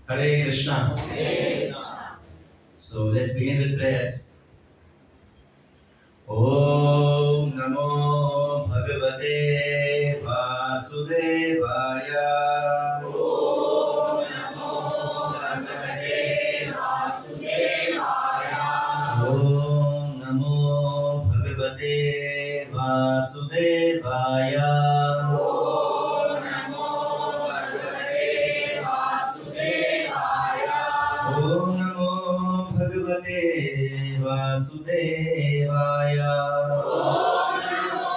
Hare Krishna. So let's begin with prayers. Om Namo Bhagavate Vasudevaya. Om Namo Bhagavate Vasudevaya. Om Namo Bhagavate Vasudevaya. Om Namo Bhagavate Vasudevaya. Om Namo Bhagavate Vasudevaya. Om Namo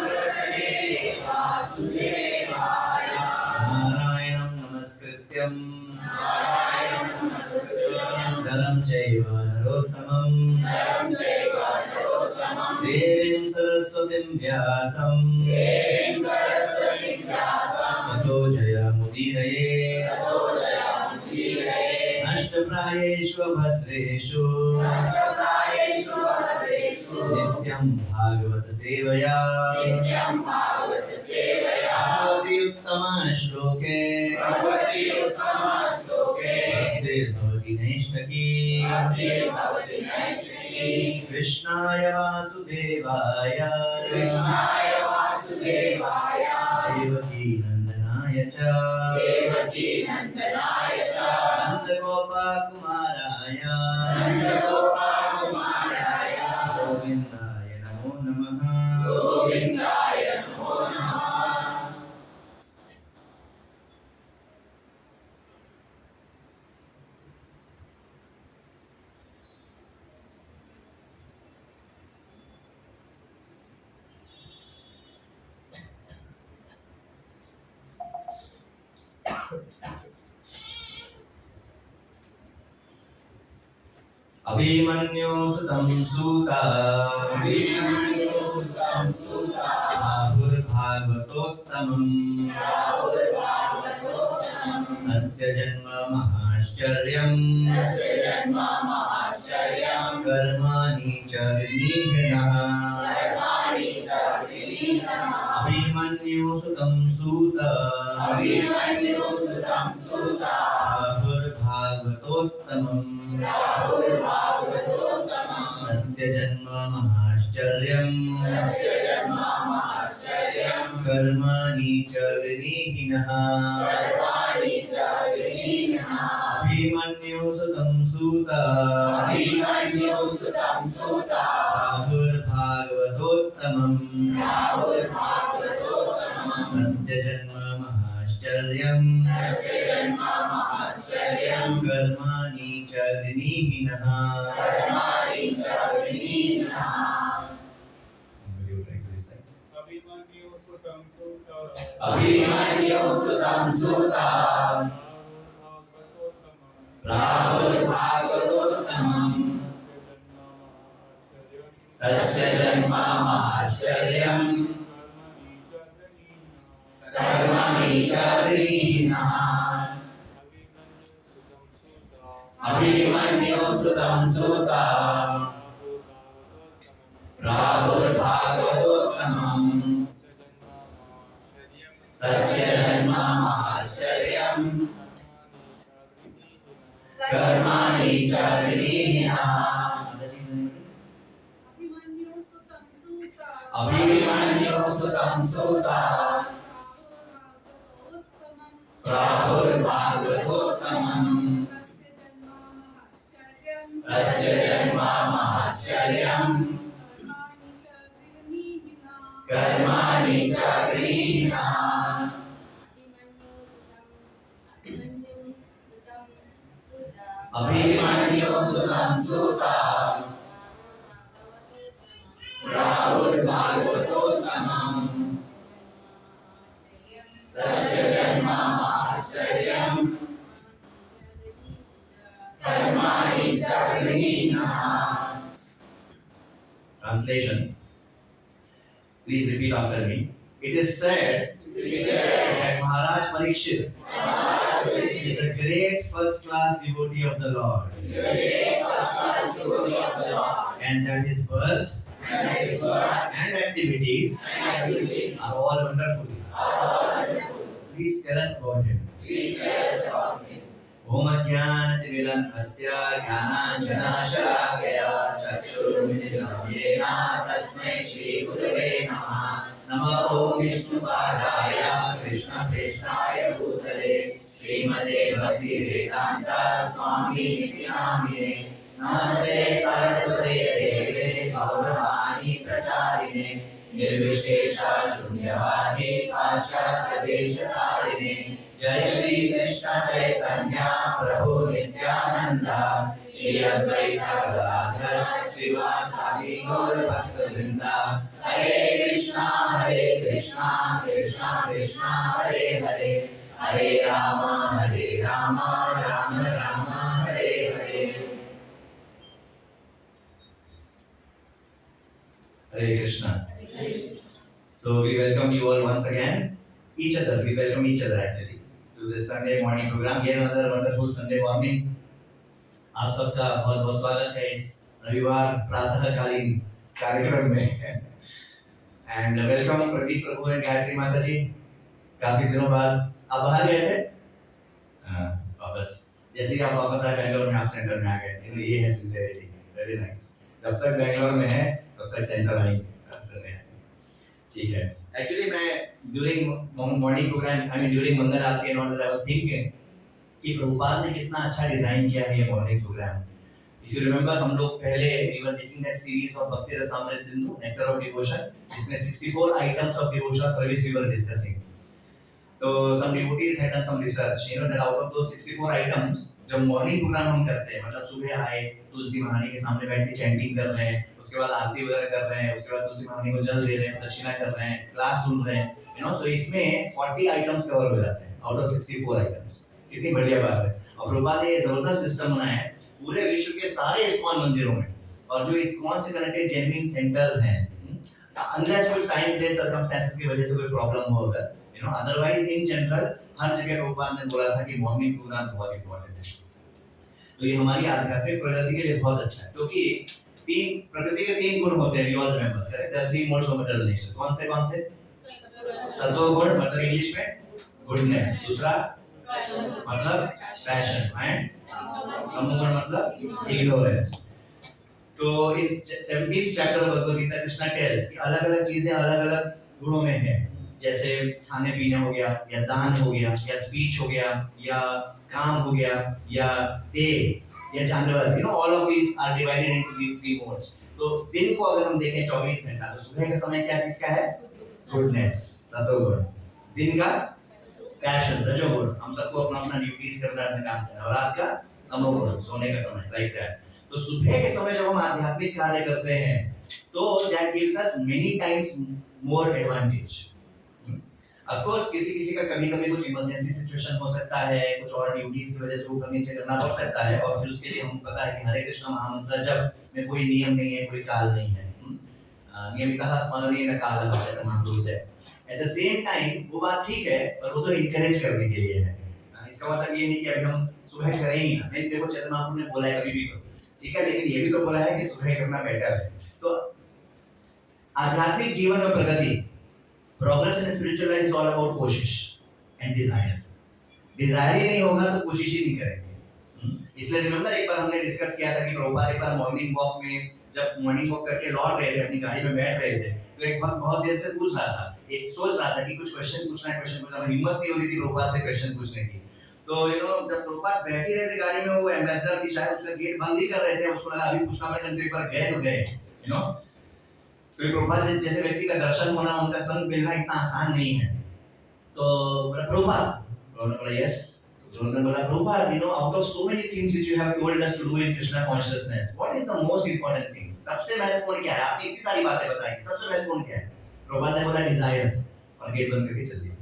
Bhagavate Vasudevaya. Narayanam Namaskrityam Dharam Chaiva Narottamam Devim Saraswatim Vyasam Tato Jayamudiraye Ashtaprayeshu Bhadreshu Nityam Bhagavata Sevaya Bhagavati Uttama Shloke Bhaktir Bhavati Naishtaki कृष्णाय वासुदेवाय देवकी नंदनाय च नन्दगोपकुमाराय गोविन्दाय नमो नमः अभिमन्यु सुतं सूता आहुर्भागवतोत्तमम् तस्य जन्म महाश्चर्यम् कर्माणि च विनिघ्नः अभिमन्यु सुतं सूता आहुर्भागवतोत्तमम् तस्य जन्म महाश्चर्यम् कर्माणि च विनिघ्नः अभिमन्यु सुतं सूता आहुर्भागवतोत्तमम् तस्य जन्म महाश्चर्यम् कर्माणि च विनिघ्नः अभिमन्यु सुतं सूता प्राहुर्भागवतोत्तमम् तस्य जन्म महाश्चर्यम् कर्माणि च विनिघ्नः अभिमन्यु सुतं सूता प्राहुर्भागवतोत्तमम् तस्य जन्म महाश्चर्यम् कर्माणि च विनिघ्नः अभिमन्यु सुतं सूता प्राहुर्भागवतोत्तमम् तस्य जन्म महाश्चर्यम् कर्माणि च विनिघ्नः अभिमन्यु सुतं सूता प्राहुर्भागवतोत्तमम् तस्य जन्म महाश्चर्यम् कर्माणि च विनिघ्नः Translation. Please repeat after me. It is said that Maharaj Parikshit is a great first-class devotee of the Lord, and that his birth and activities are all wonderful. Please tell us about him. ओम अज्ञानतिमिरन्धस्य ज्ञानाञ्जनशलाकया चक्षुरुन्मिलितं येन तस्मै श्रीगुरवे नमः नमः ॐ विष्णुपादाय कृष्णप्रेष्ठाय भूतले श्रीमते भक्तिवेदान्त स्वामिनिति नामिने नमस्ते सरस्वते देवे गौरवाणी प्रचारिणे निर्विशेष शून्यवादी पाश्चात्यदेशतारिणे जय श्री कृष्ण चैतन्य प्रभु नित्यानंद श्री अद्वैत गदाधर श्रीवासादि गौर भक्तवृंद हरे Krishna Krishna Krishna Hare Hare Hare Ram Ram Ram Hare Hare Hare Krishna. So we welcome you all once again. Each other, we welcome each other actually to this Sunday morning program. Yet another wonderful Sunday morning. आप सबका बहुत बहुत स्वागत है इस रविवार प्रातःकालीन कार्यक्रम में. And welcome Pradeep Prabhu and Gayatri माता जी. काफी दिनों बाद आप बाहर गए थे? वापस जैसे ही आप वापस आए बेंगलोर में आप सेंटर में आ गए. ये है सिंसियरिटी. Very nice. जब तक बेंगलोर में है तब तक सेंटर आई संडे। ठीक है, एक्चुअली मैं during morning programme I mean during मंगल आरती and all I was thinking कि प्रभुपाद ने कितना अच्छा डिजाइन किया है ये morning programme. If you remember हम लोग पहले we were taking that series of Bhakti Rasamrita Sindhu nectar of devotion, जिसमें 64 items of devotional service we were discussing. तो some devotees had done some research, you know, that out of those 64 items, जब morning program हम करते हैं, मतलब सुबह आए तुलसी महारानी के सामने बैठ के चैंटिंग कर रहे हैं, उसके बाद आरती वगैरह कर रहे हैं, उसके बाद तुलसी महारानी को जल दे रहे हैं, दक्षिणा कर रहे हैं, क्लास सुन रहे हैं, यू नो, सो इसमें 40 आइटम्स कवर हो जाते हैं आउट ऑफ 64 आइटम्स। कितनी बढ़िया बात है। और प्रभुपाद ने ये जबरदस्त सिस्टम बनाया है पूरे विश्व के सारे इस्कॉन मंदिरों में, और जो इस्कॉन से कनेक्टेड जेन्युइन सेंटर्स हैं, अनलेस कुछ टाइम प्लेस सर्कमस्टेंसेस की वजह से कोई प्रॉब्लम हो अगर, you know, otherwise in general हर जगह प्रभुपाद ने बोला था कि मॉर्निंग प्रोग्राम बहुत इंपॉर्टेंट है। तो ये हमारी आध्यात्मिक प्रगति के लिए बहुत अच्छा है, क्योंकि तीन प्रकृति के तीन गुण होते हैं, you all remember, correct? There are three modes of material nature. कौन से? सत्वगुण मतलब इंग्लिश में गुडनेस, दूसरा मतलब पैशन, एंड तमोगुण मतलब इग्नोरेंस। तो in 17th chapter of Bhagavad Gita Krishna tells कि अलग-अलग चीजें अलग-अलग गुणों में हैं, जैसे खाने पीने हो गया, या दान हो गया, या स्पीच हो गया, या काम हो गया, या डे, या जानवर, you know, all of these are divided into these three modes. तो दिन को अगर हम देखें 24 घंटा, तो सुबह का समय क्या चीज का है? गुडनेस, सत्वगुण। दिन का पैशन, रजोगुण, हम सबको अपना अपना ड्यूटीज करना है, अपना काम करना, और रात का तमोगुण, सोने का समय, लाइक दैट। तो सुबह के समय जब हम आध्यात्मिक कार्य करते हैं तो that gives us many times more advantage. Of course किसी का कभी-कभी कुछ इमरजेंसी सिचुएशन हो सकता है, कुछ और ड्यूटीज की वजह से वो नीचे करना पड़ सकता है, और फिर उसके लिए हमको पता है कि हरे कृष्ण महामंत्र जप में कोई नियम नहीं है, कोई काल नहीं है। नियमितः स्मरणीय काल है महापुरुष से। एट द सेम टाइम वो बात ठीक है, पर वो तो इनकरेज करने के लिए है। इसका मतलब ये नहीं कि अभी हम सुबह करें ही ना, नहीं, देखो चेतन महापुरुष ने बोला है कभी भी करो, ठीक है, लेकिन ये भी तो बोला है कि सुबह करना बेटर है। तो आध्यात्मिक जीवन में प्रगति, progress in spiritual life is all about कोशिश एंड डिजायर। डिजायर ही नहीं होगा तो कोशिश ही नहीं करेंगे। इसलिए रिमेंबर एक बार हमने डिस्कस किया था कि प्रभुपाद एक बार मॉर्निंग वॉक में, जब मॉर्निंग वॉक करके लौट रहे थे, अपनी गाड़ी में बैठ रहे थे, तो एक वक्त बहुत देर से पूछ रहा था, एक सोच रहा था कि कुछ क्वेश्चन पूछना है, हिम्मत नहीं हो रही थी प्रभुपाद से क्वेश्चन पूछने की। तो यू नो, जब प्रभुपाद बैठ ही रहे थे गाड़ी में, वो एम्बेसडर की शायद उसका गेट बंद ही कर रहे थे, उसको लगा अभी पूछना पड़ेगा, तो एक बार गए तो गए, यू नो। तो प्रभुपाद जैसे व्यक्ति का दर्शन होना, उनका संग मिलना इतना आसान नहीं है। तो बोला प्रभुपाद, उन्होंने बोला यस, उन्होंने बोला Prabhupada, you know, out of so many things which you have told us to do in Krishna consciousness, what is the most important thing? सबसे महत्वपूर्ण क्या है? आपने इतनी सारी बातें बताई, सबसे महत्वपूर्ण क्या है? प्रभुपाद ने बोला डिजायर, और गेट बंद करके चल दिया।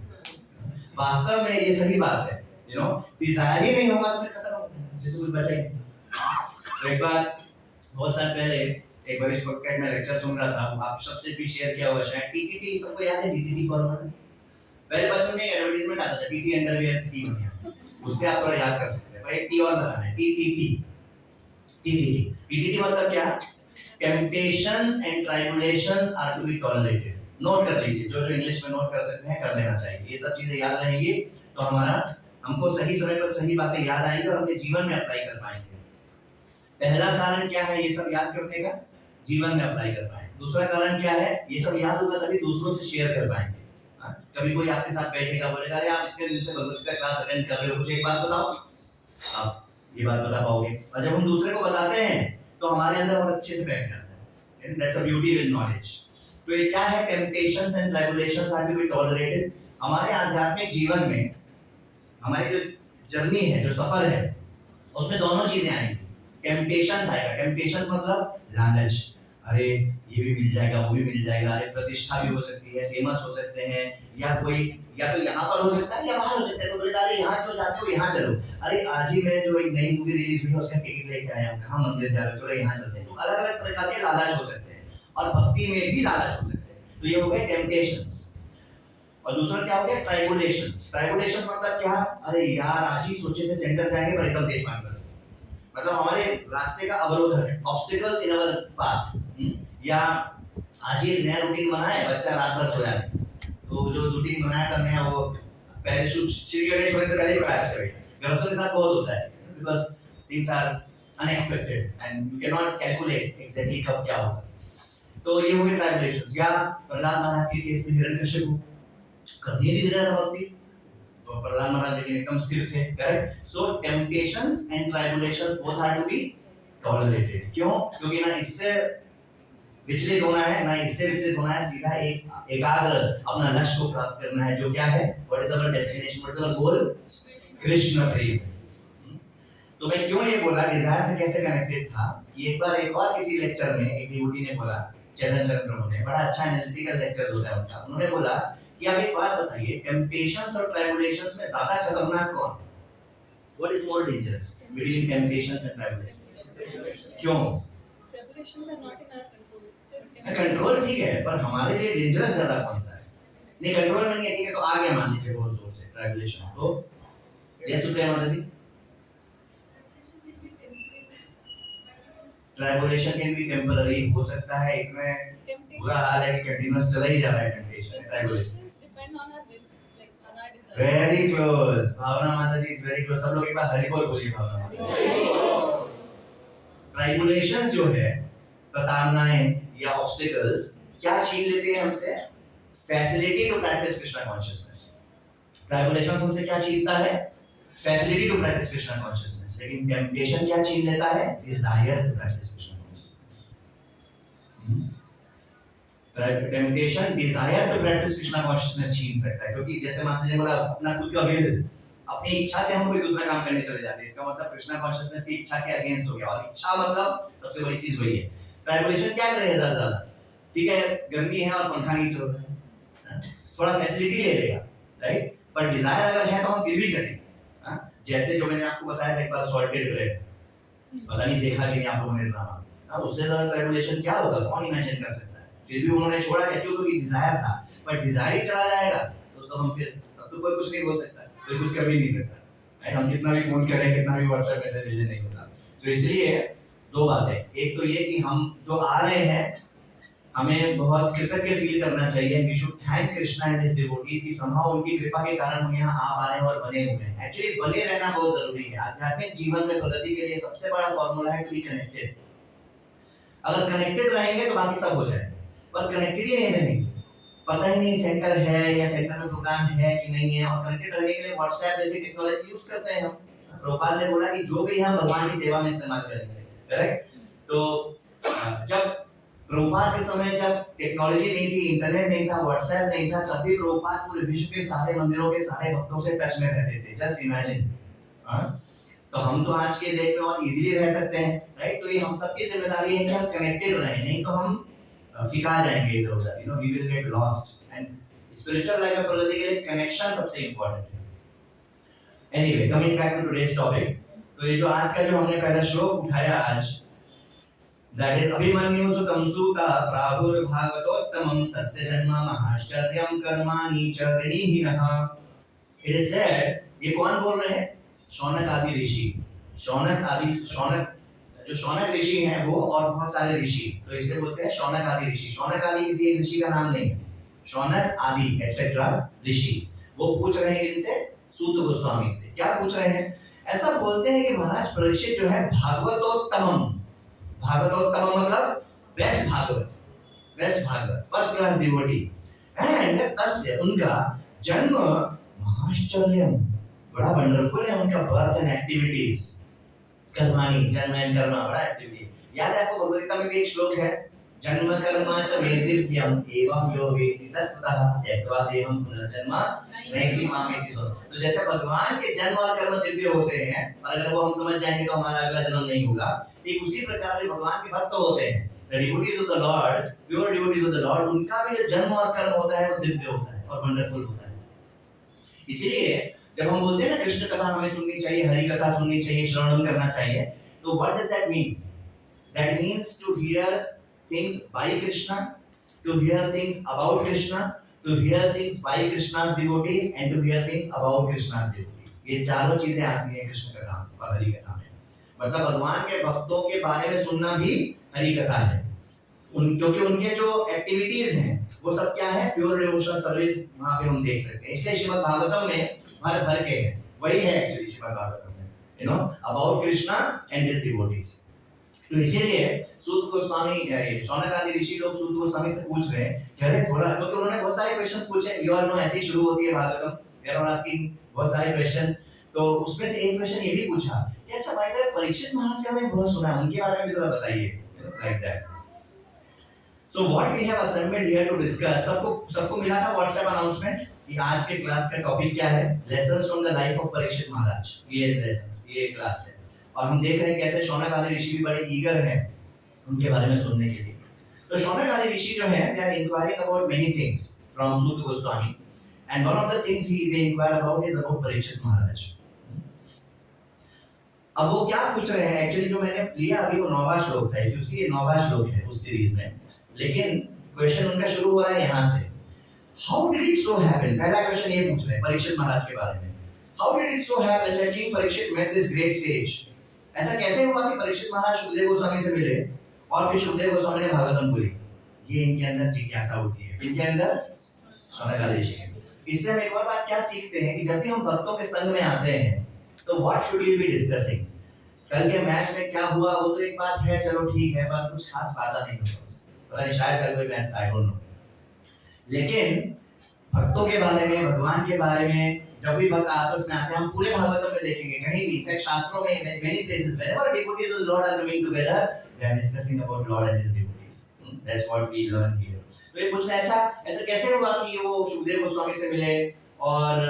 वास्तव में ये सही बात है, यू नो, डिजायर ही नहीं होगा तो फिर खत्म हो गया, कुछ बचा ही नहीं। तो एक बार बहुत साल पहले एक वरिष्ठ वक्त का मैं लेक्चर सुन रहा था, आप सबसे भी शेयर किया हुआ शायद, टीटीटी, सबको याद है टीटीटी फॉर्मूला? पहले बचपन में एक एडवर्टाइजमेंट आता था, टीटी अंडरवियर टी बन गया, उससे आप थोड़ा याद कर सकते हैं। भाई एक टी और लगाना है, टीटीटी। टीटीटी, टीटीटी मतलब क्या? Temptations and tribulations are to be tolerated. Note कर लीजिए, जो जो इंग्लिश में नोट कर सकते हैं कर लेना चाहिए। ये सब चीजें याद रहेंगी तो हमको सही समय पर सही बातें याद आएंगी और अपने जीवन में अप्लाई कर पाएंगे। पहला कारण क्या है ये सब याद करने का? जीवन में अप्लाई कर पाएंगे। दूसरा कारण क्या है? ये सब याद होगा तभी दूसरों से शेयर कर पाएंगे। कभी कोई आपके साथ बैठेगा, बोलेगा अरे आप इतने दिन से भगवत गीता क्लास अटेंड कर रहे हो, मुझे एक बात बताओ, आप ये बात बता पाओगे। और जब हम दूसरे को बताते हैं तो हमारे अंदर और अच्छे से बैठ जाता है। That's a beauty with knowledge. तो ये क्या है? Temptations and tribulations are to be tolerated. हमारे आध्यात्मिक जीवन में हमारी जो जर्नी है, जो सफर है, उसमें दोनों चीजें आएंगी। टेम्पटेशंस आएगा, टेम्पटेशंस मतलब लालच, अरे ये भी मिल जाएगा, वो भी मिल जाएगा, अरे प्रतिष्ठा भी हो सकती है, फेमस हो सकते हैं, या कोई या तो यहाँ पर हो सकता है या बाहर हो सकता है। तो बोलेगा अरे यहाँ तो जाते हो, यहाँ चलो, अरे आज ही मैं जो एक नई मूवी रिलीज हुई है उसका टिकट लेके आया हूँ, कहाँ मंदिर जा रहे हो, चलो यहाँ चलते हैं। तो अलग अलग प्रकार के लालच हो सकते हैं और भक्ति में भी लालच हो सकते हैं। तो ये हो गए टेम्पटेशंस। और दूसरा क्या हो गया? ट्राइबुलेशंस। ट्राइबुलेशंस मतलब क्या? अरे यार आज ही सोचे थे सेंटर जाएंगे पर एकदम देख पाएंगे, मतलब हमारे रास्ते का अवरोधक, ऑब्स्टिकल्स इन आवर पाथ। या आज ही नया रूटीन बनाया, बच्चा रात भर सोया नहीं, तो जो रूटीन बनाया था नया, वो पहले श्री गणेश होने से पहले ही प्रयास करेगा। गृहस्थों के साथ बहुत होता है, because things are unexpected and you can not calculate exactly कब क्या होगा। तो ये हुए ट्राइबुलेशंस। या प्रहलाद महाराज के केस में हिरण्यकशिपु कभी नहीं दे रहा था भक्ति, तो प्रहलाद महाराज लेकिन एकदम स्थिर थे, correct. So temptations and tribulations both are to be tolerated. क्यों? क्योंकि ना इससे विचलित होना है ना इससे विचलित होना है, सीधा एक एकाग्र अपना लक्ष्य को प्राप्त करना है, जो क्या है, what is our destination, what is our goal, Krishna प्रेम। तो मैं क्यों ये बोला डिजायर से कैसे कनेक्टेड था कि एक बार एक और किसी लेक्चर में एक डिवोटी ने बोला, चरण चरण प्रभु ने, बड़ा अच्छा एनालिटिकल लेक्चर होता है उनका, उन्होंने बोला कि आप एक बात बताइए, टेम्पटेशंस और ट्राइबुलेशंस में ज्यादा खतरनाक कौन, what is more dangerous between temptations and tribulations? क्यों? Tribulations are not in our control. Control ठीक है, पर हमारे लिए डेंजरस ज्यादा कौन सा है? नहीं कंट्रोल में नहीं है, ठीक है, तो आ गया मान लीजिए बहुत जोर से ट्राइबुलेशन, तो यस सुप्रिया माता जी, ट्राइबुलेशन कैन बी टेम्पररी हो सकता है, इतने बुरा हाल है कि कंटीन्यूअस चला ही जा रहा है temptation, tribulation depend on our will, like on our desire. Very close, Bhavana Mata ji is very close. सब लोग एक बार हरि बोल बोलिए भावना माता। ट्राइबुलेशन जो है, प्रताड़नाएं या ऑब्स्टिकल्स, क्या छीन लेते हैं हमसे? Facility to practise Krishna consciousness. Tribulation हमसे क्या छीनता है? Facility to practise Krishna consciousness. लेकिन टेम्पटेशन क्या छीन लेता है? Desire to practise Krishna consciousness. Temptation desire to practise Krishna consciousness छीन सकता है, क्योंकि जैसे माता जी ने बोला अपना खुद का विल, अपनी इच्छा से हम कोई दूसरा काम करने चले जाते हैं, इसका मतलब कृष्णा कॉन्शियसनेस की इच्छा के अगेंस्ट हो गया, और इच्छा मतलब सबसे बड़ी चीज वही है। ट्राइबुलेशन क्या करेगा ज्यादा, ठीक है गर्मी है और पंखा नहीं चल रहा है, थोड़ा फैसिलिटी ले लेगा, राइट, पर डिजायर अगर है तो हम फिर भी करेंगे। जैसे जो मैंने आपको बताया था एक बार सॉल्टेड ब्रेड, पता नहीं देखा कि नहीं आप लोगों ने ड्रामा, उससे ज्यादा ट्राइबुलेशन क्या होगा, कौन इमेजिन कर सकता है? फिर भी उन्होंने छोड़ा क्या? क्योंकि डिजायर था, पर डिजायर ही चला जाएगा तो हम फिर तब तो कोई कुछ नहीं बोल सकता, कोई कुछ कर भी नहीं सकता, राइट। हम कितना भी फोन करें, कितना भी व्हाट्सएप मैसेज भेजे, नहीं होता। तो इसलिए दो बातें, एक तो ये कि हम जो आ रहे हैं हमें बहुत कृतज्ञ फील करना चाहिए, we should thank Krishna and his devotees कि somehow उनकी कृपा के कारण हम यहाँ आ पा रहे हैं और बने हुए हैं। एक्चुअली बने रहना बहुत जरूरी है आध्यात्मिक जीवन में प्रगति के लिए। सबसे बड़ा फॉर्मूला है टू बी कनेक्टेड। अगर कनेक्टेड रहेंगे तो बाकी सब हो जाएगा, पर कनेक्टेड ही नहीं रहेंगे, पता ही नहीं सेंटर है या सेंटर में प्रोग्राम है कि नहीं है, और कनेक्टेड रहने के लिए व्हाट्सएप जैसी टेक्नोलॉजी यूज करते हैं हम। प्रभुपाद ने बोला कि जो भी हम भगवान की सेवा में इस्तेमाल करेंगे, करेक्ट। तो जब प्रभुपाद के समय जब टेक्नोलॉजी नहीं थी, इंटरनेट नहीं था, व्हाट्सएप नहीं था, तभी प्रभुपाद पूरे विश्व के सारे मंदिरों के सारे भक्तों से टच में रहते थे। Just imagine. तो हम तो आज के डेट में और इजीली रह सकते हैं, राइट। तो ये हम सबकी जिम्मेदारी है कि हम कनेक्टेड रहें, नहीं तो हम फिका जाएंगे इधर उधर, you know, we will get lost. And spiritual life में प्रगति के लिए कनेक्शन सबसे इंपॉर्टेंट है। Anyway, coming back to today's topic, तो ये जो आज का जो हमने पहला श्लोक उठाया आज, that is अभिमन्यु सुतं सूता प्राहुर्भागवतोत्तमं तस्य जन्म महाश्चर्यं कर्माणि च गृहीणः। It is said, ये कौन बोल रहे हैं? शौनक आदि ऋषि। शौनक जो शौनक ऋषि हैं वो और बहुत सारे ऋषि, तो इसलिए बोलते हैं शौनक आदि ऋषि। शौनक आदि किसी एक ऋषि का नाम नहीं है, शौनक आदि एक्सेट्रा ऋषि। वो पूछ रहे हैं इनसे, सूत गोस्वामी से। क्या पूछ रहे हैं? ऐसा बोलते हैं कि महाराज परीक्षित जो है भागवतोत्तमम, भागवतोत्तम मतलब best bhagavata, best bhagavata, first class devotee, and तस्य उनका जन्म महाश्चर्यम, बड़ा वंडरफुल है उनका बर्थ एंड एक्टिविटीज, कर्माणि, जन्म एंड कर्म, बड़ा एक्टिविटी। याद है आपको भगवद गीता में भी एक श्लोक है, जन्म कर्म च मे दिव्यम एवं यो वेति तत्त्वतः त्यक्त्वा देहं पुनर्जन्म नैति मामेति। तो जैसे भगवान के जन्म और कर्म दिव्य होते हैं, और अगर वो हम समझ जाएंगे तो हमारा अगला जन्म नहीं होगा, ठीक उसी प्रकार भगवान के भक्त होते हैं, the devotees of the Lord, pure devotees of the Lord, उनका भी जो जन्म और कर्म होता है वो दिव्य होता है और वंडरफुल होता है। इसीलिए जब हम बोलते हैं ना कृष्ण कथा हमें सुननी चाहिए, हरि कथा सुननी चाहिए, श्रवण करना चाहिए, तो what does that mean? That means to hear things by Krishna, to hear things about Krishna, to hear things by Krishna's devotees, and to hear things about Krishna's devotees. ये चारों चीजें आती हैं कृष्ण कथा और हरि कथा में। मतलब भगवान के भक्तों के बारे में सुनना भी हरि कथा है, क्योंकि उनके जो एक्टिविटीज हैं वो सब क्या है, प्योर डिवोशनल सर्विस वहां पे हम देख सकते हैं। इसलिए श्रीमद् भागवतम में भर भर के है, वही है एक्चुअली श्रीमद् भागवतम में, about Krishna and his devotees. तो इसीलिए सूत गोस्वामी शौनक आदि ऋषि लोग सूत गोस्वामी से पूछ रहे हैं कि अरे थोड़ा, क्योंकि उन्होंने बहुत सारे क्वेश्चंस पूछे, यू ऑल नो ऐसे ही शुरू होती है भागवतम, दे आर आस्किंग बहुत सारे क्वेश्चंस। तो उसमें से एक क्वेश्चन ये भी पूछा कि अच्छा भाई साहब परीक्षित महाराज का मैंने बहुत सुना है, उनके बारे में भी जरा बताइए, like that. So what we have assembled here to discuss, सबको मिला था व्हाट्सएप अनाउंसमेंट कि आज के क्लास का टॉपिक क्या है, lessons from the life of Parikshit Maharaj. ये लेसन्स, ये क्लास है और हम देख रहे हैं कैसे शौनक आदि ऋषि भी बड़े ईगर हैं उनके बारे में सुनने के लिए। तो शौनक आदि ऋषि जो हैं they are inquiring about many things from Suta Goswami and one of the things they inquire about is about Parikshit Maharaj. अब वो क्या पूछ रहे हैं, एक्चुअली जो मैंने लिया अभी वो 9वां श्लोक है, क्योंकि ये 9वां श्लोक है उस सीरीज में, लेकिन क्वेश्चन उनका शुरू हो रहा है यहाँ से। How did it so happen, पहला क्वेश्चन ये पूछ रहे हैं परीक्षित महाराज के बारे में। How did it so happen that king Parikshit met this great sage, ऐसा कैसे हुआ कि परीक्षित महाराज सुखदेव गोस्वामी से मिले और फिर सुखदेव गोस्वामी ने भागवतम बोली। ये इनके अंदर जिज्ञासा उठी है, इनके अंदर शौनक आदि ऋषि। इससे हम एक और बात क्या सीखते हैं कि जब भी हम भक्तों के संग में आते हैं तो what should we be discussing. कल के मैच में क्या हुआ वो तो एक बात है, चलो ठीक है, पर कुछ खास बात नहीं होगा, पता नहीं शायद कल कोई मैच था, आई डोंट नो। लेकिन भक्तों के बारे में, भगवान के बारे में जब भी भक्त आपस में आते हैं, हम पूरे भागवतम में देखेंगे कहीं भी, इनफैक्ट शास्त्रों में many places whenever devotees of Lord are coming together they are discussing about Lord and his devotees. That's what we learn here. तो ये पूछना अच्छा ऐसा कैसे हुआ कि वो सुखदेव गोस्वामी से मिले और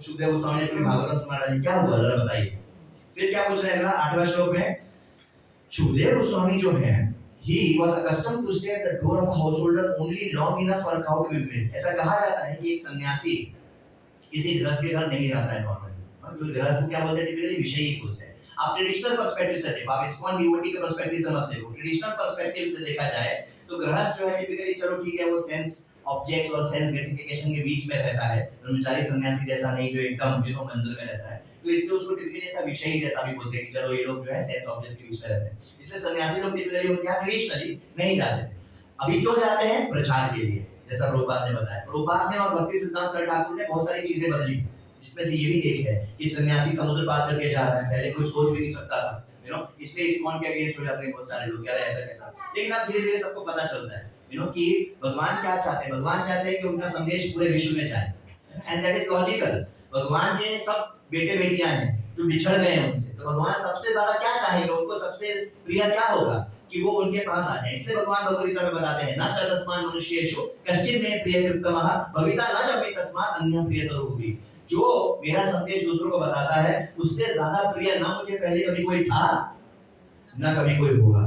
सुखदेव गोस्वामी ने पूरी भागवतम सुना डाली, क्या हुआ जरा बताइए। फिर क्या पूछ रहे हैं अगला 8वां श्लोक में, सुखदेव गोस्वामी जो है he was accustomed to stay at the door of a householder only long enough for a cow to be milked. ऐसा कहा जाता है कि एक सन्यासी किसी गृहस्थ के घर नहीं जाता है नॉर्मली, क्योंकि गृहस्थ को क्या बोलते हैं टिपिकली विषयी बोलते हैं। आप ट्रेडिशनल पर्सपेक्टिव से देखो, आप इस्कॉन डिवोटी के पर्सपेक्टिव से मत देखो, ट्रेडिशनल पर्सपेक्टिव से देखा जाए तो गृहस्थ जो है टिपिकली चलो ठीक है वो सेंस ऑब्जेक्ट्स और सेंस ग्रेटिफिकेशन के बीच में रहता है, ब्रह्मचारी सन्यासी जैसा नहीं जो एकदम मंदिर में रहता है, तो इसलिए उसको टिपिकली ऐसा विषयी जैसा भी बोलते हैं कि चलो ये लोग जो है सेंस ऑब्जेक्ट्स के बीच में रहते हैं, इसलिए सन्यासी लोग टिपिकली उनके यहाँ ट्रेडिशनली नहीं जाते थे। अभी क्यों जाते हैं, प्रचार के लिए, जैसा प्रभुपाद ने बताया। प्रभुपाद ने और भक्ति सिद्धांत सर ठाकुर ने बहुत सारी चीजें बदली, जिसमें से ये भी एक है कि सन्यासी समुद्र पार करके जा रहा है, पहले कोई सोच भी नहीं सकता था, इसलिए इस्कॉन के अगेंस्ट हो जाते हैं बहुत सारे लोग, यार ऐसा कैसा। लेकिन अब धीरे धीरे सबको पता चलता है कि भगवान क्या चाहते हैं, भगवान चाहते हैं कि उनका संदेश पूरे विश्व में जाए, एंड दैट इज लॉजिकल। भगवान के सब बेटे बेटियां हैं जो बिछड़ गए हैं उनसे, तो भगवान सबसे ज्यादा क्या चाहेंगे, उनको सबसे प्रिय क्या होगा कि वो उनके पास आ जाए। इसलिए भगवान भगवद गीता में बताते हैं ना च तस्मान् मनुष्येषु कश्चित् मे प्रियकृतमः भविता न च मे तस्मात् अन्यः प्रियतरो भुवि। जो मेरा संदेश दूसरों को बताता है उससे ज्यादा प्रिय ना मुझे पहले कभी कोई था ना कभी कोई होगा।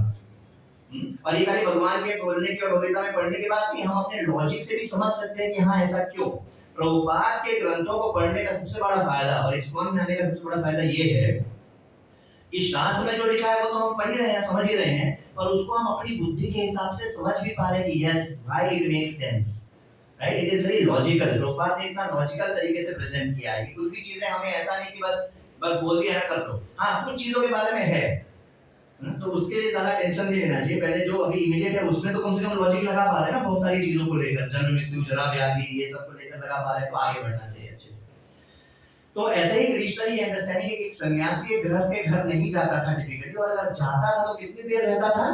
और ये खाली भगवान के बोलने के और भगवद में पढ़ने के बाद कि हम अपने लॉजिक से भी समझ सकते हैं कि हाँ ऐसा क्यों। प्रभुपाद के ग्रंथों को पढ़ने का सबसे बड़ा फायदा और इस्कॉन में आने का सबसे बड़ा फायदा ये है कि शास्त्र में जो लिखा है वो तो हम पढ़ ही रहे हैं, समझ ही रहे हैं, पर उसको हम अपनी बुद्धि के हिसाब से समझ भी पा रहे हैं कि yes why it makes sense, right, it is very logical. Prabhupada ने इतना लॉजिकल तरीके से प्रेजेंट किया है कि कुछ भी चीजें हमें ऐसा नहीं कि बस बोल दिया ना कर दो। हाँ कुछ चीजों के बारे में है तो उसके लिए ज्यादा टेंशन नहीं लेना चाहिए, पहले जो अभी इमीडिएट है उसमें तो कम से कम लॉजिक लगा पा रहे हैं ना, बहुत सारी चीजों को लेकर, जन्म मृत्यु जरा व्याधि ये सब को लेकर लगा पा रहे हैं, तो आगे बढ़ना चाहिए अच्छे से। तो ऐसे ही ट्रेडिशनली अंडरस्टैंडिंग है कि एक सन्यासी एक गृहस्थ के घर नहीं जाता था टिपिकली, और अगर जाता था तो कितनी देर रहता था,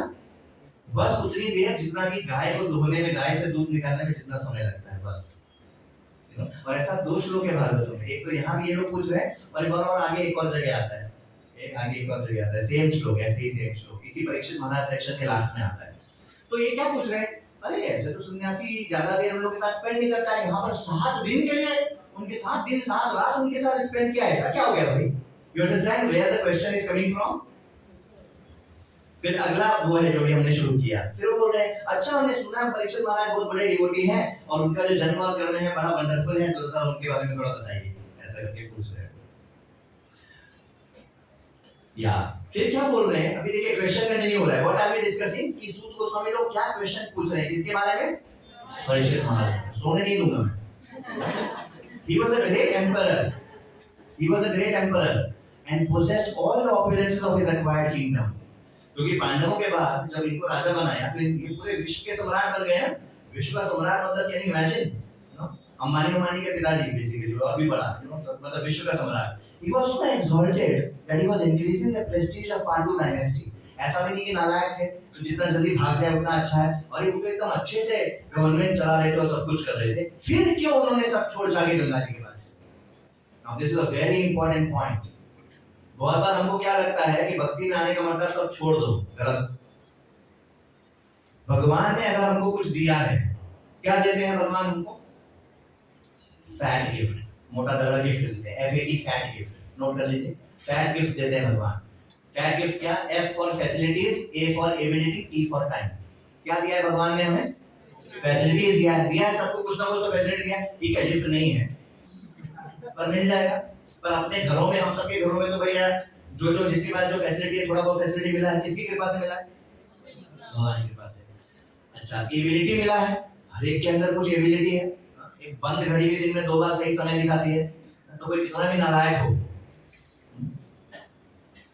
बस उतनी देर जितना कि गाय को दुहने में, गाय से दूध निकालने में जितना समय लगता है बस। और ऐसा 2 श्लोक है भागवत में, एक तो यहाँ भी ये लोग पूछ रहे हैं और आगे एक और जगह आता है, आगे एक और जगह आता है, सेम श्लोक, ऐसे ही सेम श्लोक इसी परीक्षित महाराज सेक्शन के लास्ट में आता है। तो ये क्या पूछ रहे हैं, अरे ऐसे तो सन्यासी ज्यादा देर उन लोगों के साथ स्पेंड नहीं करता है, यहाँ पर 7 दिन के लिए उनके 7 दिन 7 रात उनके साथ स्पेंड किया, ऐसा क्या हो गया भाई। You understand where the question is coming from. फिर अगला वो है जो भी हमने शुरू किया, फिर वो बोल रहे हैं अच्छा हमने सुना परीक्षित महाराज बहुत बड़े डिवोटी हैं और उनका जो जन्म और कर्म है बड़ा वंडरफुल है, तो जरा उनके बारे में थोड़ा बताइए, ऐसा करके पूछ रहे हैं। या फिर क्या बोल रहे हैं, अभी देखिए क्वेश्चन कंटिन्यू हो रहा है, व्हाट आर वी डिस्कसिंग कि सूत गोस्वामी लोग क्या क्वेश्चन पूछ रहे हैं, किसके बारे में, परीक्षित महाराज। सोने नहीं दूंगा मैं। He was a great emperor. He was a great emperor and possessed all the opulences of his acquired kingdom. क्योंकि पांडवों के बाद जब इनको राजा बनाया तो ये पूरे विश्व के सम्राट बन गए हैं। विश्व का सम्राट मतलब कैन यू इमेजिन, अंबानी के पिताजी बेसिकली, और भी बड़ा मतलब विश्व का सम्राट। He was so exalted that he was increasing the prestige of Pandu dynasty. ऐसा भी नहीं कि नालायक थे तो जितना जल्दी भाग जाए उतना अच्छा है, और ये वो एकदम अच्छे से गवर्नमेंट चला रहे थे और सब कुछ कर रहे थे, फिर क्यों उन्होंने सब छोड़ छाड़ के गंगा जी के पास? Now this is a very important point. बहुत बार हमको क्या लगता है कि भक्ति में आने का मतलब सब छोड़ दो, गलत। भगवान ने अगर हमको कुछ दिया है, क्या देते हैं भगवान हमको? फैट गिफ्ट, मोटा तगड़ा गिफ्ट देते हैं, FAT फैट गिफ्ट, नोट कर लीजिए, फैट गिफ्ट देते हैं भगवान। फैट गिफ्ट क्या? F for facilities, A for ability, T for time. क्या दिया है भगवान ने हमें? फैसिलिटीज दिया है, सबको कुछ ना कुछ तो फैसिलिटी दिया है। ठीक है, गिफ्ट नहीं है पर मिल जाएगा। पर अपने घरों में, हम सबके घरों में तो भैया जो जिसके पास जो फैसिलिटी है, थोड़ा बहुत फैसिलिटी मिला है, किसकी कृपा से मिला है? भगवान की कृपा से। अच्छा, एबिलिटी मिला है, हर एक के अंदर कुछ एबिलिटी है। एक बंद घड़ी भी दिन में 2 बार सही समय दिखाती है, तो कोई कितना भी नालायक हो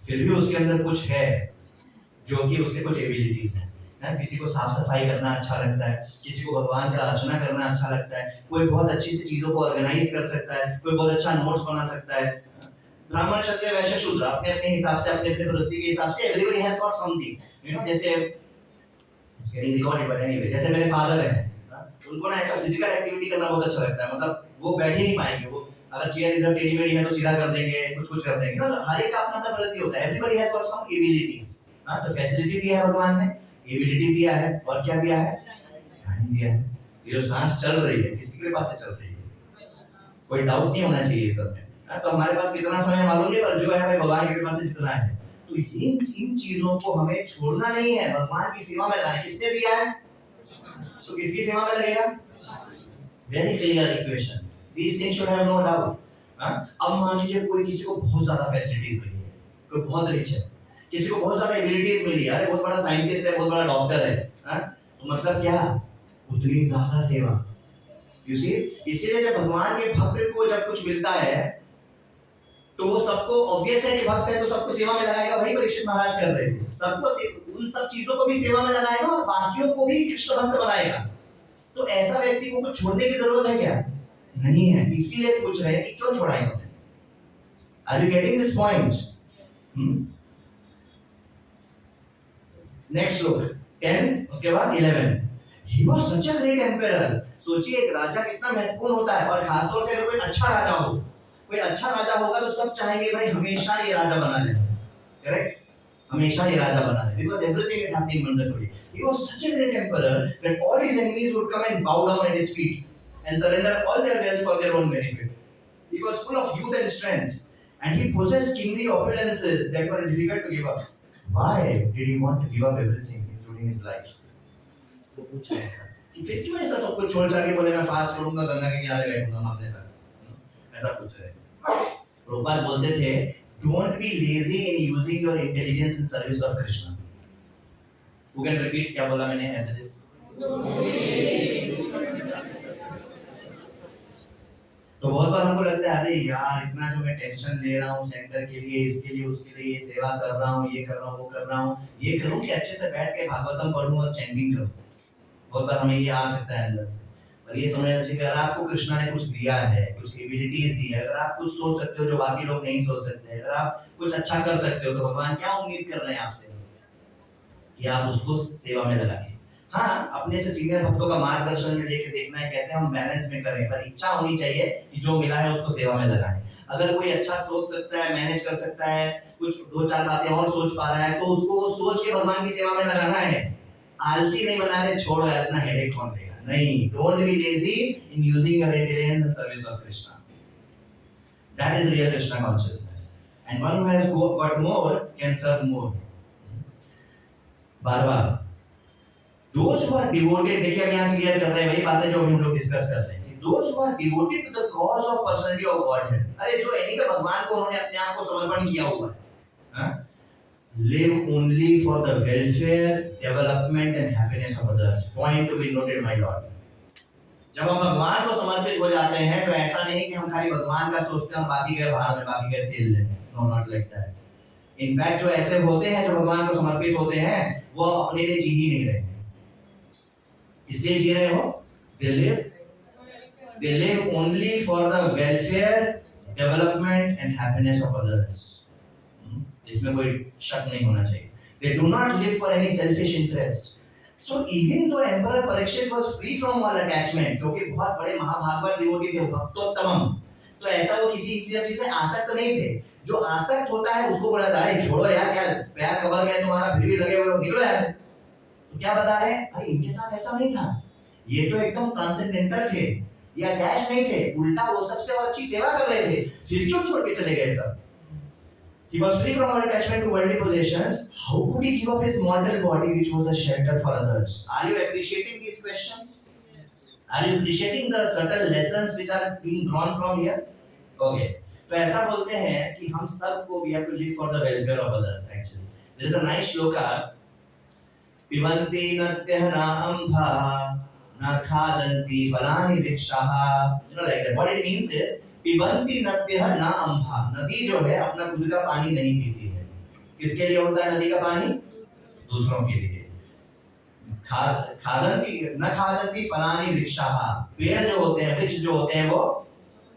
फिर भी उसके अंदर कुछ है जो कि उसके कुछ एबिलिटीज हैं। किसी को साफ सफाई करना अच्छा लगता है, किसी को भगवान का अर्चना करना अच्छा लगता है, कोई बहुत अच्छी सी चीजों को ऑर्गेनाइज कर सकता है, कोई बहुत अच्छा नोट्स बना सकता है। ब्राह्मण, क्षत्रिय, वैश्य, शूद्र अपने अपने हिसाब से, अपने अपने प्रवृत्ति के हिसाब से एवरीबॉडी हैज गॉट समथिंग। जैसे it's getting recorded but anyway, जैसे मेरे फादर हैं, उनको ना ऐसा फिजिकल एक्टिविटी करना बहुत अच्छा लगता है। मतलब वो बैठ ही नहीं पाएंगे, वो अगर चेयर इधर टेढ़ी मेढ़ी है तो सीधा कर देंगे, कुछ कर देंगे। मतलब हर एक का अपना अपना प्रवृत्ति होता है, everybody has got some abilities. तो फैसिलिटी दिया है भगवान ने, एबिलिटी दिया है, और क्या दिया है? टाइम दिया है। ये जो सांस चल रही है, किसकी कृपा से चल रही है? कोई डाउट नहीं होना चाहिए सब में। तो हमारे पास कितना समय मालूम नहीं, पर जो है भाई भगवान की कृपा से जितना है। तो इन चीजों को हमें छोड़ना नहीं है, भगवान की सेवा में लगाना। किसने दिया है तो किसकी सेवा में लगेगा? Very clear equation, these things should have no doubt। अब मान लीजिए कोई, किसी को बहुत ज्यादा फैसिलिटीज मिली है, कोई बहुत रिच है, किसी को बहुत ज्यादा एबिलिटीज मिली है, अरे बहुत बड़ा साइंटिस्ट है, बहुत बड़ा डॉक्टर है, तो मतलब क्या? उतनी ज्यादा सेवा। यू सी, इसीलिए जब भगवान के भक्त को जब कुछ मिलता है तो वो सबको, ऑब्वियस है कि भक्त है तो सबको सेवा में लगाएगा। वही परीक्षित महाराज कर रहे थे, सबको उन सब चीजों को भी सेवा में लगाएगा और बाकियों को भी कृष्ण भक्त बनाएगा। तो ऐसा व्यक्ति को कुछ छोड़ने की जरूरत है क्या? नहीं है। इसीलिए पूछ रहे हैं कि क्यों छोड़ा इन्होंने। Are you getting this point? Next look 10, उसके बाद 11। He was such a great emperor। सोचिए एक राजा कितना महत्वपूर्ण होता है, और खासतौर से अगर कोई अच्छा राजा हो, कोई अच्छा राजा होगा तो सब चाहेंगे भाई हमेशा ये राजा बना रहे, करेक्ट? हमेशा ये राजा बना रहे, because everything is happening wonderfully। He was such a great emperor that all his enemies would come and bow down at his feet and surrender all their wealth for their own benefit। He was full of youth and strength, and he possessed kingly opulences that were difficult to give up। Why did he want to give up everything, including his life? वो पूछ रहे हैं sir कि फिर क्यों ऐसा सब कुछ छोड़ छाड़ के बोले मैं फास्ट करूंगा, गंगा के किनारे बैठूंगा मरने तक, ऐसा पूछ रहे हैं। प्रभुपाद बोलते थे, don't be lazy in using your intelligence in service of Krishna। Who can repeat? क्या बोला मैंने? as it is। तो बहुत बार हमको लगता है अरे यार इतना जो मैं टेंशन ले रहा हूँ सेंटर के लिए, इसके लिए, उसके लिए, ये सेवा कर रहा हूँ, ये कर रहा हूँ, वो कर रहा हूँ, ये करूँ कि अच्छे से बैठ के भागवतम पढ़ूं और चैंटिंग करूं। बहुत बार हमें ये आ सकता है अंदर से। और ये समझना चाहिए कि अगर आपको कृष्णा ने कुछ दिया है, कुछ एबिलिटीज दी है, अगर आप कुछ सोच सकते हो जो बाकी लोग नहीं सोच सकते, अगर आप कुछ अच्छा कर सकते हो, तो भगवान क्या उम्मीद कर रहे हैं आपसे कि आप उसको सेवा में लगाएं। हाँ, अपने से सीनियर भक्तों का मार्गदर्शन में लेके देखना है कैसे हम बैलेंस में करें, पर इच्छा होनी चाहिए कि जो मिला है उसको सेवा में लगाएं। अगर कोई अच्छा सोच सकता है, मैनेज कर सकता है, कुछ 2-4 बातें और सोच पा रहा है, तो उसको वो सोच के भगवान की सेवा में लगाना है। आलसी नहीं बनाने, छोड़ो यार इतना हेडेक कौन देगा। नहीं, don't be lazy in using your intelligence in service of Krishna. That is real Krishna consciousness, and one who has got more can serve more. बार-बार those who are devoted, देखिए अब यहाँ क्लियर कर रहे हैं वही बातें जो हम लोग डिस्कस कर रहे हैं। those who are devoted to the cause of personality of Godhead, अरे जो एनी का भगवान को उन्होंने अपने आप को समर्पण किया हुआ है, live only for the welfare, development and happiness of others। Point to be noted, my lord। जब हम भगवान को समर्पित हो जाते हैं तो ऐसा नहीं कि हम खाली भगवान का सोचते हैं, बाकी के भाड़ में, बाकी के तेल लें। No, not like that. In fact जो ऐसे होते हैं जो भगवान को समर्पित होते हैं, वो अपने लिए जी ही नहीं रहे। इसलिए जी रहे हो, they live only for the welfare, development and happiness of others. इसमें कोई शक नहीं होना चाहिए। They do not live for any selfish interest. So even though Emperor Parikshit was free from all attachment, क्योंकि बहुत बड़े महाभागवत डिवोटी थे, भक्तोत्तम, तो ऐसा वो किसी चीज से आसक्त नहीं थे। जो आसक्त होता है उसको बोला था अरे छोड़ो यार, क्या पैर कवर गए तुम्हारा, फिर भी लगे हुए हो, निकलो यार। तो क्या बता रहे हैं, भाई इनके साथ ऐसा नहीं था, ये तो एकदम ट्रांसेंडेंटल थे, ये अटैच नहीं थे, उल्टा वो सबसे और अच्छी सेवा कर रहे थे, फिर क्यों छोड़ के चले गए सब। He was free from all attachment to worldly possessions. How could he give up his mortal body, which was a shelter for others? Are you appreciating these questions? Yes. Are you appreciating the subtle lessons which are being drawn from here? Okay. तो ऐसा बोलते हैं कि हम सबको we have to live for the welfare of others. Actually, there is a nice shloka. पिबन्ति नत्यः न अम्भा न खादन्ति फलानि वृक्षाः. You know like that. What it means is पिबन्ति नद्यः न अम्भा. नदी जो है अपना खुद का पानी नहीं पीती है। किसके लिए होता है नदी का पानी? दूसरों के लिए। खादन्ति न खादन्ति फलानि वृक्षाः. पेड़ जो होते हैं, वृक्ष जो होते हैं वो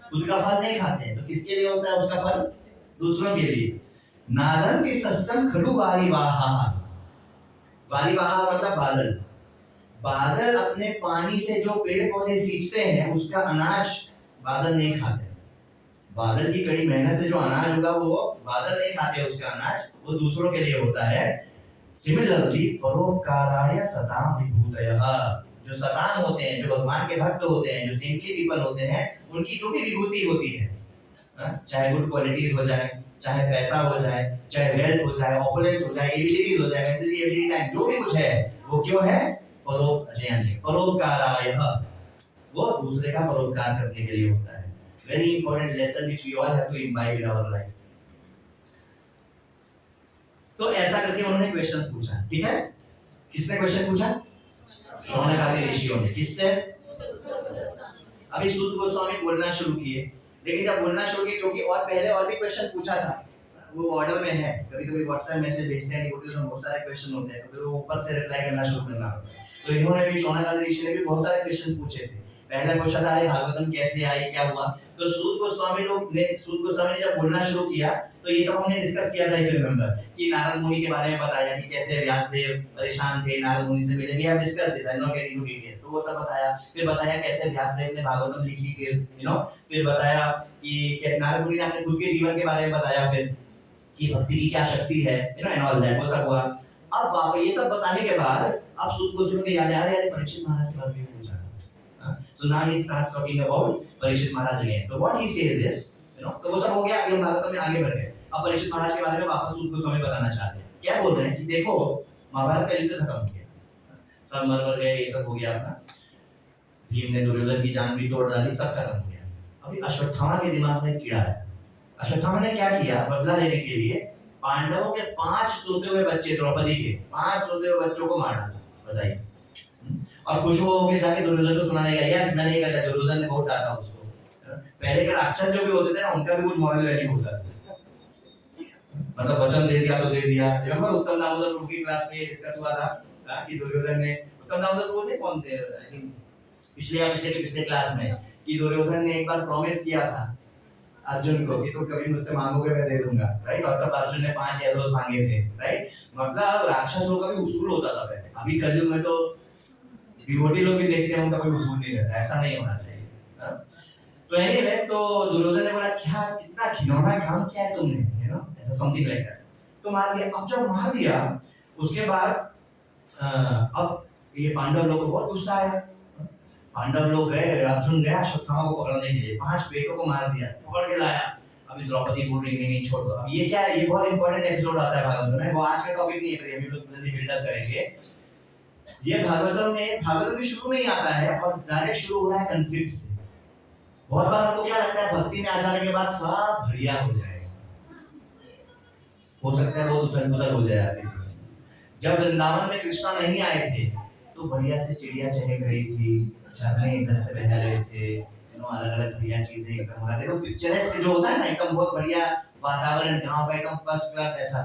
खुद का फल नहीं खाते हैं, तो किसके लिए होता है उसका फल? दूसरों के लिए। नादन्ति सस्यं खलु वारिवाहाः. वारिवाहा मतलब बादल। बादल अपने पानी से जो पेड़ पौधे सींचते हैं उसका अनाज बादल नहीं खाते। बादल की कड़ी मेहनत से जो अनाज होगा वो बादल नहीं खाते, उसका अनाज वो दूसरों के लिए होता है। सिमिलरली परोपकाराय सताम विभूतयः. जो सताम होते हैं, जो भगवान के भक्त होते हैं, जो सिंपली पीपल होते हैं, उनकी जो भी विभूति होती है, चाहे गुड क्वालिटीज हो जाए, चाहे पैसा हो जाए, चाहे वेल्थ हो जाए, ऑपुलेंस हो जाए, एबिलिटीज हो जाए, फैसिलिटी एबिलिटी टाइम जो भी कुछ है वो क्यों है? परोपकाराय. वो दूसरे का परोपकार करने के लिए होता है। Very important lesson which we all have to imbibe in our life. तो ऐसा करके उन्होंने क्वेश्चंस पूछा, ठीक है? किसने क्वेश्चन पूछा? शौनकादि ऋषियों ने। किससे? अभी सूत गोस्वामी बोलना शुरू किए, लेकिन जब बोलना शुरू किए क्योंकि और पहले और भी क्वेश्चन पूछा था, वो ऑर्डर में है, कभी-कभी व्हाट्सएप मैसेज भेजते हैं, डिवोटीज में बहुत सारे क्वेश्चन होते हैं, तो फिर वो ऊपर से रिप्लाई करना शुरू करना होता है। तो इन्होंने भी शौनकादि ऋषि ने भी बहुत सारे क्वेश्चन पूछे थे। पहला क्वेश्चन था अरे भागवतम कैसे आई, क्या हुआ? तो सूत गोस्वामी ने जब बोलना शुरू किया तो ये सब हमने डिस्कस किया था, इफ यू रिमेंबर, कि नारद मुनि के बारे में बताया कि कैसे व्यासदेव परेशान थे, नारद मुनि से मिले, we have discuss this, I not getting into details. तो वो सब बताया, फिर बताया कैसे व्यासदेव ने भागवतम लिखी, फिर बताया कि नारद मुनि ने अपने खुद के जीवन के बारे में बताया, फिर कि भक्ति की क्या शक्ति है, एंड ऑल दैट, वो सब हुआ। अब वापस ये सब बताने के बाद अब सूत गोस्वामी को याद आ रहा है परीक्षित महाराज के बारे में पूछा। So now he starts talking about Parikshit Maharaj again. So what he says is, तो वो सब हो गया, अभी हम भागवत में आगे बढ़ गए। अब परीक्षित महाराज के बारे में वापस सूत गोस्वामी बताना चाहते हैं। क्या बोल रहे हैं कि देखो महाभारत का युद्ध खत्म हो गया, सब मर गए, ये सब हो गया अपना, भीम ने दुर्योधन की जान भी तोड़ डाली, सब खत्म हो गया। अभी अश्वत्थामा के दिमाग में कीड़ा है। अश्वत्थामा ने क्या किया, बदला लेने के लिए पांडवों के 5 सोते हुए बच्चे, द्रौपदी के 5 सोते हुए बच्चों को मार डाला। बताइए। और खुश होकर जाके दुर्योधन को सुनाने गया, यस मैंने ये कर लिया। दुर्योधन ने बहुत डांटा उसको। पहले के राक्षस जो भी होते थे ना, उनका भी कुछ मॉरल वैल्यू होता था, मतलब वचन दे दिया तो दे दिया। रिमेंबर उत्तम दामोदर प्रभु की क्लास में ये डिस्कस हुआ था कि दुर्योधन ने, उत्तम दामोदर प्रभु थे कौन थे, आई थिंक पिछले क्लास में, कि दुर्योधन ने एक बार प्रॉमिस किया था अर्जुन को कि तुम कभी मुझसे मांगोगे मैं दे दूंगा, राइट? और तब अर्जुन ने 5 एरोस मांगे थे, राइट? मतलब राक्षसों का भी उसूल होता था पहले। अभी कलयुग में तो डिवोटी लोग भी देखते हैं, उनका कोई उसूल नहीं रहता, ऐसा नहीं होना चाहिए। तो एनीवे, तो दुर्योधन ने बोला क्या कितना खिलौना काम किया है तुमने, ऐसा समथिंग लाइक दैट। तो मार दिया। अब जब मार दिया उसके बाद अब ये पांडव लोग को बहुत गुस्सा आया। पांडव लोग गए, अर्जुन गया अश्वत्थामा को पकड़ने के लिए, 5 बेटों को मार दिया, पकड़ के लाया। अभी द्रौपदी बोल रही नहीं छोड़ दो। अब ये क्या है, ये बहुत इंपॉर्टेंट एपिसोड आता है भागवत में, वो आज का टॉपिक नहीं है, हम लोग जल्दी बिल्डअप करेंगे। ये भागवत में शुरू में ही आता है और डायरेक्ट शुरू हो रहा है कॉन्फ्लिक्ट से। बहुत बार हमको क्या लगता है भक्ति में आ जाने के बाद सब बढ़िया हो जाएगा, हो सकता है वो उथल-पुथल हो जाए आपके जीवन में। जब वृंदावन में कृष्णा नहीं आए थे तो बढ़िया से चिड़िया चहक रही थी, झरने इधर से बह रहे थे, अलग-अलग बढ़िया चीजें एकदम हो रहा था। तो पिक्चरेस्क जो होता है ना, एकदम बहुत बढ़िया वातावरण, गांव का एकदम फर्स्ट क्लास ऐसा।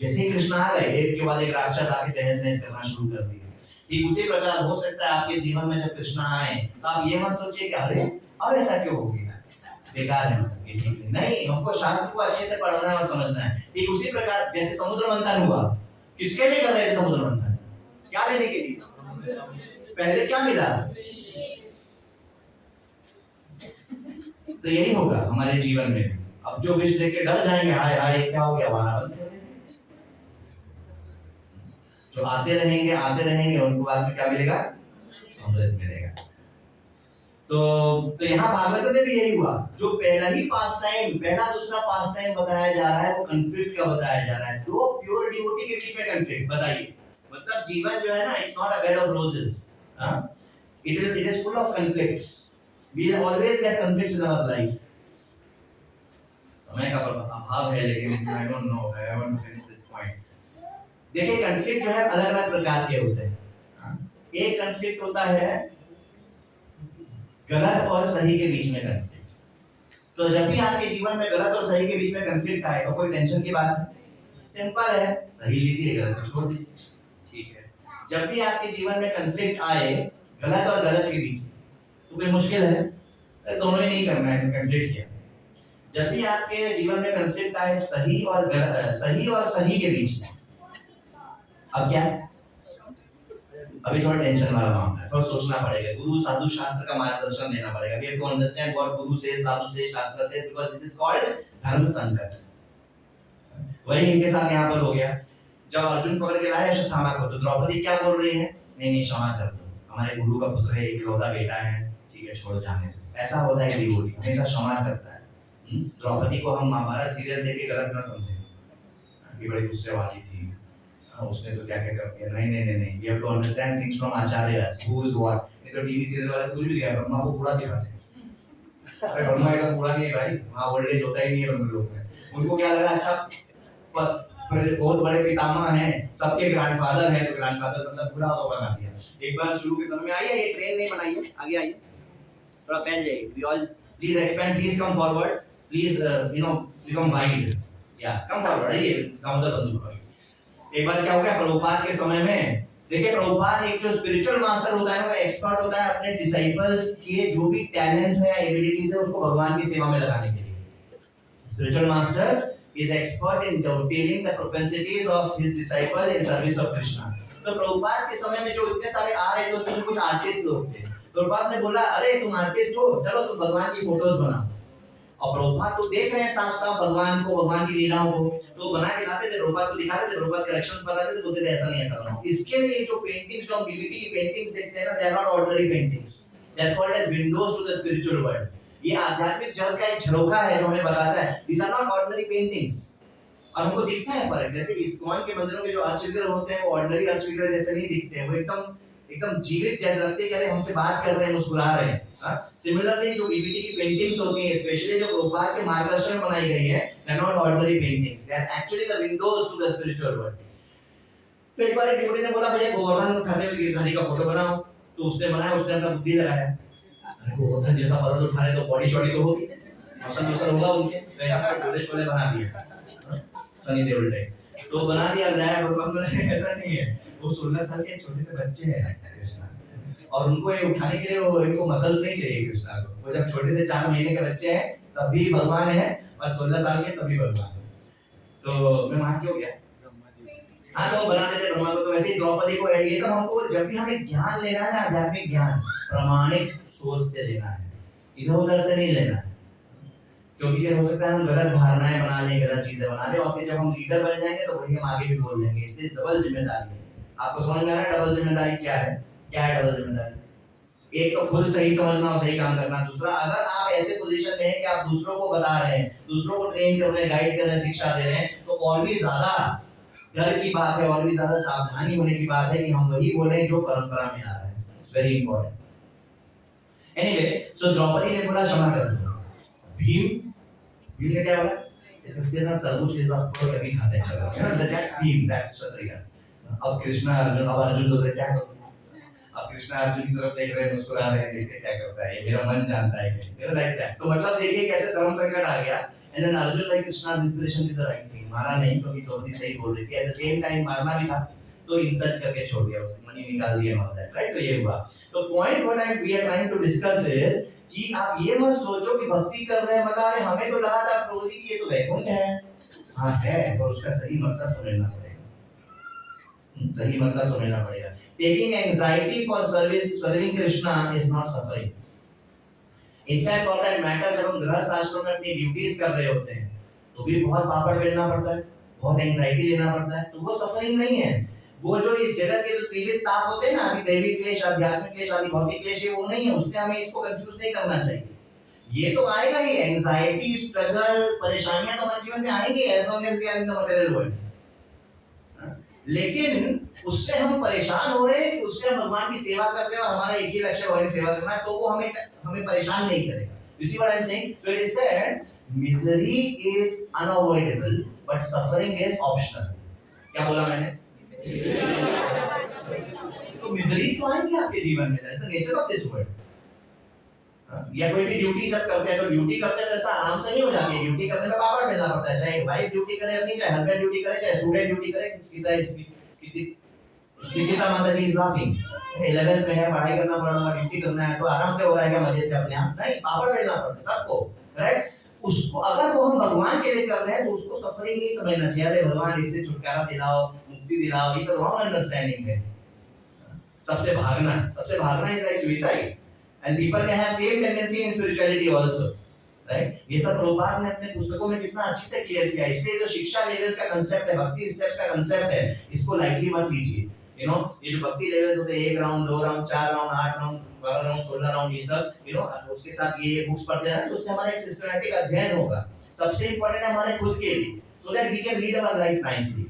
जैसे ही कृष्णा आ गए, एक के बाद एक राक्षस आके तहस-नहस करना शुरू कर दिया। ठीक उसी प्रकार हो सकता है आपके जीवन में जब कृष्णा आए तो आप ये मत सोचिए कि अरे अब ऐसा क्यों हो गया, बेकार है मतलब कि ठीक नहीं, हमको शास्त्र को अच्छे से पढ़ना और समझना है। ठीक उसी प्रकार जैसे समुद्र मंथन हुआ, किसके लिए कर रहे थे समुद्र मंथन? क्या लेने के लिए? पहले क्या मिला? तो यही होगा हमारे जीवन में। अब जो विष देख के डर जाएंगे, हाय हाय क्या हो गया, वहां बंद कर देंगे। जो आते रहेंगे उनको बाद में क्या मिलेगा? अमृत मिलेगा। तो यहाँ भागवत में भी यही हुआ। जो पहला ही पास टाइम, पहला दूसरा पास टाइम बताया जा रहा है वो कंफ्लिक्ट का बताया जा रहा है। दो प्योर डिवोटी के बीच में कंफ्लिक्ट, बताइए। मतलब जीवन जो है ना, it's not a bed of roses, it is full of conflicts. We will always get conflicts in our life. समय का अभाव है, लेकिन I don't know, I want to finish this point. देखिए कंफ्लिक्ट जो है अलग अलग प्रकार के होते हैं। एक कंफ्लिक्ट होता है गलत और सही के बीच में कंफ्लिक्ट। तो जब भी आपके जीवन में गलत और सही के बीच में कंफ्लिक्ट आए तो कोई टेंशन की बात नहीं, सिंपल है, सही लीजिए, गलत को छोड़ दीजिए, ठीक है। जब भी आपके जीवन में कंफ्लिक्ट आए गलत और गलत के बीच में, तो कोई मुश्किल है? दोनों ही नहीं करना है, कंफ्लिक्ट किया। जब भी आपके जीवन में कंफ्लिक्ट आए सही और सही के बीच में, अब क्या? अभी थोड़ा टेंशन वाला मामला है, थोड़ा सोचना पड़ेगा, गुरु साधु शास्त्र का मार्गदर्शन लेना पड़ेगा। We have to understand what guru से, साधु से, शास्त्र से, बिकॉज़ दिस इज कॉल्ड धर्म संकट। वही इनके साथ यहाँ पर हो गया। जब अर्जुन पकड़ के लाए अश्वत्थामा को, तो द्रौपदी क्या बोल रही है? नहीं नहीं, क्षमा कर दो, हमारे गुरु का पुत्र है, इकलौता बेटा है, ठीक है, छोड़ जाने दो। ऐसा होता है डिवोटी, हमेशा क्षमा करता है। द्रौपदी को हम महाभारत सीरियल देख के गलत ना समझें कि बड़ी गुस्से वाली थी, उसने तो क्या क्या कर दिया। नहीं नहीं नहीं नहीं, we have to understand things from acharyas, who is what. ये तो टीवी सीरियल वाले कुछ भी दिखा, ब्रह्मा को पूरा दिखाते हैं। अरे ब्रह्मा का पूरा नहीं है भाई, वहां ओल्ड एज होता ही नहीं है ब्रह्म लोग में। उनको क्या लगा, अच्छा पर बहुत बड़े पितामह हैं, सबके ग्रैंडफादर हैं, तो ग्रैंडफादर मतलब पूरा तो बना दिया। एक बार शुरू के समय में आइए, ये ट्रेन नहीं बनाई है, आगे आइए, थोड़ा फैल जाइए। We all please expand, please come forward, please become wide, या कम फॉरवर्ड। आइए दामोदर बंधु। एक बार क्या हो गया, प्रभुपाद के समय में, देखिए प्रभुपाद एक जो स्पिरिचुअल मास्टर होता है वो एक्सपर्ट होता है अपने डिसाइपल्स के जो भी टैलेंट्स है, एबिलिटीज है, उसको भगवान की सेवा में लगाने के लिए। Spiritual master is expert in detailing the propensities of his disciple in service of Krishna। तो प्रभुपाद के समय में जो इतने सारे आ रहे थे उसमें से कुछ आर्टिस्ट लोग थे। प्रभुपाद ने बोला, अरे तुम आर्टिस्ट हो, चलो तुम भगवान की फोटोज बनाओ। और प्रभुपाद तो देख रहे हैं साफ साफ भगवान को, भगवान की लीलाओं को, तो बना के लाते थे, प्रभुपाद को दिखाते थे, प्रभुपाद करेक्शंस बताते थे, बोलते थे ऐसा नहीं, ऐसा बनाओ। इसके लिए जो पेंटिंग्स, जो हम बीबीटी की पेंटिंग्स देखते हैं ना, दे are not ordinary paintings, they are called as windows to the spiritual world. ये आध्यात्मिक जगत का एक झरोखा है जो हमें बताता है, these are not ordinary paintings. और हमको दिखता है फर्क, जैसे इस्कॉन के मंदिरों के जो अर्चविग्रह होते हैं वो ऑर्डिनरी अर्चविग्रह जैसे नहीं दिखते हैं, वो एकदम एकदम जीवित जैसे लगते हैं कि अरे हमसे बात कर रहे हैं, मुस्कुरा रहे हैं। सिमिलरली जो बीबीटी की पेंटिंग्स होती हैं, स्पेशली जो प्रभुपाद के मार्गदर्शन में बनाई गई है, they are not ordinary paintings, they are actually the windows to the spiritual world. तो एक बार एक डिवोटी ने बोला, भैया गोवर्धन खाते हुए गिरधारी का फोटो बनाओ। तो उसने बनाया, उसने अपना बुद्धि लगाया, अरे गोवर्धन जैसा पर्वत उठा रहे तो बॉडी शॉडी तो होगी, मसल होगा उनके, तो यहाँ पर पुलिस वाले बना दिया सनी देओल टाइप, तो बना दिया। लाया भगवान ने, ऐसा नहीं है, वो 16 साल के छोटे से बच्चे हैं कृष्णा, और उनको ये उठाने के लिए वो इनको मसल्स नहीं चाहिए कृष्णा को। वो जब छोटे से 4 महीने के बच्चे हैं तब भी भगवान है, और 16 साल के तभी भगवान है। तो मैं मान क्यों गया? हाँ, तो बना देते ब्रह्मा को। तो वैसे ही द्रौपदी को, ये सब हमको जब भी हमें ज्ञान लेना है ना, आध्यात्मिक ज्ञान प्रमाणिक सोर्स से लेना है, इधर उधर से नहीं लेना है। क्योंकि ये हो सकता है हम गलत धारणाएं बना लें, गलत चीजें बना लें, और फिर जब हम लीडर बन जाएंगे तो वही हम आगे भी बोल देंगे। इसलिए डबल जिम्मेदारी है। आपको समझ में आ रहा है डबल जिम्मेदारी क्या है? क्या है डबल जिम्मेदारी? एक तो खुद सही समझना और सही काम करना, दूसरा अगर आप ऐसे पोजीशन में हैं कि आप दूसरों को बता रहे हैं, दूसरों को ट्रेन कर रहे हैं, गाइड कर रहे हैं, शिक्षा दे रहे हैं, तो और भी ज्यादा डर की बात है, और भी ज्यादा सावधानी होने की बात है कि हम वही बोलें जो परंपरा में आ रहा है। It's very important. एनीवे, सो द्रौपदी ने बोला क्षमा कर दो। भीम ने क्या बोला? इससे ना तरबूज के साथ थोड़ा कभी खाते हैं, चलो दैट्स भीम, दैट्स क्षत्रिय। अब कृष्णा अर्जुन, अब अर्जुन तो क्या करूं? अब कृष्णा अर्जुन की तरफ देख रहे हैं, मुस्कुरा रहे हैं, देखते क्या करता है, ये मेरा मन जानता है, मेरा लाइक दैट। तो मतलब देखिए कैसे धर्म संकट आ गया। And then Arjun like Krishna's inspiration did the right thing, मारा नहीं क्योंकि द्रौपदी सही बोल रही थी, एट द सेम टाइम मारना भी था तो इंसल्ट करके छोड़ दिया, उसकी मनी निकाल दिया, मतलब राइट। तो ये हुआ। तो point what we are trying to discuss is कि आप ये मत सोचो कि भक्ति कर रहे हैं मतलब अरे हमें तो लगा था प्रभु जी कि ये तो वैकुंठ है। हाँ है, पर उसका सही मतलब समझना पड़ेगा। सही मतलब समझना पड़ेगा। Taking anxiety for serving Krishna is not suffering. In fact for that matter जब हम गृहस्थ आश्रम में अपनी ड्यूटीज कर रहे होते हैं तो भी बहुत पापड़ बेलना पड़ता है, बहुत एंजाइटी लेना पड़ता है, तो वो सफरिंग नहीं है। वो जो इस जगत के जो त्रिविध ताप होते हैं ना, अभी दैविक क्लेश, आध्यात्मिक क्लेश, आदि भौतिक क्लेश, वो नहीं है। उससे हमें इसको कंफ्यूज नहीं करना चाहिए। ये तो आएगा ही, एंजाइटी, स्ट्रगल, परेशानियां तो हमारे जीवन में आएंगी as long as we are in the material world. लेकिन उससे हम परेशान हो रहे हैं कि उससे हम भगवान की सेवा कर रहे हैं और हमारा एक ही लक्ष्य भगवान की सेवा करना है, तो वो हमें परेशान नहीं करेगा। You see what I'm saying? So it is said, misery is unavoidable, but suffering is optional. क्या बोला मैंने? तो मिजरीज तो आएंगी आपके जीवन में, that's the nature of this world. या कोई भी ड्यूटी सब करते हैं तो ड्यूटी करते हैं ऐसा आराम से नहीं हो जाती है। ड्यूटी करने में पापड़ बेलना पड़ता है, चाहे वाइफ ड्यूटी करे या नहीं, चाहे हस्बैंड ड्यूटी करे, चाहे स्टूडेंट ड्यूटी करे। स्थितिता माता जी इज लाफिंग 11th में है, पढ़ाई करना पड़ रहा है, ड्यूटी करना है, तो आराम से हो रहा है क्या मजे से अपने आप? नहीं, पापड़ बेलना पड़ता है सबको, राइट? उसको अगर वो हम भगवान के लिए कर रहे हैं तो उसको सफरिंग नहीं समझना चाहिए। अरे भगवान इससे छुटकारा दिलाओ, मुक्ति दिलाओ, ये तो रॉन्ग अंडरस्टैंडिंग है। सबसे भागना is like suicide. And people may have same tendency in spirituality also, right? ये सब प्रभुपाद ने अपने पुस्तकों में कितना अच्छे से क्लियर किया। इसलिए जो शिक्षा लेवल्स का कांसेप्ट है, भक्ति स्टेप्स का कांसेप्ट है, इसको लाइटली मत लीजिए। यू नो, ये जो भक्ति लेवल्स होते हैं 1 round, 2 round, 4 round, 8 round, 12 round, 16 round, ये सब यू नो, उसके साथ ये बुक्स पढ़ते हैं तो उससे हमारा एक सिस्टमैटिक अध्ययन होगा। सबसे इंपॉर्टेंट है हमारे खुद के लिए, so that we can lead our life nicely.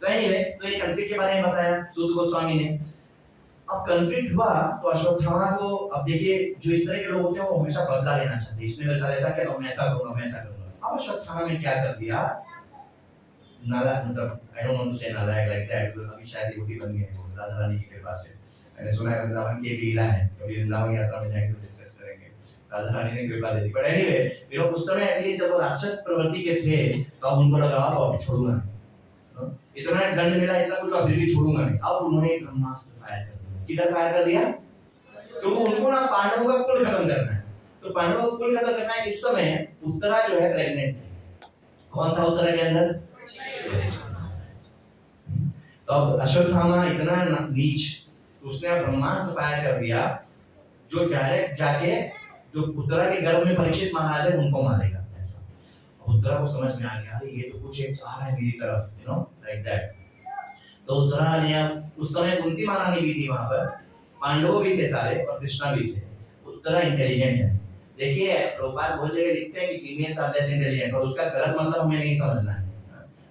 तो एनीवे, तो ये कंफ्लिक्ट के बारे में बताया सूत गोस्वामी ने। अब कंफ्लिक्ट हुआ तो अश्वत्थामा को, अब देखिए जो इस तरह के लोग होते हैं वो हमेशा बदला लेना चाहते हैं। इसने मेरे साथ ऐसा किया तो मैं ऐसा करूंगा, मैं ऐसा करूंगा। अब अश्वत्थामा ने क्या कर दिया, नाला, मतलब आई डोंट वांट टू से नाला लाइक दैट, अभी शायद ये बन गए हैं राधा रानी की कृपा से। मैंने सुना है वृंदावन की एक लीला है, कभी वृंदावन यात्रा में जाएंगे तो डिस्कस करेंगे। राधा रानी ने कृपा दे दी, बट एनीवे यू नो, उस समय एटलीस्ट जब वो राक्षस प्रवृत्ति के थे तो अब उनको लगा अब छोड़ूंगा नहीं, इतना दंड मिला, इतना कुछ, अब भी छोड़ूंगा नहीं। अब उन्होंने ब्रह्मास्त्र फायर कर दिया। किधर फायर कर दिया? तो उनको ना पांडवों का कुल खत्म करना है। तो पांडवों का कुल खत्म करना है। इस समय उत्तरा जो है प्रेग्नेंट है। कौन था उत्तरा के अंदर? तो अब अश्वत्थामा इतना नीच, तो उसने अब ब्रह्मास्त्र फायर कर दिया जो डायरेक्ट जाके जो उत्तरा के गर्भ में परीक्षित महाराज है उनको मारेगा। ऐसा उत्तरा को समझ में आ गया, ये तो कुछ एक आ रहा है मेरी तरफ, यू नो, लाइक दैट। तो उत्तरा ने, उस समय कुंती महारानी भी थी वहां पर, पांडव भी थे सारे और कृष्णा भी थे। उत्तरा इंटेलिजेंट है। देखिए प्रभुपाद बहुत जगह लिखते हैं कि फीमेल्स आर लेस इंटेलिजेंट, और उसका गलत मतलब हमें नहीं समझना है।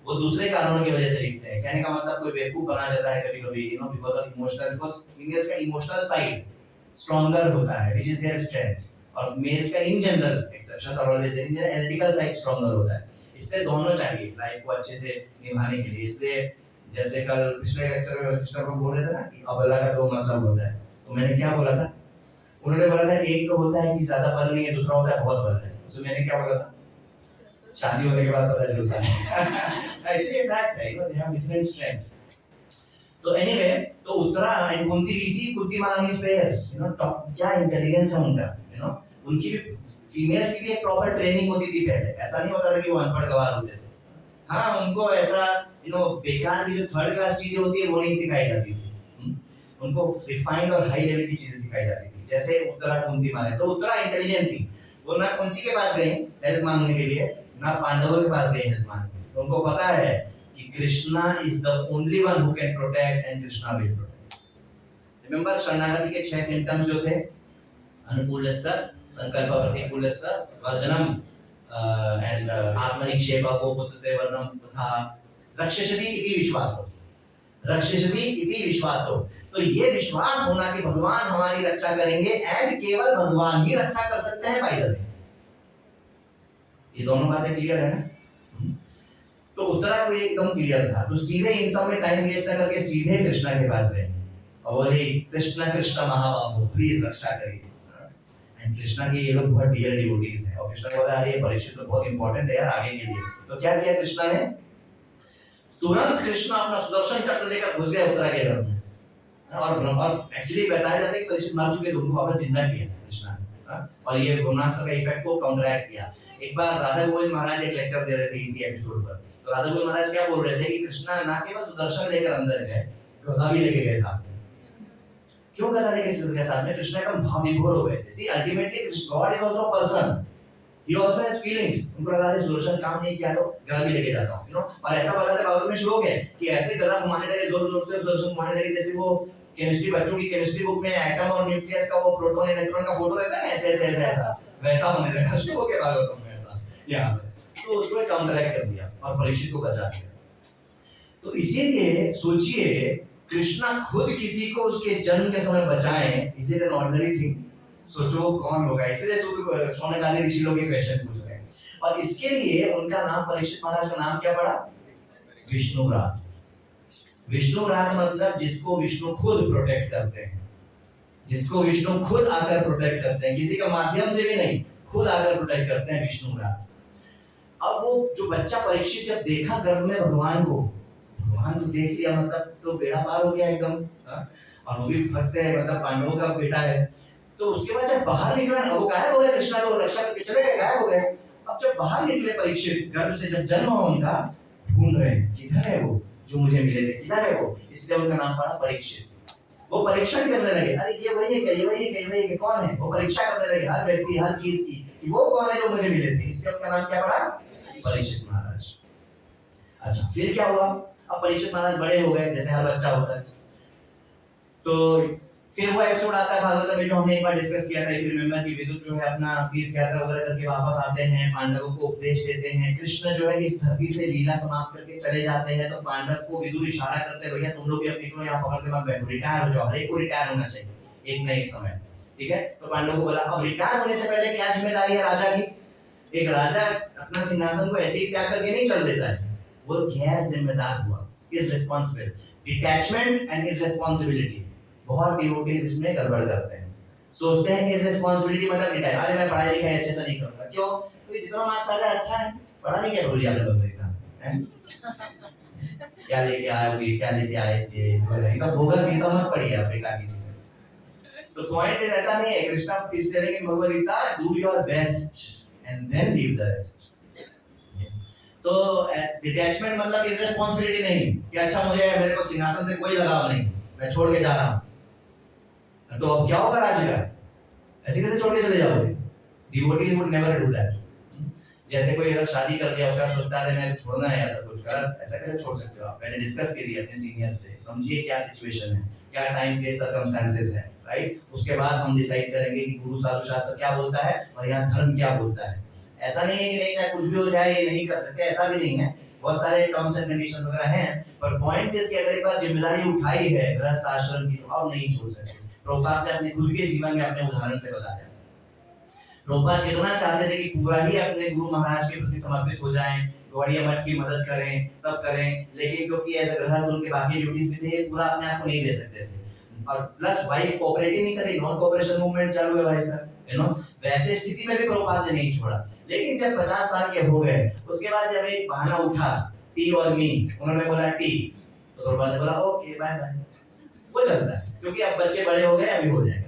वो दूसरे कारणों की वजह से लिखते हैं। कहने का मतलब कोई बेवकूफ बना जाता है कभी-कभी, you know, because of emotional, because females का इमोशनल साइड स्ट्रॉन्गर होता है, व्हिच इज देयर स्ट्रेंथ, और मेल्स का in general, exceptions are always there, analytical side stronger होता है। इसलिए दोनों चाहिए लाइफ को अच्छे से निभाने के लिए। इसलिए जैसे कल पिछले लेक्चर में कृष्णा को बोल रहे थे ना कि अबला का 2 मतलब होता है, तो मैंने क्या बोला था? उन्होंने बोला था एक तो होता है कि ज्यादा बल नहीं है, दूसरा होता है बहुत बल है। तो मैंने क्या बोला था? शादी होने के बाद पता चलता है। एक्चुअली फैक्ट है, you know, they have different strength. तो एनीवे, तो Uttara and Kunti receive Kunti Maharani's prayers, you know, क्या इंटेलिजेंस है उनका, यू नो। उनकी भी फीमेल्स की भी एक प्रॉपर ट्रेनिंग होती थी पहले। ऐसा नहीं होता था कि वो अनपढ़ गवार होते थे। हाँ, उनको ऐसा यू नो बेकार की जो 3rd क्लास चीजें होती है वो नहीं सिखाई जाती थी। उनको रिफाइंड और हाई लेवल की चीजें सिखाई जाती थी, जैसे उत्तरा कुंती माने। तो उत्तरा इंटेलिजेंट थी, वो ना कुंती के पास गई हेल्प मांगने के लिए, ना पांडवों के पास गई हेल्प मांगने के लिए। तो उनको पता है कि Krishna is the only one who can protect and Krishna will protect. Remember शरणागति के 6 सिम्पटम्स जो थे, अनुकूलस्य, संकल्प प्रतिकूलस्य, वर्जनम एंड आत्मनिक्षेप गोपुत्रसेवनम तथा रक्षसति इति विश्वासो। रक्षसति इति विश्वासो, तो ये विश्वास होना कि भगवान हमारी रक्षा करेंगे, एंड केवल भगवान ही रक्षा कर सकते हैं। बाय द वे, ये दोनों बातें क्लियर है ना? तो उत्तरा को एकदम क्लियर था, तो सीधे इन सब में टाइम वेस्ट न करके सीधे कृष्णा के पास गए और बोले कृष्ण कृष्ण महाबाहु प्लीज रक्षा करिए। एंड कृष्णा के ये लोग बहुत डियर डिवोटीज हैं, और कृष्णा बोला अरे परीक्षित तो बहुत इंपॉर्टेंट है यार आगे के लिए। तो क्या किया कृष्णा ने? तुरंत कृष्णा अपना सुदर्शन चक्र लेकर घुस गए उत्तरा के घर में, और एक्चुअली बताया जाता है कि परीक्षित मर चुके थे, उनको वापस जिंदा किया कृष्णा ने। और ये ब्रह्मास्त्र का इफेक्ट को काउंटरैक्ट किया। एक बार राधा गोविंद महाराज एक लेक्चर दे रहे थे इसी एपिसोड पर, तो राधा गोविंद महाराज क्या बोल रहे थे कि कृष्णा ना केवल सुदर्शन लेकर अंदर गए, गदा भी लेके गए साथ में। क्यों गदा लेके गए साथ में? कृष्णा का भाव विभोर हो गए थे। See ultimately God is also person, he also has feelings। उनको लगा रहे सुदर्शन काम नहीं किया तो गदा भी लेके जाता हूं, और ऐसा बताते भागवत में श्लोक है कि ऐसे गदा घुमाने लगे जोर जोर से, सुदर्शन घुमाने लगे जैसे वो केमिस्ट्री, बच्चों की केमिस्ट्री बुक में एटम और न्यूक्लियस का वो प्रोटॉन इलेक्ट्रॉन का फोटो रहता है ऐसे ऐसे ऐसे ऐसा, वैसा होने लगा श्लोक है भागवत में ऐसा यहाँ पे। तो उसको काउंटरैक्ट कर दिया और परीक्षित को बचा दिया। तो इसीलिए सोचिए, कृष्णा खुद किसी को उसके जन्म के समय बचाएं, is it an ordinary thing? सोचो कौन होगा? इसलिए सोने गाली ऋषि लोग ये क्वेश्चन पूछ रहे हैं। और इसके लिए उनका नाम, परीक्षित महाराज का नाम क्या पड़ा? विष्णुव्रात। विष्णुव्रात मतलब जिसको विष्णु खुद प्रोटेक्ट करते हैं, जिसको विष्णु खुद आकर प्रोटेक्ट करते हैं, किसी का माध्यम से भी नहीं, खुद आकर प्रोटेक्ट करते हैं, विष्णुव्रात। अब वो जो बच्चा परीक्षित जब देखा गर्भ में भगवान को, भगवान को देख लिया मतलब तो बेड़ा पार हो गया एकदम। और वो भी भक्त है, मतलब पांडवों का बेटा है। तो उसके बाद जब बाहर निकला, वो गायब हो गया, कृष्णा को रक्षा करके चले गए, गायब हो गए। अब जब बाहर निकले परीक्षित, गर्भ से जब जन्म हुआ उनका, ढूंढ रहे किधर है वो जो मुझे मिले थे, किधर है वो? इसलिए उनका नाम पड़ा परीक्षित। वो परीक्षण करने लगे, अरे ये वही है क्या, ये वही है क्या, ये वही है क्या, कौन है? वो परीक्षा करने लगे हर व्यक्ति, हर चीज की, कि वो कौन है जो मुझे मिले थे। इसलिए उनका नाम क्या पड़ा? परीक्षित महाराज। अच्छा, फिर क्या हुआ? अब परीक्षित महाराज बड़े हो गए, जैसे हर बच्चा होता है। तो फिर वो एपिसोड आता है भागवत में जो हमने एक बार डिस्कस किया था, इफ यू रिमेंबर, कि विदुर जो है अपना तीर्थ यात्रा वगैरह करके वापस आते हैं, पांडवों को उपदेश देते हैं। कृष्ण जो है इस धरती से लीला समाप्त करके चले जाते हैं, तो पांडव को विदुर इशारा करते हैं, भैया तुम लोग भी अब निकलो, यहाँ पकड़ के मत बैठो, रिटायर हो जाओ, हर एक को रिटायर होना चाहिए एक न एक समय, ठीक है? तो पांडवों को बोला अब रिटायर होने से पहले क्या जिम्मेदारी है राजा की? एक राजा अपना सिंहासन को ऐसे ही त्याग करके नहीं चल देता है, वो गैर जिम्मेदार हुआ, इररिस्पांसिबल। डिटैचमेंट एंड इररिस्पांसिबिलिटी, बहुत डिवोटीज इसमें गड़बड़ करते हैं, सोचते हैं कि रिस्पांसिबिलिटी मतलब रिटायर, अरे मैं पढ़ाई लिखाई अच्छे से नहीं करूंगा। क्यों? क्योंकि जितना मार्क्स आ जाए अच्छा है, पढ़ा नहीं क्या भूल गया बंदे का, क्या लेके आए हो, क्या लेके आए थे, ये सब बोगस, ये सब मत पढ़िए आप, बेकार की चीजें। तो पॉइंट इज ऐसा नहीं है, Krishna is saying in Bhagavad Gita, do your best and then leave the rest. तो डिटैचमेंट मतलब इररिस्पांसिबिलिटी नहीं कि अच्छा मुझे, मेरे को सिंहासन से कोई लगाव नहीं, मैं छोड़ के जा रहा हूं। तो अब क्या होगा राज्य का? ऐसे कैसे छोड़ के चले जाओगे? Devotees would never do that. जैसे कोई अगर शादी कर लिया, उसका सोचता है मैं छोड़ना है ऐसा कुछ, गलत, ऐसा कैसे छोड़ सकते हो आप? पहले डिस्कस कीजिए अपने सीनियर से, समझिए क्या सिचुएशन है, क्या टाइम के सर्कमस्टेंसेस है, राइट? उसके बाद हम डिसाइड करेंगे कि गुरु साधु शास्त्र क्या बोलता है और यहाँ धर्म क्या बोलता है। ऐसा नहीं है कि नहीं चाहे कुछ भी हो जाए ये नहीं कर सकते, ऐसा भी नहीं है, बहुत सारे टर्म्स एंड कंडीशंस वगैरह हैं। पर पॉइंट इज कि अगर एक बार जिम्मेदारी उठाई है गृहस्थ आश्रम की, तो अब नहीं छोड़ सकते। प्रभुपाद ने अपने खुद के जीवन में अपने उदाहरण से बताया। प्रभुपाद इतना चाहते थे कि पूरा ही अपने गुरु महाराज के प्रति समर्पित हो जाएं, गौड़िया मठ की मदद करें, सब करें, लेकिन क्योंकि एज अ गृहस्थ उनके बाकी ड्यूटीज भी थे, पूरा अपने आप को नहीं दे सकते थे। और प्लस वाइफ कोऑपरेट ही नहीं करी, नॉन कोऑपरेशन मूवमेंट चालू है वाइफ का, यू नो। वैसे स्थिति में भी प्रभुपाद ने नहीं छोड़ा। लेकिन जब 50 साल के हो गए, उसके बाद जब एक बहाना उठा, टी और मी, उन्होंने बोला टी, तो प्रभुपाद ने बोला ओके बाय बाय, वो चलता है, क्योंकि अब बच्चे बड़े हो गए, अभी हो जाएगा।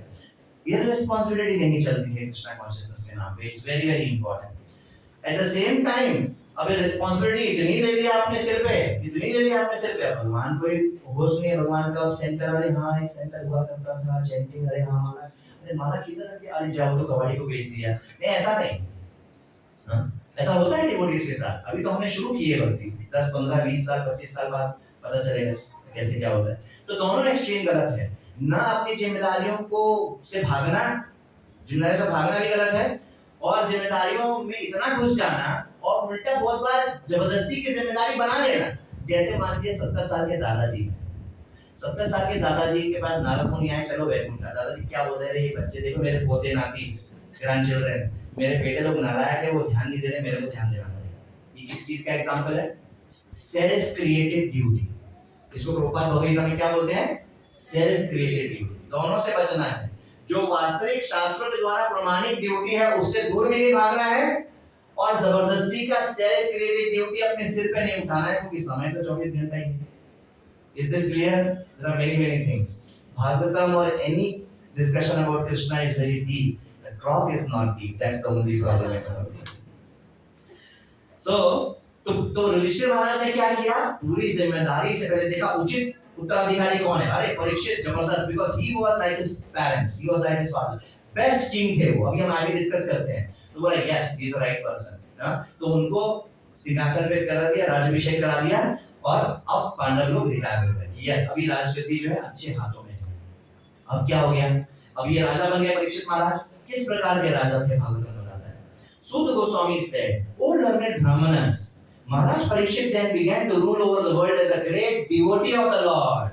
इररिस्पांसिबिलिटी नहीं चलती है कृष्णा कॉन्शियसनेस के नाम पे, it's very very important. Eight the same time अब ये रिस्पांसिबिलिटी इतनी ले लिया आपने सिर पे, इतनी ले लिया आपने सिर पे, भगवान कोई होश नहीं है, भगवान का सेंटर, अरे हाँ एक सेंटर हुआ करता था, चैंटिंग, अरे हाँ माला, अरे माला किधर है, अरे जाओ तो कबाड़ी को बेच दिया, नहीं ऐसा नहीं। ऐसा होता है डिवोटीज के साथ। अभी तो हमने शुरू की है भक्ति, 10 15 20 साल 25 साल बाद पता चलेगा कैसे क्या होता है। तो दोनों एक्सट्रीम गलत है, ना अपनी जिम्मेदारियों को से भागना, जिम्मेदारियों से भागना भी गलत है, और जिम्मेदारियों में इतना घुस जाना, और उल्टा बहुत बार जबरदस्ती की जिम्मेदारी बना लेना। जैसे मान लीजिए 70 साल के दादाजी, 70 साल के दादाजी के पास नारद मुनि आए, चलो वैकुंठ, दादाजी क्या बोल रहे, ये बच्चे देखो मेरे पोते नाती, ग्रैंड चिल्ड्रन, मेरे बेटे लोग नालायक है, वो ध्यान नहीं दे रहे, मेरे को ध्यान देना पड़ेगा। ये किस चीज का एग्जांपल है? Self created duty. इसको प्रभुपाद भगवद गीता में क्या बोलते हैं? Self created duty. दोनों से बचना है। जो वास्तविक शास्त्रों के द्वारा प्रमाणित ड्यूटी है उससे दूर भी नहीं भागना है, और जबरदस्ती का सेल्फ क्रिएटेड ड्यूटी अपने सिर पे नहीं उठाना है, क्योंकि समय तो 24 घंटा ही है। Is this clear? There are many things. Bhagavatam or any discussion about Krishna is very deep. crop is not deep. That's the only problem economically. So तो युधिष्ठिर महाराज ने क्या किया, पूरी जिम्मेदारी से पहले देखा उचित उत्तराधिकारी कौन है। अरे परीक्षित जबरदस्त, because he was like his parents, he was like his father, best king थे वो। अभी हम आगे डिस्कस करते हैं। तो बोला yes he is the right person. तो उनको सिंहासन पे करा दिया, राज्याभिषेक करा दिया और अब पांडव लोग रिटायर हो गए। यस अभी राजगद्दी जो है अच्छे हाथों में है। अब क्या हो गया, अब ये राजा बन गए परीक्षित महाराज। किस प्रकार के राजा थे भागवत में बताता है। Sutta Goswami said, "O learned Brahmanas, Maharaj Parikshit then began to rule over the world as a great devotee of the Lord,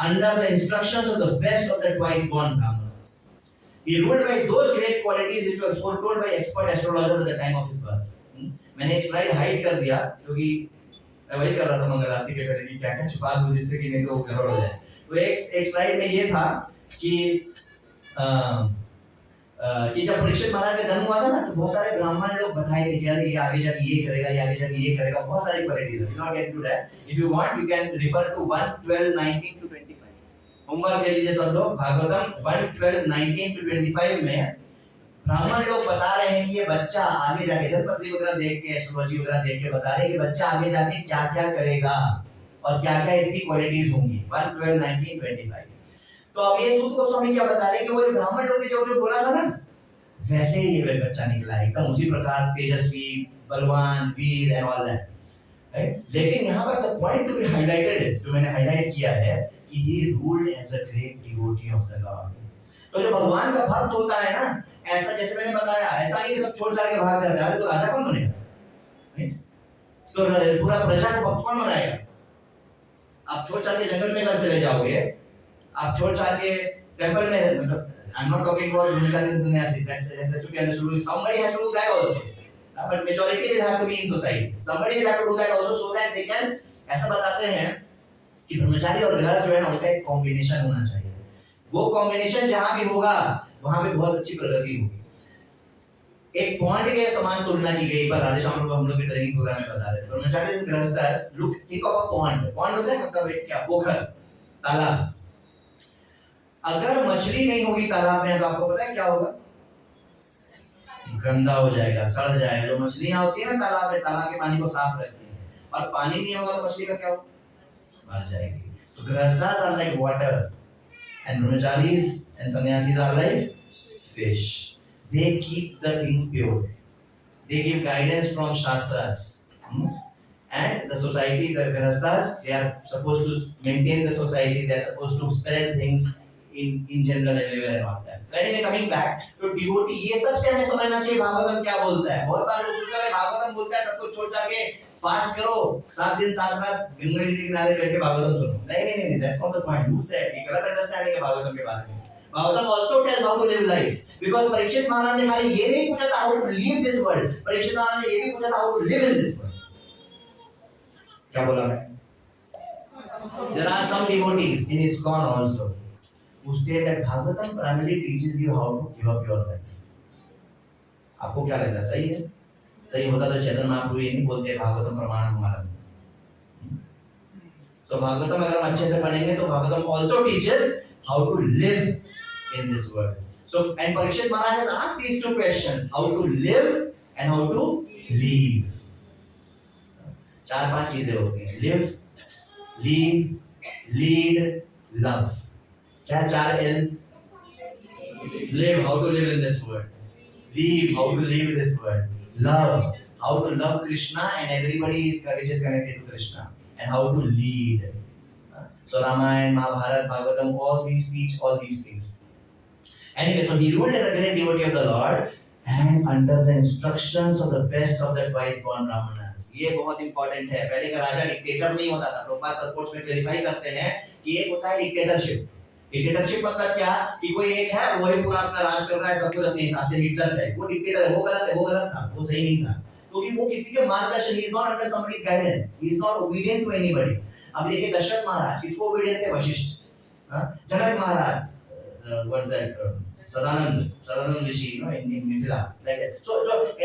under the instructions of the best of the twice-born Brahmanas. He ruled by those great qualities which were foretold by expert astrologers at the time of his birth." मैंने एक slide hide कर दिया क्योंकि मैं वही कर रहा था मंगल आरती के पहले कि क्या क्या छुपा दूं जिससे कि नहीं तो गड़बड़ हो जाए। तो एक स्लाइड में ये था कि जब परीक्षित महाराज का जन्म हुआ था ना, तो बहुत सारे ब्राह्मण लोग बताए थे कि यार ये आगे जाके ये करेगा, ये आगे जाके ये करेगा, बहुत सारी क्वालिटीज है। Not get to that, if you want you can refer to 1:12:19 to 25। Homework के लिए सब लोग भागवतम 1:12:19 to 25 में ब्राह्मण लोग बता रहे हैं कि ये बच्चा आगे जाके जन्मपत्री वगैरह देख के, एस्ट्रोलॉजी वगैरह देख के बता रहे हैं कि बच्चा आगे जाके क्या क्या करेगा और क्या क्या इसकी क्वालिटीज होंगी। 1:12:19-25। तो अब ये सूत गोस्वामी क्या बता रहे हैं कि वो जो ब्राह्मण लोग ने जो बोला था ना, वैसे ही ये बच्चा निकला है, एकदम उसी प्रकार तेजस्वी, बलवान, वीर एंड ऑल दैट, राइट। लेकिन यहाँ पर the point to be highlighted is, जो मैंने हाइलाइट किया है कि he ruled as a great devotee of the lord. तो जो भगवान का भक्त होता है ना, ऐसा जैसे मैंने बताया, ऐसा नहीं कि सब छोड़ छाड़ के भाग कर जा रहे, तो राजा कौन बनेगा, राइट। तो पूरा प्रजा को भक्त कौन बनाएगा। आप छोड़ छाड़ के जंगल में चले जाओगे, आप छोड़ छाड़ के टेंपल में, मतलब I'm not talking about Brahmachari sannyasi, that's to be understood. Somebody has to do that also, but majority will have to be in society. Somebody will have to do that also so that they can, ऐसा बताते हैं कि ब्रह्मचारी और गृहस्थ जो है ना, उनका एक कॉम्बिनेशन होना चाहिए। वो कॉम्बिनेशन जहाँ भी होगा वहाँ पे बहुत अच्छी प्रगति होगी। एक पॉइंट के समान तुलना की गई, पर राधेश्याम को हम लोग के ट्रेनिंग प्रोग्राम में बता रहे थे। ब्रह्मचारी और गृहस्थ, look think of a pond. Pond होता है मतलब एक क्या, पोखर, तालाब। अगर मछली नहीं होगी तालाब में, तो आपको पता है क्या होगा, गंदा हो जाएगा, सड़ जाएगा। जो मछलियां होती है ना तालाब में, तालाब के पानी को साफ रखती हैं, और पानी नहीं होगा तो मछली का क्या होगा, मर जाएगी। तो grihasthas are like water and brahmacharis and sannyasis are like fish. They keep the things pure. They give guidance from shastras. And the society, the grihasthas, they are supposed to maintain the society. They are supposed to spread things in general everywhere and all that. So anyway, coming back to devotee, ये सब से हमें समझना चाहिए भागवतम क्या बोलता है। बहुत बार लोग सोचते हैं भागवतम बोलता है सब कुछ छोड़ जाके फास्ट करो, 7 दिन 7 रात गंगा जी के किनारे बैठ के भागवतम सुनो। नहीं, that's not the point. Who said? ये गलत अंडरस्टैंडिंग है भागवतम के बारे में। Bhagavatam also tells how to live life. Because Parikshit Maharaj ने खाली ये नहीं पूछा था how to leave this world, Parikshit Maharaj ने ये भी पूछा था how to live in this world. क्या बोला मैं? There are some devotees in ISKCON also who say that Bhagavatam primarily teaches you how to give up your life. आपको क्या लगता है, सही है? सही होता तो चैतन्य महाप्रभु ये नहीं बोलते भागवतम प्रमाणम हमारा। So भागवतम अगर हम अच्छे से पढ़ेंगे तो Bhagavatam also teaches how to live in this world. So and Parikshit Maharaj has asked these two questions: how to live and how to leave. 4-5 चीजें होती हैं, live, leave, lead, love. क्या 4 L? Live, how to live in this world. Leave, how to leave this world. Love, how to love Krishna and everybody which is connected to Krishna, and how to lead. So Ramayana, Mahabharata, Bhagavatam, all these teach all these things. Anyway, so he ruled as a great devotee of the Lord and under the instructions of the best of the twice-born Brahmanas. ये बहुत important है। पहले का राजा dictator नहीं होता था। Prabhupada purports में clarify करते हैं कि एक होता है डिक्टेटरशिप। डिक्टेटरशिप मतलब क्या, कि कोई एक है वही पूरा अपना राज कर रहा है, सब कुछ अपने हिसाब से हिटलर है, वो डिक्टेटर है, वो गलत था, वो सही नहीं था, क्योंकि वो किसी के मार्गदर्शन, he is not under somebody's guidance, he is not obedient to anybody. अब देखिए दशरथ महाराज किसको ओबीडिएंट थे, वशिष्ठ। जनक महाराज, व्हाट्स दैट, सदानंद ऋषि, in Mithila, like that. So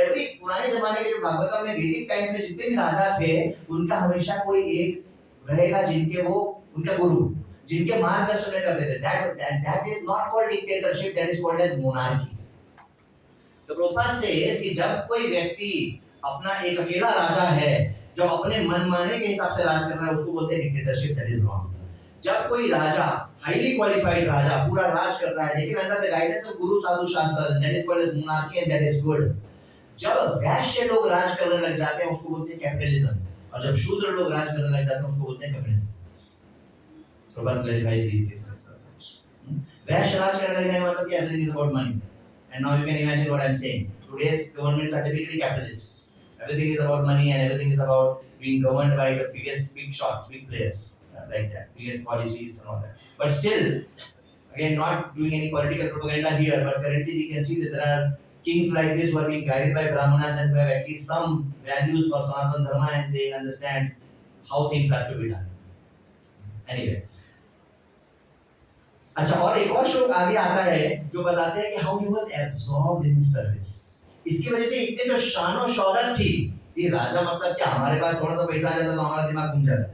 every पुराने जमाने के जो भागवतम में वैदिक टाइम्स में जितने भी राजा थे, उनका हमेशा कोई एक रहेगा जिनके वो उनका गुरु, जिनके मार्गदर्शन में करते थे। That is not called dictatorship, that is called as monarchy. तो प्रभुपाद सेज कि जब कोई व्यक्ति अपना एक अकेला राजा है, जब अपने मनमाने के हिसाब से राज कर रहा है, उसको बोलते हैं डिक्टेटरशिप, दैट इज रॉन्ग। जब कोई राजा, हाईली क्वालिफाइड राजा पूरा राज कर रहा है लेकिन under the guidance of guru sadhu shastra, that is called as monarchy and that is good. जब वैश्य लोग राज करने लग जाते हैं उसको बोलते हैं कैपिटलिज्म, और जब शूद्र लोग राज करने लग जाते हैं उसको बोलते हैं communism. So one clarifies these cases. वैश्य राज करने लगने का मतलब कि everything is about money. And now you can imagine what I'm saying. Today's governments are typically capitalists. Everything is about money and everything is about being governed by the biggest big shots, big players, like that, biggest policies and all that. But still, again, not doing any political propaganda here, but currently we can see that there are kings like this who are being guided by brahmanas and who have at least some values for Sanatana Dharma and they understand how things are to be done. Anyway. अच्छा, और एक और श्लोक आगे आता है जो बताते हैं कि how he was absorbed in service. इसकी वजह से इतने जो शान और शौहरत थी, ये राजा मतलब क्या, हमारे पास थोड़ा सा पैसा आ जाता तो हमारा दिमाग घूम जाता।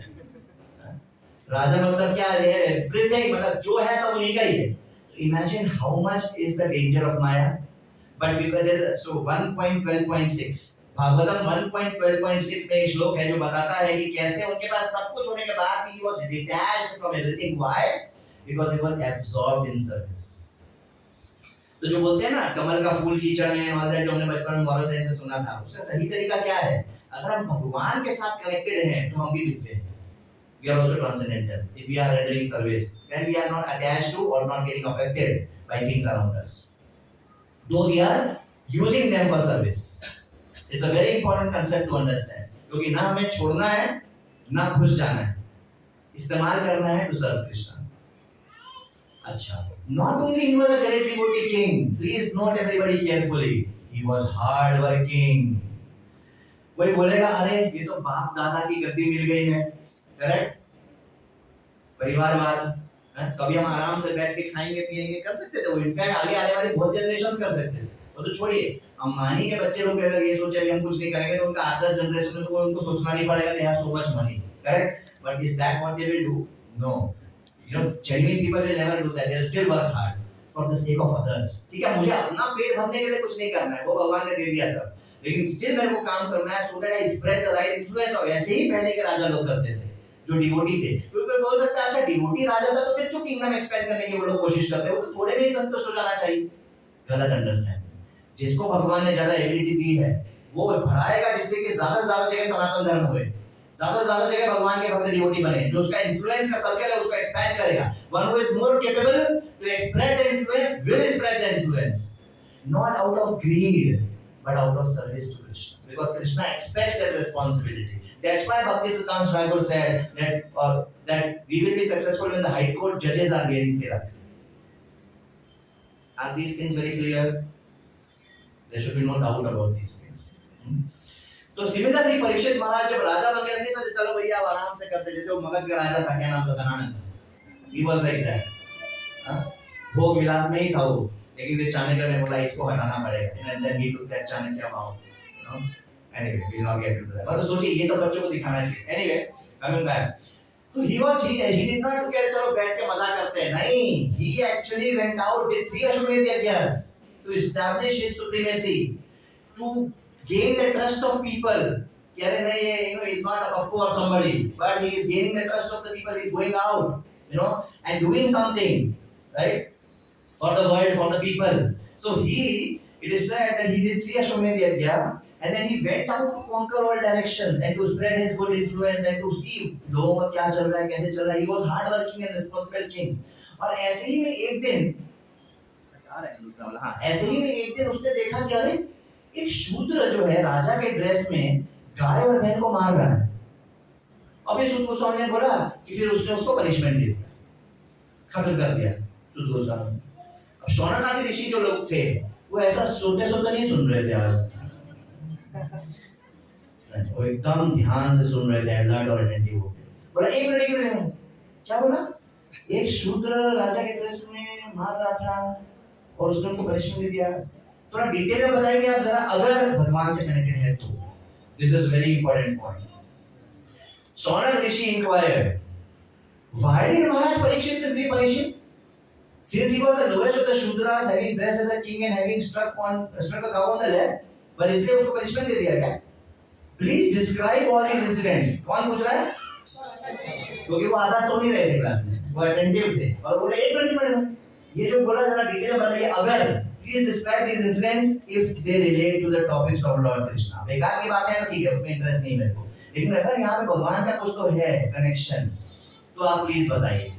राजा मतलब क्या है, एवरीथिंग, मतलब जो है सब उन्हीं का ही है। Imagine how much is the danger of maya. But because there is so 1.12.6 Bhagavatam 1.12.6 में एक श्लोक है जो बताता है कि कैसे उनके पास सब कुछ होने के बाद भी he was detached from everything. Why? Because it was absorbed in service. तो जो बोलते हैं ना कमल का फूल कीचड़ में, और जो हमने बचपन में मॉरल साइंस में सुना था, उसका सही तरीका क्या है? अगर हम भगवान के साथ कनेक्टेड हैं तो हम भी दिखते हैं। We are also transcendental. If we are rendering service, then we are not attached to or not getting affected by things around us. Though we are using them for service. It's a very important concept to understand. क्योंकि ना हमें छोड़ना है, ना घुस जाना है, इस्तेमाल करना है to serve Krishna. अच्छा, not only he was a great devotee king, please note everybody carefully, he was hard working. कोई बोलेगा अरे ये तो बाप दादा की गद्दी मिल गई है, करेक्ट, परिवारवाद, कभी हम आराम से बैठ के खाएंगे पिएंगे कर सकते थे, वो इनफैक्ट आगे आने वाले बहुत जनरेशंस कर सकते थे। वो तो छोड़िए, अंबानी के बच्चे लोग अगर ये सोचे हम कुछ नहीं करेंगे तो उनका 8-10 जनरेशन में तो उनको सोचना नहीं पड़ेगा, they have so much money, correct? But is that what they will do? No. You know, genuine people will never do that. They'll still work hard for the sake of others. ठीक है, मुझे अपना पेट भरने के लिए कुछ नहीं करना है, वो भगवान ने दे दिया सब, लेकिन स्टिल मेरे को काम करना है so that I spread the right influence। और ऐसे ही पहले के राजा लोग करते थे जो डिवोटी थे। कोई बोल सकता है अच्छा डिवोटी राजा था तो फिर क्यों किंगडम एक्सपेंड करने की वो लोग कोशिश करते हैं, वो तो थोड़े में ही संतुष्ट हो जाना चाहिए। गलत अंडरस्टैंडिंग। जिसको भगवान ने ज्यादा एबिलिटी दी है वो बढ़ाएगा जिससे कि ज्यादा से ज्यादा जगह सनातन धर्म होए, ज्यादा से ज्यादा जगह भगवान के भक्त डिवोटी बने, जो उसका इन्फ्लुएंस का सर्कल है उसको एक्सपैंड करेगा। One who is more capable to spread the influence will spread the influence, not out of greed but out of service to Krishna, because Krishna expects that responsibility. That's why Bhakti Siddhanta Thakur said that we will be successful when the high court judges are wearing tilak. Are these things very clear? There should be no doubt about these things. तो similarly Parikshit महाराज जब राजा बन गए नहीं सोचे चलो भैया आराम से करते, जैसे वो मगध का राजा था, क्या नाम था, Dhanananda. He was like that. भोग विलास में ही था वो, लेकिन वे चाणक्य ने बोला इसको हटाना पड़ेगा, and then he took that Chanakya vow. Anyway, we will not get into that. तो सोचिए ये सब बच्चों को दिखाना चाहिए। Anyway, coming back. तो he did not to get चलो बैठ के मजा करते हैं, नहीं, he actually went out with 3 Ashwamedh yajnas to establish his supremacy, to gain the trust of people. कि अरे नहीं ये, you know, he's not a Pappu or somebody, but he is gaining the trust of the people. He is going out, you know, and doing something, right, for the world, for the people. So it is said that he did 3 Ashwamedh yajna, and then he went out to conquer all directions and to spread his good influence and to see लोगों का क्या चल रहा है, कैसे चल रहा है। He was hard working and responsible king. और ऐसे ही में एक दिन, अच्छा आ रहा है दूसरा वाला, हाँ, ऐसे ही में एक दिन उसने देखा कि अरे एक शूद्र जो है राजा के ड्रेस में गाय और बैल को मार रहा है। और फिर सुध गोस्वामी ने बोला कि फिर उसने उसको पनिशमेंट दे दिया, खत्म कर दिया सुध गोस्वामी। अब शौनक आदि ऋषि जो लोग थे वो ऐसा सोते सोते नहीं सुन रहे थे आज, वो एकदम ध्यान से सुन रहे थे, अलर्ट और अटेंटिव हो गए। बोला एक मिनट, क्या बोला? एक शूद्र राजा के ड्रेस में मार रहा था और उसने उसको पनिशमेंट दे दिया। थोड़ा डिटेल में बताएंगे आप जरा, अगर भगवान से कनेक्टेड है तो। This is very important point. Shaunak Rishi inquired, why did Maharaj Parikshit simply punish him? Since he was the lowest of the Shudras, having dressed as a king and having struck a cow on the leg, पर इसलिए उसको punishment दे दिया क्या? Please describe all these incidents. कौन पूछ रहा है? क्योंकि वो आधा सो नहीं रहे थे क्लास में, वो अटेंटिव थे और बोले 1 मिनट में ये जो बोला जरा डिटेल बताइए. अगर please describe these incidents if they relate to the topics of Lord Krishna. बेकार की बातें हैं ठीक है, उसमें इंटरेस्ट नहीं मेरे को, लेकिन अगर यहाँ पे भगवान का कुछ तो है कनेक्शन, तो आप प्लीज बताइए.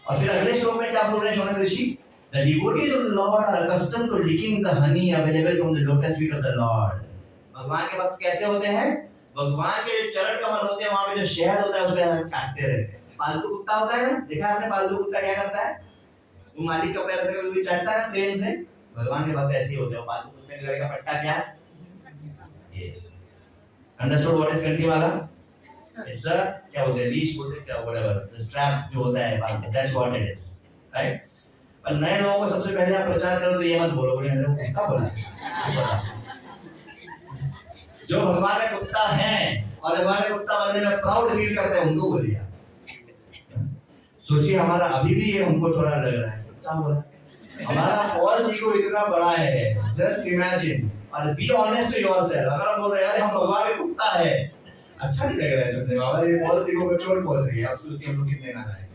और फिर अगले श्लोक में क्या बोल रहे हैं शौनक ऋषि? The devotees of the Lord are accustomed to licking the honey available from the lotus feet of the Lord. भगवान के भक्त कैसे होते हैं? भगवान के जो चरण कमल होते हैं वहां पे जो शहद होता है उस पे चाटते रहते हैं. पालतू कुत्ता होता है ना, देखा आपने पालतू कुत्ता क्या करता है? वो मालिक का पैर से कभी चाटता है ना प्रेम से. भगवान के भक्त ऐसे ही होते हैं. पालतू कुत्ते के गले का पट्टा क्या? ये. Understood what is कंट्री वाला? It's a क्या बोलते हैं? लीश बोलते हैं क्या? whatever. The strap जो होता है पालतू. That's what it is. Right? और नए लोगों को सबसे पहले आप प्रचार करो तो ये मत बोलो बोले हम कुत्ता बोला. जो भगवान का कुत्ता है और भगवान का कुत्ता बनने में प्राउड फील करते हैं उनको बोलिए. सोचिए हमारा अभी भी ये हमको थोड़ा लग रहा है कुत्ता बोला. हमारा फॉल्स ईगो इतना बड़ा है. जस्ट इमेजिन और बी ऑनेस्ट टू योरसेल्फ. अगर हम बोल रहे हैं यार हम भगवान का कुत्ता है, अच्छा नहीं लग रहा है सुनने में. हमारे फॉल्स ईगो को चोट पहुंच रही है. आप सोचिए हम लोग कितने नाराज हैं.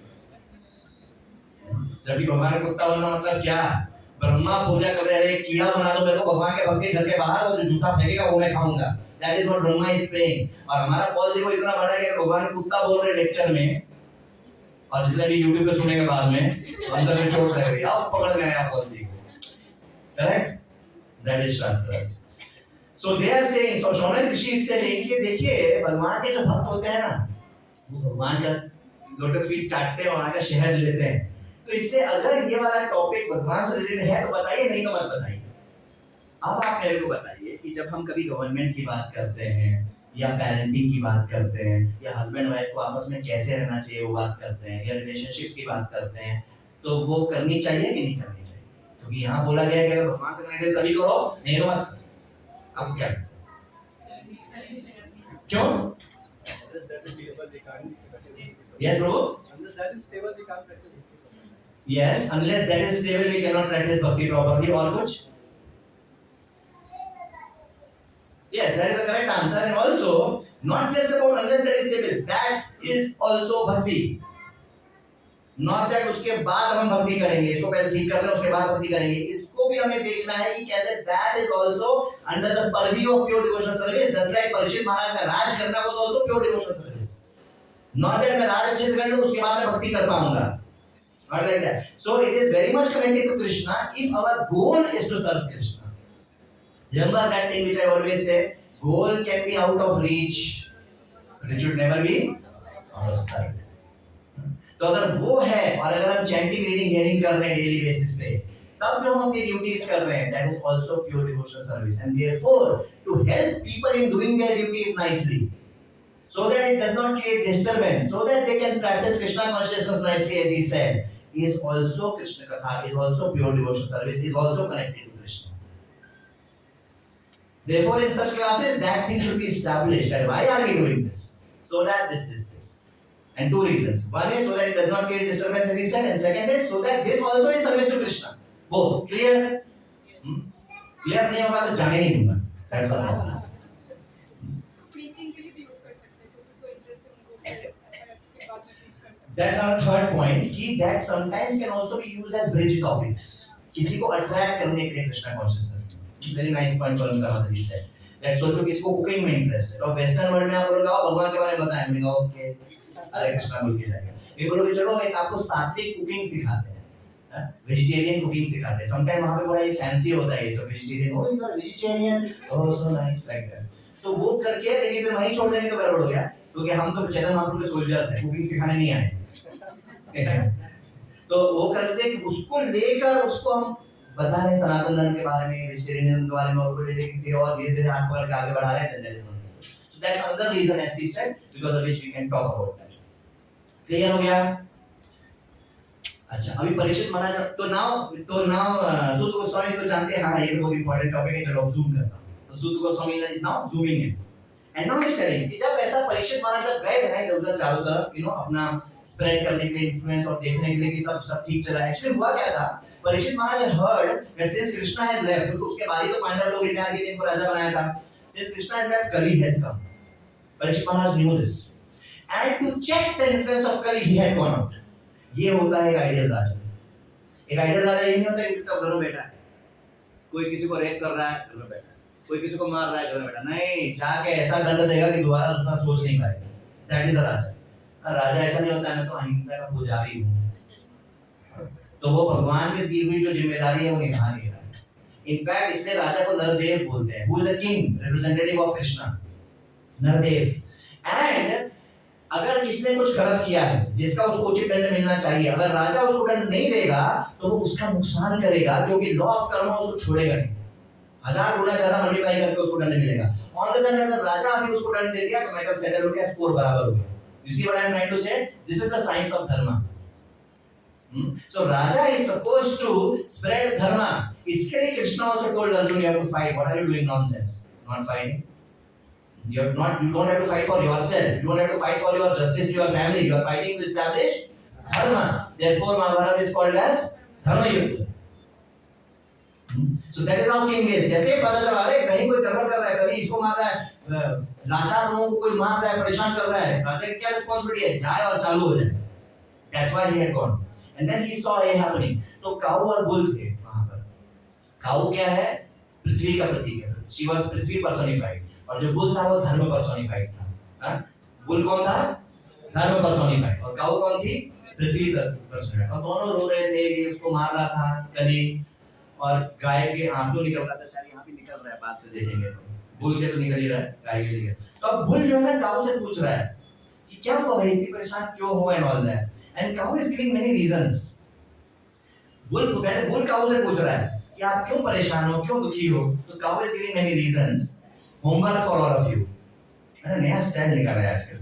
जब भी भगवान का कुत्ता बनना मतलब क्या? ब्रह्मा पूजा कर रहे हैं कीड़ा बना दो मेरे को भगवान के भक्त के घर के बाहर और जो जूठा फेंकेगा वो मैं खाऊंगा. That is what Brahma is praying. और हमारा फॉल्स ईगो इतना बड़ा है कि भगवान कुत्ता बोल रहे लेक्चर में और जितने भी YouTube पे सुनेंगे बाद में अंदर में चोट लग रही है. आप पकड़ गए आप false ego. Correct? That is shastras. So they are saying, so Shaunaka Rishi इससे लेके देखिए भगवान के जो भक्त होते हैं ना वो भगवान का लोटस फीट चाटते हैं और वहां का शहद लेते हैं. तो इसलिए अगर ये वाला टॉपिक भगवान से रिलेटेड है तो बताइए, नहीं तो मत बताइए. अब आप मेरे को बताइए कि जब हम कभी गवर्नमेंट की बात करते हैं या पेरेंटिंग की बात करते हैं या हस्बैंड वाइफ को आपस में कैसे रहना चाहिए वो बात करते हैं या रिलेशनशिप की बात करते हैं, तो वो करनी चाहिए कि नहीं करनी चाहिए? क्योंकि यहाँ बोला गया है कि अगर भगवान से रिलेटेड तभी करो, नहीं तो मत. आपको क्या क्यों? Yes, bro. Unless that is stable, we can't practice. Yes, unless that is stable, we cannot practice bhakti properly. और कुछ? Yes, that is the correct answer. And also, not just about unless that is stable, that is also bhakti. Not that उसके बाद हम भक्ति करेंगे, इसको पहले ठीक कर लें उसके बाद भक्ति करेंगे. इसको भी हमें देखना है कि कैसे that is also under the purview of pure devotional service. Just like Parikshit महाराज का राज करना was also pure devotional service. Not that मैं राज अच्छे से कर लूं उसके बाद मैं भक्ति कर पाऊंगा. Not like that. So it is very much connected to Krishna if our goal is to serve Krishna. Remember that thing which I always say, goal can be out of reach, but it should never be out of sight. तो अगर वो है और अगर हम chanting reading hearing कर रहे हैं डेली बेसिस पे, तब जो हम अपनी ड्यूटीज कर रहे हैं that is also pure devotional service. And therefore to help people in doing their duties nicely, so that it does not create disturbance, so that they can practice Krishna consciousness nicely as he said, is also Krishna Katha, is also pure devotional service, is also connected to Krishna. Therefore in such classes that thing should be established, that why are we doing this? So that this. And two reasons. One is so that it does not create disturbance as he said, and second is so that this also is service to Krishna. Both. Clear? Clear नहीं होगा तो जाने नहीं दूंगा. That's all. Preaching के लिए भी use कर सकते हैं, तो उसको interest है उनको के बाद में preach कर सकते हैं. That's our third point कि that sometimes can also be used as bridge topics. किसी को attract करने के लिए Krishna consciousness. Very nice point for Uncle he said. That सोचो किसी को cooking में interest है और western world में आप बोलोगे भगवान के बारे में बताएं, मैं कहूँगा okay. हरे कृष्णा बोल के जाएगा. ये बोलोगे चलो एक आपको सात्विक कुकिंग सिखाते हैं, वेजिटेरियन कुकिंग सिखाते हैं. समटाइम वहाँ पे बड़ा ये फैंसी होता है ये सब vegetarian. Oh you are vegetarian, oh so nice like that. तो वो करके लेकिन फिर वहीं छोड़ देंगे तो गड़बड़ हो गया, क्योंकि हम तो चैतन्य महाप्रभु के सोल्जर्स हैं, कुकिंग सिखाने नहीं आए. तो वो करते उसको लेकर उसको हम बता रहे सनातन धर्म के बारे में, वेजिटेरियन के बारे में और लेके और धीरे-धीरे आगे बढ़ा रहे हैं. So that's another reason as he said, because of which we can talk about that. Clear हो गया? अच्छा अभी परीक्षित महाराज तो नाउ सूत गोस्वामी तो जानते हैं. हाँ ये बहुत इंपॉर्टेंट टॉपिक है, चलो जूम करता हूं. तो Suta Goswami is now zooming in and now is telling कि जब ऐसा परीक्षित महाराज जब गए थे ना इधर उधर चारों तरफ अपना स्प्रेड करने के लिए, इन्फ्लुएंस और देखने के लिए कि सब ठीक चला है। एक्चुअली हुआ क्या था, Parikshit Maharaj heard that since Krishna has left, क्योंकि उसके बाद ही तो पांडव लोग रिटायर किए थे, इनको राजा बनाया था। Since Krishna has left, Kali has come. Parikshit Maharaj knew this and to check the influence of Kali he had gone out. ये होता है एक आइडियल राजा। एक आइडियल राजा ये नहीं होता कि चुपचाप घर में बैठा है, कोई किसी को रेप कर रहा है घर में बैठा है, कोई किसी को मार रहा है घर में बैठा, नहीं, जाके ऐसा दंड देगा कि दोबारा उसका सोच नहीं पाएगा। दैट इज द राजा। राजा ऐसा नहीं होता है मैं तो अहिंसा का पुजारी हूँ, तो वो भगवान के दी हुई जो जिम्मेदारी है वो निभा नहीं रहा है। इनफैक्ट इसलिए राजा को नरदेव बोलते हैं, who is the king representative of Krishna, नरदेव। एंड अगर किसने कुछ गलत किया है जिसका उसको उचित दंड मिलना चाहिए, अगर राजा उसको दंड नहीं देगा तो वो उसका नुकसान करेगा, क्योंकि लॉ ऑफ कर्मा उसको छोड़ेगा नहीं, 1000 गुना ज्यादा मल्टीप्लाई करके उसको दंड मिलेगा। ऑन द अदर हैंड अगर राजा अभी उसको दंड दे दिया तो मैटर सेटल हो गया, स्कोर बराबर हो गया। You see what I am trying to say, this is the science of dharma. So Raja is supposed to spread dharma. इसके लिए Krishna also told Arjun you have to fight. What are you doing nonsense? Not fighting. You don't have to fight for yourself. You don't have to fight for your justice to your family. You are fighting to establish dharma. Therefore Mahabharata is called as dharma yudh. So that is how king is. जैसे पता चला अरे कहीं कोई गड़बड़ कर रहा है, कहीं इसको मार रहा है, लाचार लोगों को कोई मार रहा है, परेशान कर रहा है, राजा की क्या रिस्पांसिबिलिटी है, जाए और चालू हो जाए। That's why he had gone. And then he saw it happening. तो काऊ और बुल थे वहां पर। काऊ क्या है, पृथ्वी का प्रतीक है, she was पृथ्वी personified, और जो बुल था वो धर्म personified था। हाँ? बुल कौन था, धर्म personified, और काऊ कौन थी, पृथ्वी personified। और दोनों रो रहे थे, ये उसको मार रहा था कली, और गाय के आंसू निकल रहा था, शायद यहाँ भी निकल रहा है, पास से देखेंगे तो बुल के तो निकल ही रहा है, गाय के लिए। तो अब बुल जो है ना काऊ से पूछ रहा है कि क्या हुआ भाई, इतनी परेशान क्यों हो and all that, and cow is giving many reasons. Bull cow से पूछ रहा है कि आप क्यों परेशान हो, क्यों दुखी हो, तो cow is giving many reasons. Homework for all of you. मैंने नया स्टाइल निकाला है आजकल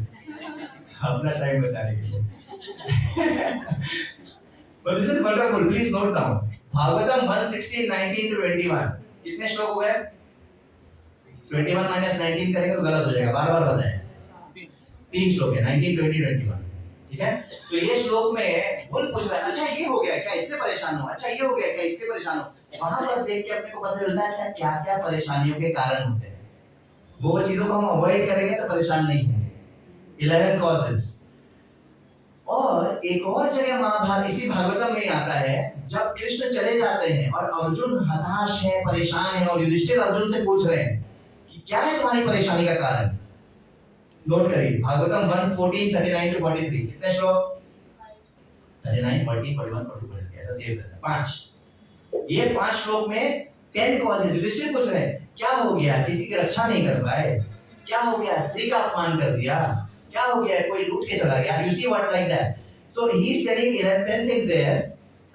अपना टाइम बचाने के लिए। But this is wonderful. Please note down. Bhagavatam 116, 19 to 21. कितने श्लोक हो गए? 21 minus 19 करेंगे तो गलत हो जाएगा, बार-बार बताएं। 3 श्लोक है, 19, 20, 21। ठीक है? तो ये श्लोक में बुल पूछ रहा है, अच्छा ये हो गया क्या, इसलिए परेशान हो, अच्छा ये हो गया क्या, इसलिए परेशान हो। वहां पर देख के अपने को पता चलता है अच्छा क्या-क्या परेशानियों के कारण होते हैं। वो चीजों को हम अवॉइड करेंगे तो परेशान नहीं होंगे। 11 causes। और एक और जगह महाभारत इसी भागवतम में आता है, जब कृष्ण चले जाते हैं और अर्जुन हताश है, परेशान है, और युधिष्ठिर अर्जुन से पूछ रहे हैं कि क्या है तुम्हारी परेशानी का कारण। नोट करिए भागवतम 1:14, 39 to 43। कितने श्लोक, 39, 40, 41, 42, ऐसा सेव करना 5। ये 5 श्लोक में 10 कॉजेज युधिष्ठिर पूछ रहे हैं, क्या हो गया, किसी की रक्षा नहीं कर पाए, क्या हो गया, स्त्री का अपमान कर दिया, क्या हो गया, कोई लूट के चला गया, you see what like that. So he is telling 10 things there,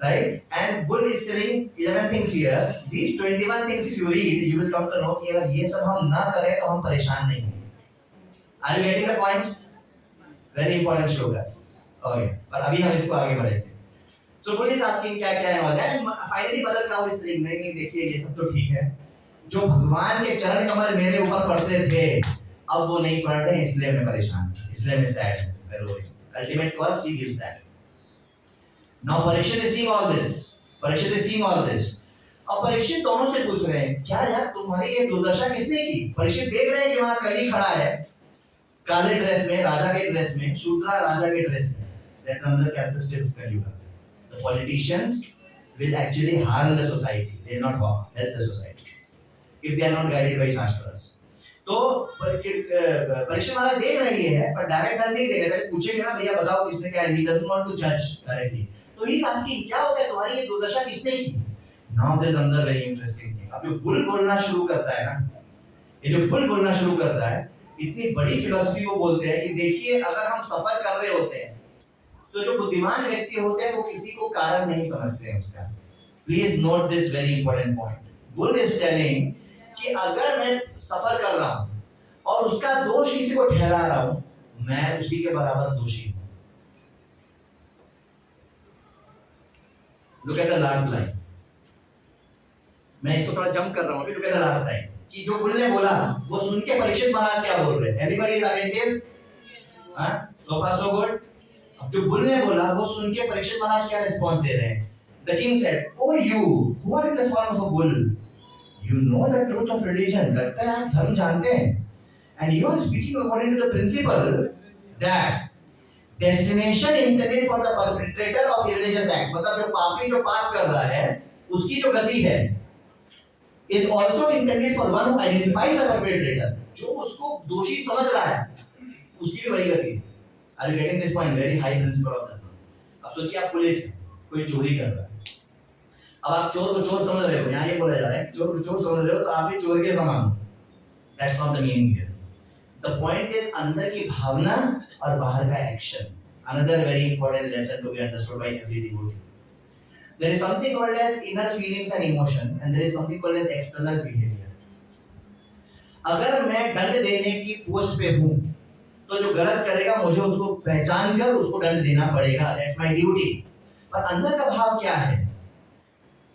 right, and Bull is telling 11 things here. These 21 things if you read you will come to know कि अगर ये सब हम ना करें तो हम परेशान नहीं होंगे। Are you getting the point? Very important shlokas. Okay, पर अभी हम इसको आगे बढ़ेंगे। So Bull is asking क्या क्या है और that, and finally Mother Cow is telling नहीं देखिए ये सब तो ठीक है, जो भगवान के चरण कमल मेरे ऊपर पड़ते थे अब वो नहीं पढ़ रहे, इसलिए मैं परेशान, इसलिए मैं सैड, मैं रो रही हूँ। Ultimate cause she gives that. Now Parikshit is seeing all this. Parikshit is seeing all this. अब परीक्षित दोनों से पूछ रहे हैं क्या यार तुम्हारी ये दुर्दशा किसने की। परीक्षित देख रहे हैं कि वहां कली खड़ा है, काले ड्रेस में, राजा के ड्रेस में, शूद्रा राजा के ड्रेस में। That's another characteristic of Kali-yuga. The politicians will actually harm the society. They will not help the society if they are not guided by shastras. तो परीक्षित महाराज देख रहे हैं पर डायरेक्ट नहीं देख रहे, पूछेंगे ना भैया बताओ किसने क्या, he doesn't want to judge directly. तो he is asking क्या हो गया तुम्हारी ये दुर्दशा किसने की। Now there is another very interesting thing. अब जो बुल बोलना शुरू करता है ना, ये जो बुल बोलना शुरू करता है, इतनी बड़ी फिलॉसफी वो बोलते हैं कि देखिए अगर हम सफर कर रहे होते हैं तो जो बुद्धिमान व्यक्ति होते हैं वो किसी को कारण नहीं समझते हैं उसका। Please note this very important point. Bull is telling कि अगर मैं सफर कर रहा हूं और उसका दोष किसी को ठहरा रहा हूं, मैं उसी के बराबर दोषी हूं। Look at the last line. मैं इसको थोड़ा जंप कर रहा हूं अभी। Look at the last line कि जो बुल ने बोला वो सुन के परीक्षित महाराज क्या बोल रहे हैं। Everybody is attentive? हां, सो फार सो गुड। अब जो बुल ने बोला वो सुन के परीक्षित महाराज क्या रिस्पॉन्स दे रहे हैं? The king said, "Oh you, who are in the form of a bull, you know the truth of religion." लगता है आप धर्म जानते हैं, and you are speaking according to the principle that destination intended for the perpetrator of religious acts, मतलब जो पापी जो पाप कर रहा है उसकी जो गति है is also intended for one who identifies the perpetrator, जो उसको दोषी समझ रहा है उसकी भी वही गति है. Are you getting this point? Very high principle of dharma. अब सोचिए आप पुलिस है, कोई चोरी कर रहा है, अब आप चोर को चोर समझ रहे हो, यहाँ ये बोला जा रहा है चोर को चोर समझ रहे हो तो आप भी चोर के समान हो. That's not the meaning here. The point is अंदर की भावना और बाहर का action. Another very important lesson to be understood by every devotee. There is something called as inner feelings and emotion, and there is something called as external behavior. अगर मैं दंड देने की पोस्ट पे हूँ, तो जो गलत करेगा मुझे उसको पहचान कर उसको दंड देना पड़ेगा. That's my duty. पर अंदर का भाव क्या है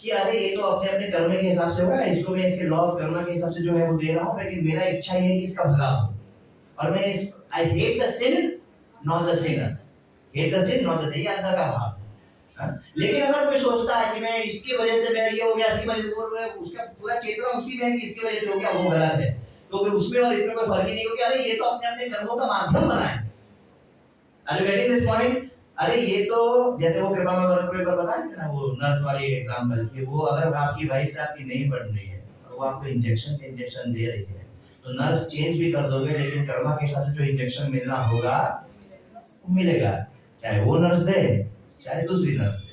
कि अरे ये तो अपने अपने कर्म के हिसाब से हो रहा है, इसको मैं इसके लॉ ऑफ कर्म के हिसाब से जो है वो दे रहा हूँ, लेकिन मेरा इच्छा ये है कि इसका भला हो. और मैं इस I hate the sin, not the sinner. Hate the sin, not the sinner. ये अंदर का भाव. लेकिन अगर कोई सोचता है कि मैं इसकी वजह से मेरा ये हो गया, इसकी वजह से वो हो गया, उसका पूरा चेतना उसी में है कि इसकी वजह से हो गया, वो गलत है, तो उसमें और इसमें कोई फर्क ही नहीं, क्योंकि अरे ये तो अपने अपने कर्मों का माध्यम बना है. Are you getting this point? अरे ये तो जैसे वो कृपा में वर्ग को एक बार बता रहे थे ना, वो नर्स वाली एग्जांपल कि वो अगर आपकी वाइफ से आपकी नहीं पड़ रही है और वो आपको इंजेक्शन दे रही है, तो नर्स चेंज भी कर दोगे, लेकिन कर्मा के साथ जो इंजेक्शन मिलना होगा वो मिलेगा, चाहे वो नर्स दे चाहे दूसरी नर्स दे.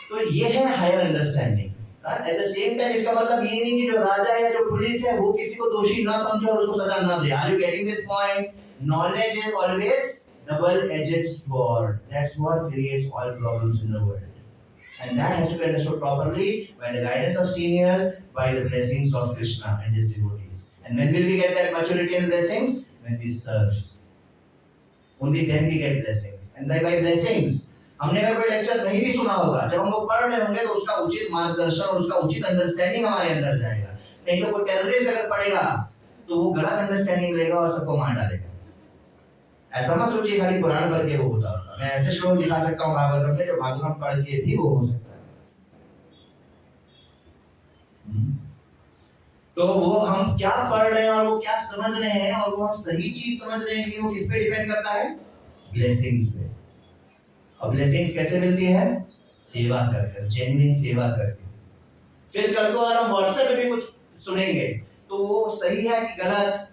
तो ये है higher understanding. At the same time इसका मतलब ये नहीं कि जो राजा है जो पुलिस है वो किसी को दोषी ना समझे और उसको सजा ना दे. Are you getting this point? Knowledge is always double-edged sword. That's what creates all problems in the world. And that has to be understood properly by the guidance of seniors, by the blessings of Krishna and his devotees. And when will we get that maturity and blessings? When we serve. Only then we get blessings. And by blessings, हमने अगर कोई lecture नहीं भी सुना होगा, जब हम लोग पढ़ रहे होंगे तो उसका उचित मार्गदर्शन और उसका उचित अंडरस्टैंडिंग हमारे अंदर जाएगा. नहीं तो कोई टेररिस्ट अगर पढ़ेगा तो वो गलत अंडरस्टैंडिंग लेगा और सबको मार डालेगा. ऐसा मत सोचिए खाली पुराण पढ़ के वो होता है. मैं ऐसे श्लोक दिखा सकता हूँ भागवत में जो भागवत पढ़ के भी वो हो सकता है. तो वो हम क्या पढ़ रहे हैं और वो क्या समझ रहे हैं और वो हम सही चीज समझ रहे हैं कि वो किस पे डिपेंड करता है? ब्लेसिंग्स पे. और ब्लेसिंग्स कैसे मिलती है? सेवा करके, जेन्युइन सेवा करके. फिर कल को अगर हम व्हाट्सएप पे भी कुछ सुनेंगे तो वो सही है कि गलत,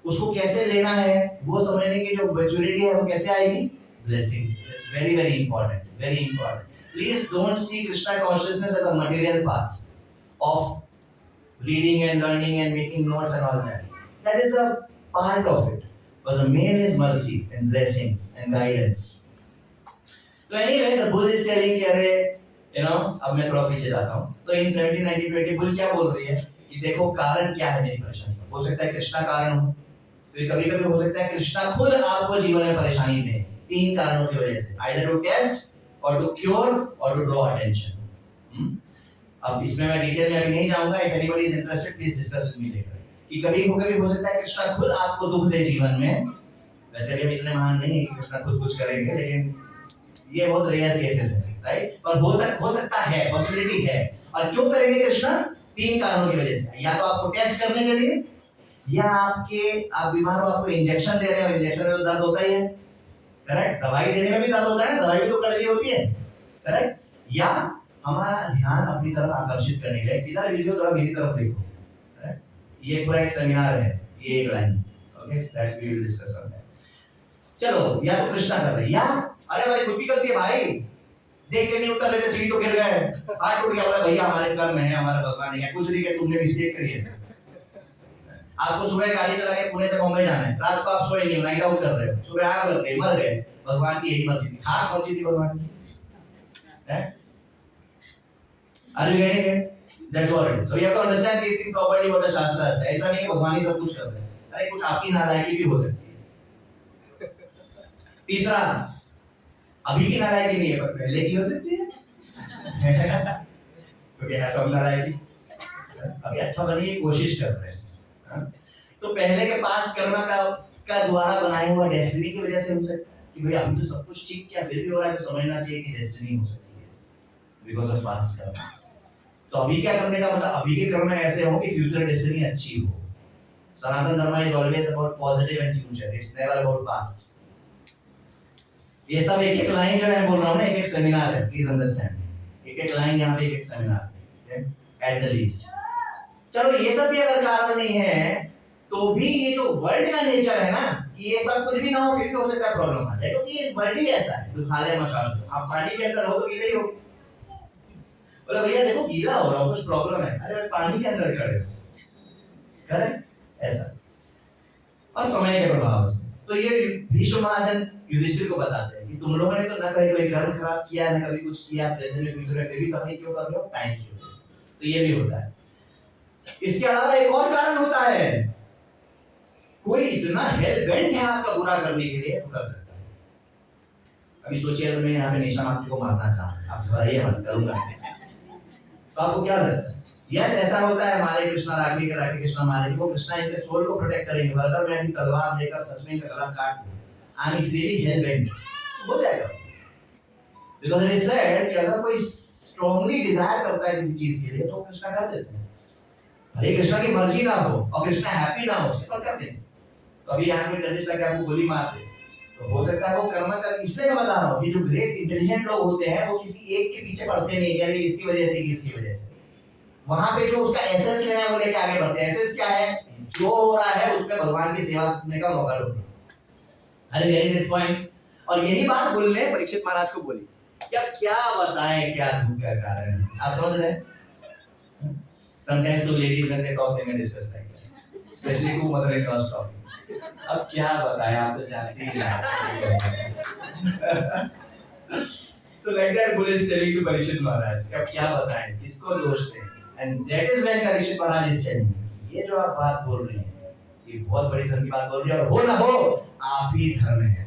उसको कैसे लेना है वो समझने की जो मैच्योरिटी है वो कैसे आएगी? Blessings. Very very important, very important. Please don't see Krishna consciousness as a material path of reading and learning and making notes and all that. That is a part of it. But the main is mercy and blessings and guidance. So anyway, the bull is telling कि अरे अब मैं थोड़ा पीछे जाता हूँ. तो in 1790-20 bull क्या बोल रही है कि देखो कारण क्या है मेरी परेशानी का. हो सकता है कृष्णा कारण हो, तो कभी कभी हो सकता है कृष्णा खुद आपको जीवन में परेशानी दे, 3 कारणों की वजह से. Either to test or to cure or to draw attention. अब इसमें मैं डिटेल में अभी नहीं जाऊंगा. If anybody is interested please discuss with me later. कि कभी हो सकता है कृष्णा खुद आपको दुख दे जीवन में. वैसे भी हम इतने महान नहीं है कि कृष्णा खुद कुछ करेंगे, लेकिन ये बहुत रेयर केसेस है, राइट? पर हो सकता है, पॉसिबिलिटी है. और क्यों करेंगे कृष्णा? 3 कारणों की वजह से. या तो आपको टेस्ट करने के लिए, या आप बीमार हो, आपको इंजेक्शन दे रहे हो, इंजेक्शन में तो दर्द होता ही है, करेक्ट? दवाई देने में भी दर्द होता है ना, दवाई भी तो कड़वी होती है, करेक्ट? या हमारा ध्यान अपनी तरफ आकर्षित करने के लिए. इधर वीडियो थोड़ा मेरी तरफ देखो. ये पूरा एक सेमिनार है, ये एक line. Okay, that we will discuss on that. चलो, या तो कृष्णा कर रहे, या अरे भाई खुद की गलती है भाई, देख के नहीं उतर रहे थे, सीढ़ी तो गिर गए, हाथ टूट गया. बोला भैया हमारे कर्म है, हमारा भगवान है, कुछ नहीं किया, तुमने मिस्टेक करी है. आपको सुबह गाड़ी चला के पुणे से बॉम्बे जाना है, रात को आप सोए नहीं, नाइट आउट कर रहे हो, सुबह आग लग गई, मर गए. भगवान की यही मर्जी थी, हाथ पहुंची थी भगवान की. Are you getting it? That's what it is. So you have to understand these things properly what the Shastra says. ऐसा नहीं है भगवान ही सब कुछ कर रहे हैं. अरे कुछ आपकी नालायकी भी हो सकती है. तीसरा, अभी की नालायकी नहीं है पर पहले की हो सकती है. तो क्या है तो हम नालायकी अभी अच्छा बनने की कोशिश कर रहे हैं. तो पहले के 5 कर्म का द्वारा बनाया हुआ डेस्टिनी की वजह से हो सकता है कि भाई अभी तो सब कुछ ठीक किया फिर भी हो रहा है, तो समझना चाहिए कि डेस्टिनी हो सकती है बिकॉज ऑफ पास्ट कर्म। तो अभी क्या करने का मतलब, अभी के कर्म ऐसे हो कि फ्यूचर डेस्टिनी अच्छी हो। सनातन धर्म is always about positive and future, it's never about past. ये सब एक एक लाइन जो मैं बोल रहा हूँ ना, एक एक सेमिनार है, प्लीज अंडरस्टैंड। एक एक लाइन यहाँ पे एक एक सेमिनार एट द लीस्ट। चलो ये सब भी अगर कारण नहीं है, तो भी ये जो वर्ल्ड का नेचर है ना, कि ये सब कुछ भी ना हो फिर भी हो सकता है प्रॉब्लम आ जाए, क्योंकि ये वर्ल्ड ही ऐसा है, दुखाले मचाल। आप पानी के अंदर हो तो गीले ही हो, बोले भैया देखो गीला हो रहा हो, कुछ प्रॉब्लम है, अरे भाई पानी के अंदर खड़े हो, करेक्ट ऐसा। और समय के प्रभाव से तो ये भीष्म महाजन युधिष्ठिर को बताते हैं कि तुम लोगों ने तो ना कभी कोई कर्म खराब किया, ना कभी कुछ किया, प्रेजेंट में फ्यूचर में फिर भी सब क्यों कर रहे हो, टाइम की वजह से। तो ये भी होता है। इसके अलावा एक और कारण होता है, कोई इतना हेल बेंट है आपका बुरा करने के लिए तो कर सकता है। अभी सोचिए अगर मैं यहाँ पे निशा मात्री को मारना चाहूँ, आप घबराइए मत, करूंगा, तो आपको क्या लगता है? यस ऐसा होता है, मारे कृष्णा राखी के राखी कृष्णा मारे, वो कृष्णा इनके सोल को प्रोटेक्ट करेंगे, अगर मैं अभी तलवार लेकर सच में इनका गला काट दूं, I am really hello bent, हो जाएगा। बिकॉज़ इट इज सेड कि अगर कोई स्ट्रांगली डिजायर करता है किसी चीज के लिए तो कृष्णा कर देते हैं, भले कृष्णा की मर्जी ना हो और कृष्णा हैप्पी ना हो, पर कर देंगे। तो अभी यहाँ पे कृष्णा के आपको गोली मार दे तो हो सकता है वो कर्म कर। इसलिए मैं बता रहा हूँ कि जो ग्रेट इंटेलिजेंट लोग होते हैं वो किसी एक के पीछे पड़ते नहीं, यानी इसकी वजह से इसकी वजह से, वहां पे जो उसका एसेंस लेना है वो लेके आगे बढ़ते हैं। एसेंस क्या है, जो हो रहा है उसमें भगवान की सेवा करने का मौका लो। अरे वेरी दिस पॉइंट। और यही बात बोलने परीक्षित महाराज को बोली, क्या बताएं क्या दुख का कारण है, आप समझ रहे हैं? Sometimes to ladies when they talk they may discuss like that, especially to mother-in-law's talking. अब क्या बताएं, आप तो जानते ही हैं। So like that Buddha is telling to Parikshit Maharaj, अब क्या बताएं, किसको दोष दें? And that is when Parikshit Maharaj is telling, ये जो आप बात बोल रहे हैं, ये बहुत बड़ी धर्म की बात बोल रहे हैं, और हो ना हो आप ही धर्म हैं।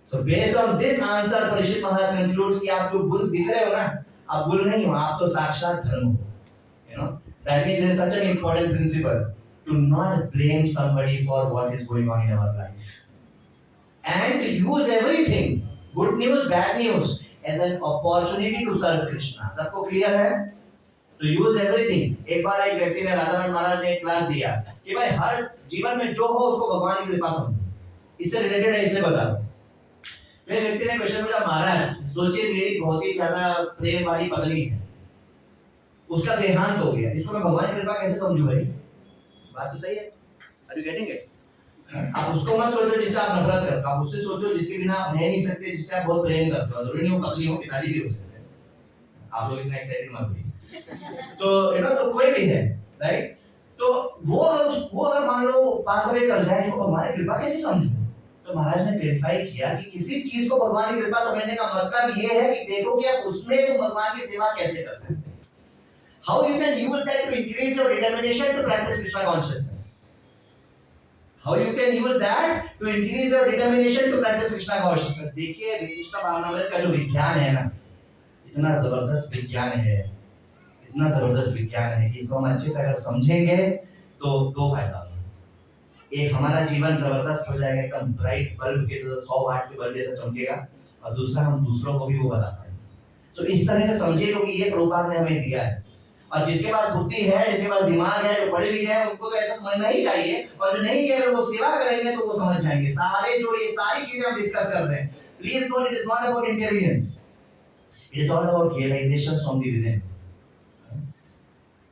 So based on this answer, Parikshit Maharaj concludes कि आप जो बुल दिख रहे हो ना, आप बुल नहीं हो, आप तो साक्षात धर्म हो। You know, that means there is such an important principle to not blame somebody for what is going on in our life, and to use everything, good news, bad news, as an opportunity to serve Krishna. सबको clear है? To use everything. एक बार एक व्यक्ति ने राधारमण महाराज ने एक class दिया कि भाई हर जीवन में जो हो उसको भगवान की कृपा समझो। इससे रिलेटेड है इसलिए बता रहा हूँ। मेरे व्यक्ति ने क्वेश्चन पूछा, महाराज सोचिए मेरी बहुत ही ज्यादा प्रेम वाली पत्नी है, उसका देहांत हो गया, इसको मैं भगवान की कृपा कैसे समझूं भाई? बात तो सही है, आर यू गेटिंग इट? आप उसको मत सोचो जिससे आप नफरत करते हो, आप उससे सोचो जिसके बिना आप रह नहीं सकते, जिससे आप बहुत प्रेम करते हो। जरूरी नहीं हो पत्नी हो, पिताजी भी हो सकते हैं, आप लोग इतना एक्साइटेड मत होइए। तो यू नो, तो कोई भी है, राइट? तो वो अगर मान लो पास अवे कर जाए तो भगवान की कृपा कैसे समझूं? तो महाराज ने क्लेरिफाई किया कि किसी चीज को भगवान की कृपा समझने का मतलब ये है कि देखो कि आप उसमें तुम भगवान की सेवा कैसे कर सकते हैं। How you can use that to increase your determination to practice Krishna consciousness. How you can use that to increase your determination to practice Krishna consciousness. देखिए कृष्ण भावनामृत का जो विज्ञान है ना, इतना जबरदस्त विज्ञान है, इतना जबरदस्त विज्ञान है कि इसको हम अच्छे से अगर समझेंगे तो दो फायदा होगा। एक, हमारा जीवन जबरदस्त हो जाएगा, एकदम ब्राइट बल्ब के जैसा, 100 वाट के बल्ब जैसा चमकेगा, और दूसरा हम दूसरों को भी वो बता पाएंगे। तो इस तरह से समझिए क्योंकि ये प्रभुपाद ने हमें दिया है। और जिसके पास बुद्धि है, जिसके पास दिमाग है, जो पढ़े लिखे हैं, उनको तो ऐसा समझना ही चाहिए, और जो नहीं है अगर वो सेवा करेंगे तो वो समझ जाएंगे। सारे जो ये सारी चीजें हम डिस्कस कर रहे हैं, please note it is not about intelligence, it is all about realisation from the within,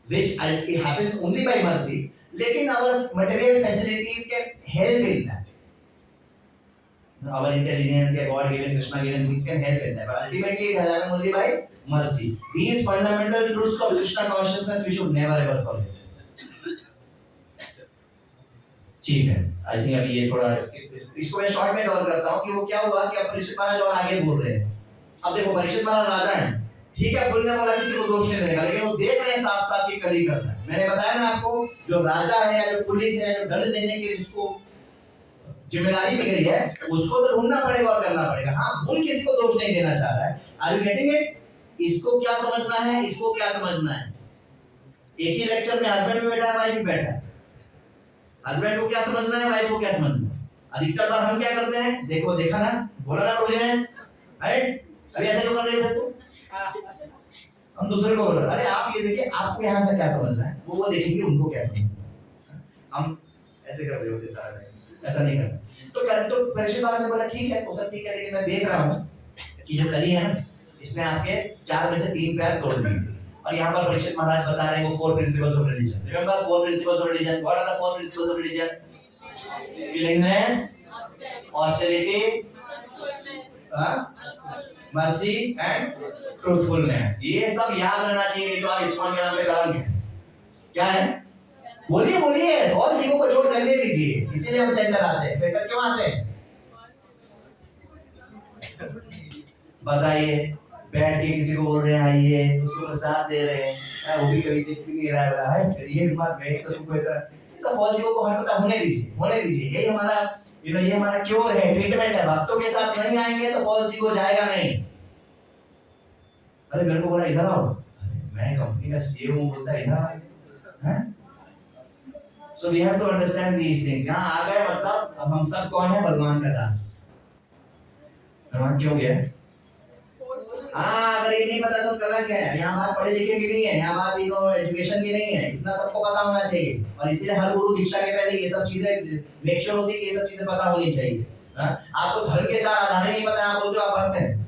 which it happens only by mercy, लेकिन our material facilities can help in that. Our intelligence, yeah, God given, Krishna given things can help in that, but ultimately it has happened only by mercy. These fundamental truths of Krishna consciousness we should never ever forget. ठीक है, I think अभी ये थोड़ा इसको मैं short में cover करता हूँ कि वो क्या हुआ कि अब परीक्षित महाराज और आगे बोल रहे हैं। अब देखो परीक्षित महाराज राजा हैं, ठीक है, बोलने वाला किसी को दोष नहीं देगा, लेकिन वो देख रहे हैं साफ साफ कि कली करता है। मैंने बताया ना आपको, जो राजा है या जो पुलिस है, जो दंड देने के जिसको जिम्मेदारी दी गई है, उसको तो ढूंढना पड़ेगा और करना पड़ेगा। हाँ, भूल किसी को दोष नहीं देना चाह रहा है। Are you getting it? इसको क्या समझना है, इसको क्या समझना है? एक ही लेक्चर में हस्बैंड भी बैठा है, वाइफ भी बैठा है। हस्बैंड को क्या समझना है, वाइफ को क्या समझना है? अधिकतर बार हम क्या करते हैं, देखो देखा ना, बोला ना रोज ने, राइट? अभी ऐसे क्यों कर रहे हो? हम दूसरे को बोल रहे, अरे आप ये देखिए आपको यहाँ से क्या समझना है, वो देखेंगे उनको क्या समझना है। हम ऐसे कर रहे होते सारा टाइम, ऐसा नहीं करना। तो परीक्षित महाराज ने बोला ठीक है, वो सब ठीक है, लेकिन मैं देख रहा हूँ कि जो कली है ना, इसने आपके 4 में से 3 पैर तोड़ दिए। और यहाँ पर परीक्षित महाराज बता रहे हैं वो 4 principles of religion. Remember 4 principles of religion. What are the 4 principles of religion? Willingness, austerity, mercy and truthfulness. ये सब याद रहना चाहिए, नहीं तो आप इस्कॉन के नाम पे कलंक है। क्या है? बोलिए बोलिए, और जीवों को जोड़ करने दीजिए, इसीलिए हम सेंटर आते हैं। सेंटर क्यों आते हैं? बताइए, बैठ के किसी को बोल रहे हैं आइए, उसको प्रसाद दे रहे हैं, वो भी कभी देख नहीं रहा है, फिर ये बात मैं तो तुमको इतना सब फौजियों को हटता होने दीजिए, होने दीजिए। यही हमारा ये हमारा क्योर है, ट्रीटमेंट है। भक्तों के साथ नहीं आएंगे तो फौजी को जाएगा नहीं। अरे मेरे को बोला इधर आओ, मैं कंपनी का सीईओ हूं, बोलता है इधर आओ, हैं? So we have to understand these things. यहाँ आ गए मतलब अब हम सब कौन है? भगवान का दास। भगवान क्यों गया? अगर ये नहीं पता तो कलंक है। यहाँ बात पढ़े लिखे की नहीं है, यहाँ बात एजुकेशन की नहीं है, इतना सबको पता होना चाहिए। और इसीलिए हर गुरु दीक्षा के पहले ये सब चीजें मेक श्योर होती है कि ये सब चीजें पता होनी चाहिए। आपको धर्म के 4 आधार नहीं पता, आप बोलते हो आप भक्त हैं।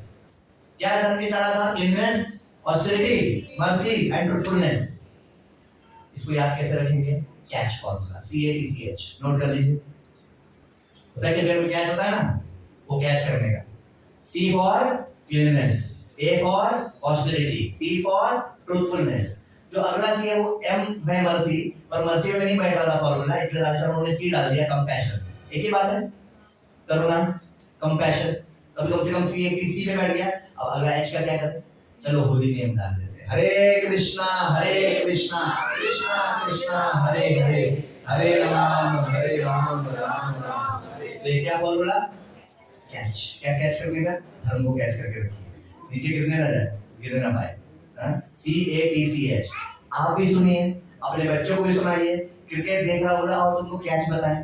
क्या है धर्म के 4 आधार? Cleanness, austerity, mercy and truthfulness. इसको याद कैसे रखेंगे? कैच फॉर्मूला, CATCH नोट कर लीजिए। प्रैक्टिकल में कैच होता है ना, वो कैच करने का। C for cleanness, A for austerity, T for truthfulness. जो अगला C है वो M है मर्सी, पर मर्सी में नहीं बैठ रहा था फॉर्मूला, इसलिए राजस्थान उन्होंने C डाल दिया, कंपैशन। एक ही बात है, करुणा, कंपैशन। कभी कम से कम C एक C में बैठ गया। अब अगला H का क्या करें? चलो होली नेम डाल देते हैं, हरे कृष्णा कृष्णा कृष्णा हरे हरे, हरे राम राम राम हरे। तो ये क्या फॉर्मूला? कैच। क्या कैच करने का? धर्म को कैच करके रखिए, नीचे गिरने ना जाए, गिरने ना पाए। CATCH। आप भी सुनिए, अपने बच्चों को भी सुनाइए। क्रिकेट देख रहा होगा और तुमको कैच बताएं।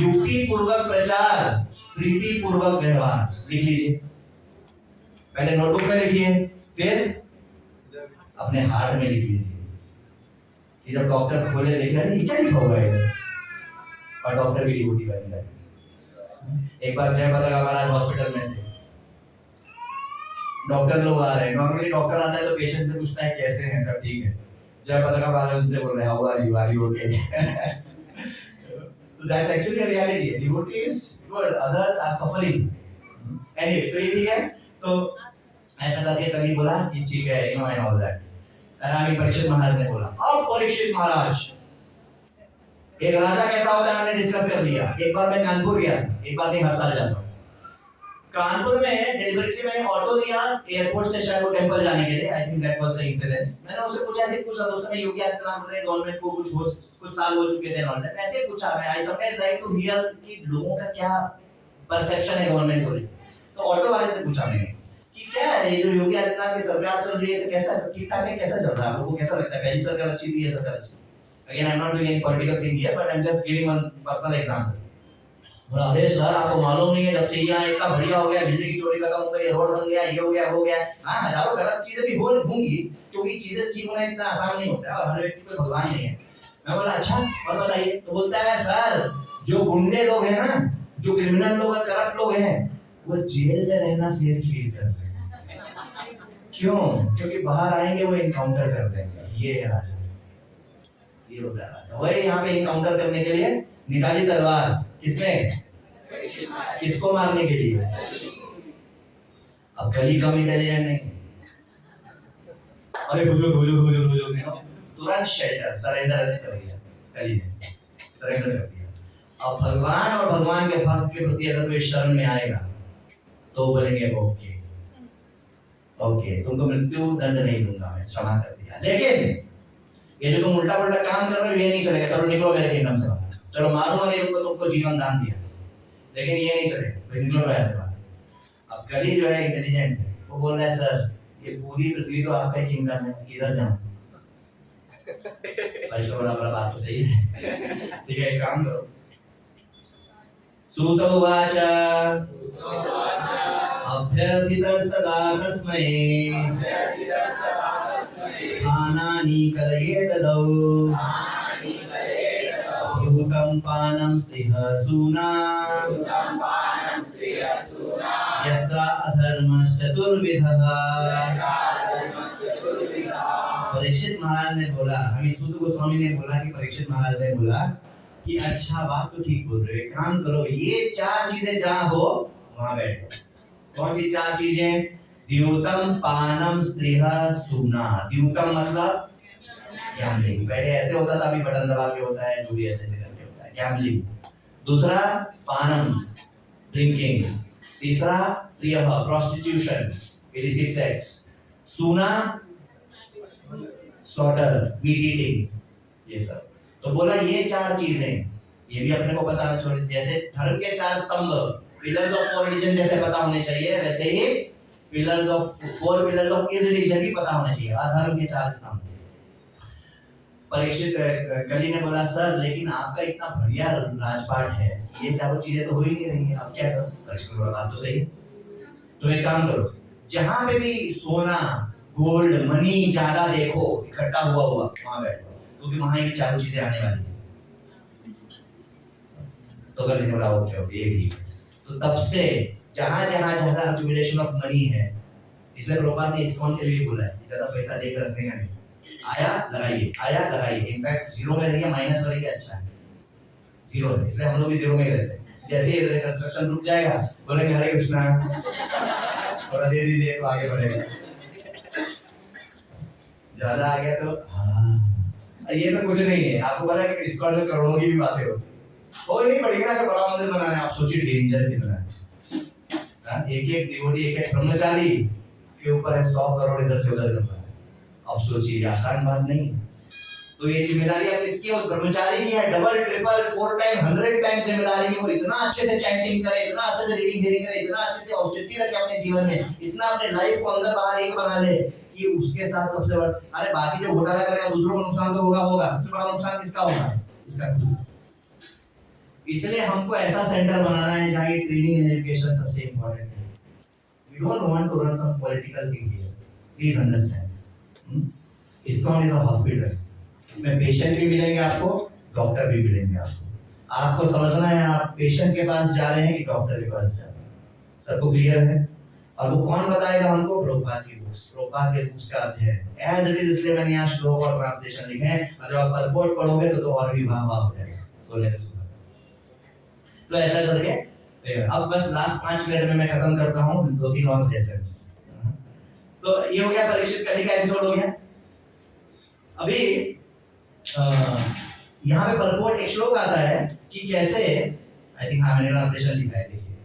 युक्ति पूर्वक प्रचार, प्रीति पूर्वक व्यवहार। लिख लीजिए, पहले नोटबुक में लिखिए, फिर अपने हार्ट में लिख लीजिए। कि जब डॉक्टर खोले देखना नहीं क्या लिखा हुआ है, और डॉक्टर भी डिवोटी बन गए। एक बार जय पताका महाराज हॉस्पिटल में थे, डॉक्टर लोग आ रहे हैं। नॉर्मली डॉक्टर आता है तो पेशेंट से पूछता है कैसे हैं, सब ठीक है। जय पताका महाराज उनसे बोल रहे हैं हाउ आर यू ओके। तो that's actually a reality. Devotee is good, others are suffering. Anyway, तो ये ठीक है। तो ऐसा करके कभी बोला कि ठीक है, you no and all that. अभी परीक्षित महाराज ने बोला, अब परीक्षित महाराज, एक राजा कैसा होता है हमने डिस्कस कर लिया। एक बार मैं कानपुर गया, एक बार नहीं हर साल जाता हूं। कानपुर में डिलीवरी मैंने ऑटो लिया एयरपोर्ट से शायद वो टेंपल जाने के लिए। I think that was the incidence. मैंने उससे पूछा, ऐसे पूछा उस समय योगी आदित्यनाथ ने गवर्नमेंट को कुछ साल हो चुके थे उन्होंने, ऐसे ही पूछा। मैं I sometimes like to hear कि लोगों का क्या परसेप्शन है गवर्नमेंट को। तो ऑटो वाले से पूछा मैंने कि क्या है ये जो योगी आदित्यनाथ की सरकार चल रही है, इसे कैसा सब ठीक ठाक है, कैसा चल रहा है, आपको कैसा लगता है? पहली सरकार अच्छी थी, ये सरकार अच्छी? Again I am not doing any political thing here, but I am just giving one personal example. बोला अरे सर आपको मालूम नहीं है, जब से यहाँ इतना बढ़िया हो गया, बिजली की चोरी खत्म हो गई, रोड बन गया, ये हो गया, हो गया। हाँ, हजारों गलत चीजें भी होंगी, क्योंकि चीजें ठीक होना इतना आसान नहीं होता है, और हर व्यक्ति कोई भगवान नहीं है। मैं बोला अच्छा और बताइए। तो बोलता है सर जो गुंडे लोग हैं ना, जो क्रिमिनल लोग हैं, करप्ट लोग हैं, वो जेल में रहना सेफ फील करते हैं। क्यों? क्योंकि बाहर आएंगे वो इनकाउंटर कर देंगे। ये है राजा, ये होता है राजा। वही यहाँ पे इनकाउंटर करने के लिए निकाली तलवार, किसने? किसको मारने के लिए? अब कली कम इंटेलिजेंट नहीं, अरे हुजूर तुरंत शेल्टर सरेंडर कर दिया, कली ने सरेंडर कर दिया। अब भगवान और भगवान के भक्त के प्रति अगर कोई शरण में आएगा तो बोलेंगे ओके ओके, तुमको मृत्यु दंड नहीं दूंगा, मैं क्षमा कर दिया। लेकिन ये जो तुम उल्टा पुल्टा काम कर रहे हो ये नहीं चलेगा, चलो निकलो मेरे किंगडम से बाहर, चलो मारूंगा नहीं तुमको जीवन दान दिया, लेकिन ये नहीं चलेगा, तो निकलो ऐसे बाहर। अब कली जो है इंटेलिजेंट है, वो बोल रहा है सर ये पूरी पृथ्वी तो आपका किंगडम है, किधर जाऊं? भाई तो बड़ा बात तो सही है। ठीक है, एक काम करो, सूत उवाच अभ्यर्थितस्तदा तस्मै स्थानानि कलये ददौ भूतं पानं स्त्रियः सूना यत्र अधर्मश्चतुर्विधः। परीक्षित महाराज ने बोला, हमें सूत गोस्वामी ने बोला कि परीक्षित महाराज ने बोला कि अच्छा बात तो ठीक बोल रहे हो, एक काम करो, ये चार चीजें जहां हो वहां बैठो। कौन सी चार चीजें? द्यूतम पानम स्त्रियः सूना। द्यूतम मतलब गैम्बलिंग, पहले ऐसे होता था, अभी बटन दबा के होता है, जो भी ऐसे करके होता है, गैम्बलिंग। दूसरा पानम ड्रिंकिंग। तीसरा स्त्रियः प्रोस्टिट्यूशन, इलिसिट सेक्स। सूना स्लॉटर, मीट ईटिंग, ये सब। तो बोला ये चार चीजें, ये भी अपने को पता होना, जैसे धर्म के चार स्तंभ, पिलर्स ऑफ फोर रिलीजन जैसे पता होने चाहिए, वैसे ही pillars of four pillars of irreligion भी पता होना चाहिए, अधर्म के चार स्तंभ। परीक्षित कली ने बोला सर लेकिन आपका इतना बढ़िया राजपाट है, ये चारों चीजें तो हो ही नहीं रही है, अब क्या करो? परीक्षित बोला बात तो सही है, तो एक काम करो, जहां पे भी सोना गोल्ड मनी ज्यादा देखो इकट्ठा हुआ वहां बैठो, क्योंकि वहां ये चारों चीजें आने वाली है। तो कल बोला ओके ओके ये भी। तो तब से जहां जहां ज्यादा एक्यूमुलेशन ऑफ मनी है, इसलिए प्रभुपाद ने इस्कॉन के लिए बोला है ज्यादा पैसा लेकर रखने का नहीं, आया लगाइए, इनफैक्ट जीरो में रहिए, माइनस में रहिए, अच्छा है जीरो है, इसलिए हम लोग भी जीरो में ही रहते हैं। जैसे ही कंस्ट्रक्शन रुक जाएगा बोलेंगे हरे कृष्णा थोड़ा दे दीजिए तो आगे बढ़ेगा, ज्यादा आ गया तो हाँ। ये तो कुछ नहीं है, आपको पता है कि इस्कॉन में करोड़ों की भी बातें होती हो नहीं पड़ेगी ना, अगर बड़ा मंदिर बनाना है आप सोचिए डेंजर कितना है। एक एक डिवोटी एक एक ब्रह्मचारी के ऊपर 100 करोड़ इधर से उधर कर रहा है, अब सोचिए आसान बात नहीं। तो ये जिम्मेदारी अब किसकी है? उस ब्रह्मचारी की है, डबल ट्रिपल 4 टाइम 100 टाइम जिम्मेदारी। वो इतना अच्छे से चैंटिंग करे, इतना अच्छे से रीडिंग हेयरिंग करे, इतना अच्छे से औचित्य रखे अपने जीवन में, इतना अपने लाइफ को अंदर बाहर एक बना ले कि उसके साथ सबसे बड़ा, अरे बाकी जो घोटाला करेगा दूसरों को नुकसान तो होगा, सबसे बड़ा नुकसान किसका होगा? इसका। इसलिए हमको ऐसा सेंटर बनाना है जहाँ ये ट्रेनिंग एंड एजुकेशन सबसे इंपॉर्टेंट है। We don't want to run some political thing here, please understand. ISKCON is a hospital, इसमें पेशेंट भी मिलेंगे आपको, डॉक्टर भी मिलेंगे आपको। आपको समझना है आप पेशेंट के पास जा रहे हैं कि डॉक्टर के पास जा रहे हैं, सबको क्लियर है? और वो कौन बताएगा हमको? प्रभुपाद की बुक्स, प्रभुपाद के बुक्स का अध्ययन एज इट इज। इसलिए मैंने यहाँ श्लोक और ट्रांसलेशन लिखे हैं, और जब आप परपोर्ट पढ़ोगे तो और भी वाह हो जाएगा। तो ऐसा करके अब बस लास्ट 5 मिनट में मैं खत्म करता हूँ 2-3 और लेसन्स। तो ये हो गया परीक्षित कली का एपिसोड हो गया। अभी यहाँ पे परपोर्ट एक श्लोक आता है कि कैसे, आई थिंक हाँ मैंने ट्रांसलेशन लिखा है, देखिए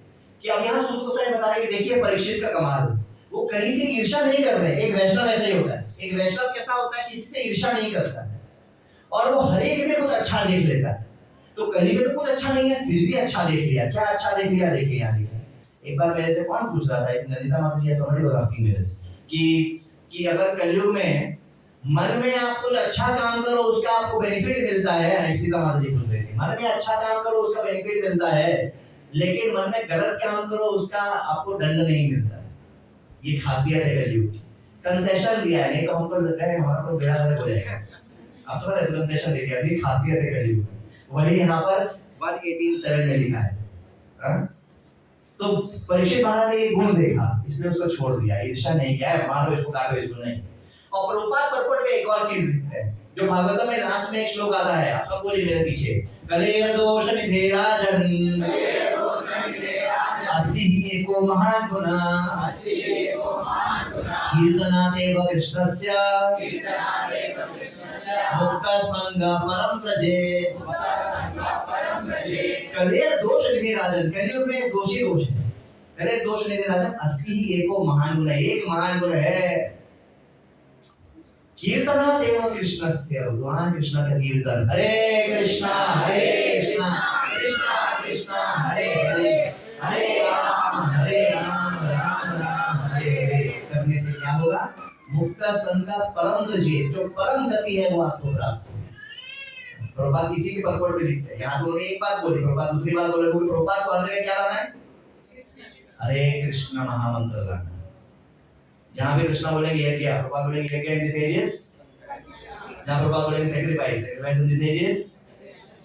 कि अब यहाँ सूत गोस्वामी बता रहे हैं कि देखिए परीक्षित का कमाल, वो कली से ईर्ष्या नहीं कर रहे। एक वैष्णव ऐसे ही होता है, एक वैष्णव कैसा होता है, किसी से ईर्ष्या नहीं करता है और वो हर एक में कुछ अच्छा देख लेता है। तो कली में तो कुछ अच्छा नहीं है, फिर भी अच्छा देख लिया। क्या अच्छा देख लिया? देखिए यहाँ लिखा है। एक बार मेरे से कौन पूछ रहा था, एक नंदिता माता जी समझ लो आस्किंग मेरे से कि अगर कलयुग में मन में आप कुछ अच्छा काम करो उसका आपको बेनिफिट मिलता है, सीता माता जी पूछ रहे थे, मन में अच्छा काम करो उसका बेनिफिट मिलता है, लेकिन मन में गलत काम करो उसका आपको दंड नहीं मिलता। ये खासियत है कलयुग की। कंसेशन दिया है, नहीं तो हमको लगता है हमारा तो बेड़ा गर्क हो जाएगा। आप तो कंसेशन दे दिया, ये खासियत है कलयुग। वही यहाँ पर 118:7 में लिखा है। तो परीक्षित महाराज ने ये गुण देखा, इसलिए उसको छोड़ दिया, ईर्ष्या नहीं किया, मारो इसको काटो इसको नहीं। और प्रभुपाद परपट में एक और चीज लिखते हैं जो भागवतम में लास्ट में एक श्लोक आता है, आप सब बोलिए मेरे पीछे, कलेर दोष निधे राजन अस्ति एको महान गुना कीर्तनादेव कृष्णस्य मुक्त संग परम प्रजे। कलेर दोष निधे राजन, कलियुग में दोषी दोष है। कलेर दोष निधे राजन अस्ति एको महान गुण, एक महान गुण है कीर्तनादेव कृष्णस्य, भगवान कृष्ण का कीर्तन। हरे कृष्णा कृष्णा कृष्णा हरे हरे, हरे राम राम राम हरे हरे करने से क्या होगा? मुक्त संग परम गति, जो परम गति है वो आपको प्राप्त होगी। प्रभुपाद किसी के परपोर्ट में लिखते हैं। यहाँ तो उन्होंने एक बात बोली, प्रभुपाद दूसरी बात बोले, क्योंकि प्रभुपाद को हर जगह क्या लाना है? हरे कृष्ण महामंत्र लाना है। जहाँ भी कृष्णा बोलेंगे ये क्या, प्रभुपाद बोलेंगे ये क्या इन दिस एजेस, जहाँ प्रभुपाद बोलेंगे sacrifice, sacrifice in this ages,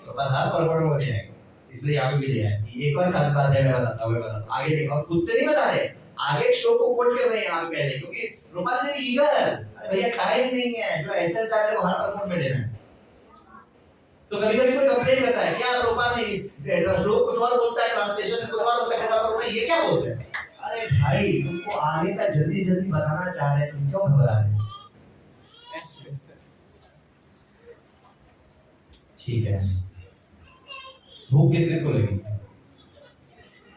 Prabhupada हर परपोर्ट में बोले जाएंगे। इसलिए यहाँ पे भी लिया है। एक और खास बात है, मैं बताता हूँ आगे देखो, खुद से नहीं बता रहे, आगे श्लोक को कोट कर रहे हैं यहाँ पहले, क्योंकि प्रभुपाद ने ईगर, अरे भैया टाइम नहीं है, जो ऐसे साइड को हर परपोर्ट में देना है। तो कभी-कभी कोई कंप्लेंट करता है, क्या प्रभुपाद ने श्लोक कुछ और बोलता है, ट्रांसलेशन कुछ और बोलता है, प्रभुपाद ये क्या बोलते हैं? अरे भाई तुमको आगे का जल्दी-जल्दी बताना चाह रहे हैं, तुम क्यों घबरा रहे हो? ठीक है। भूख किस-किस को लगी?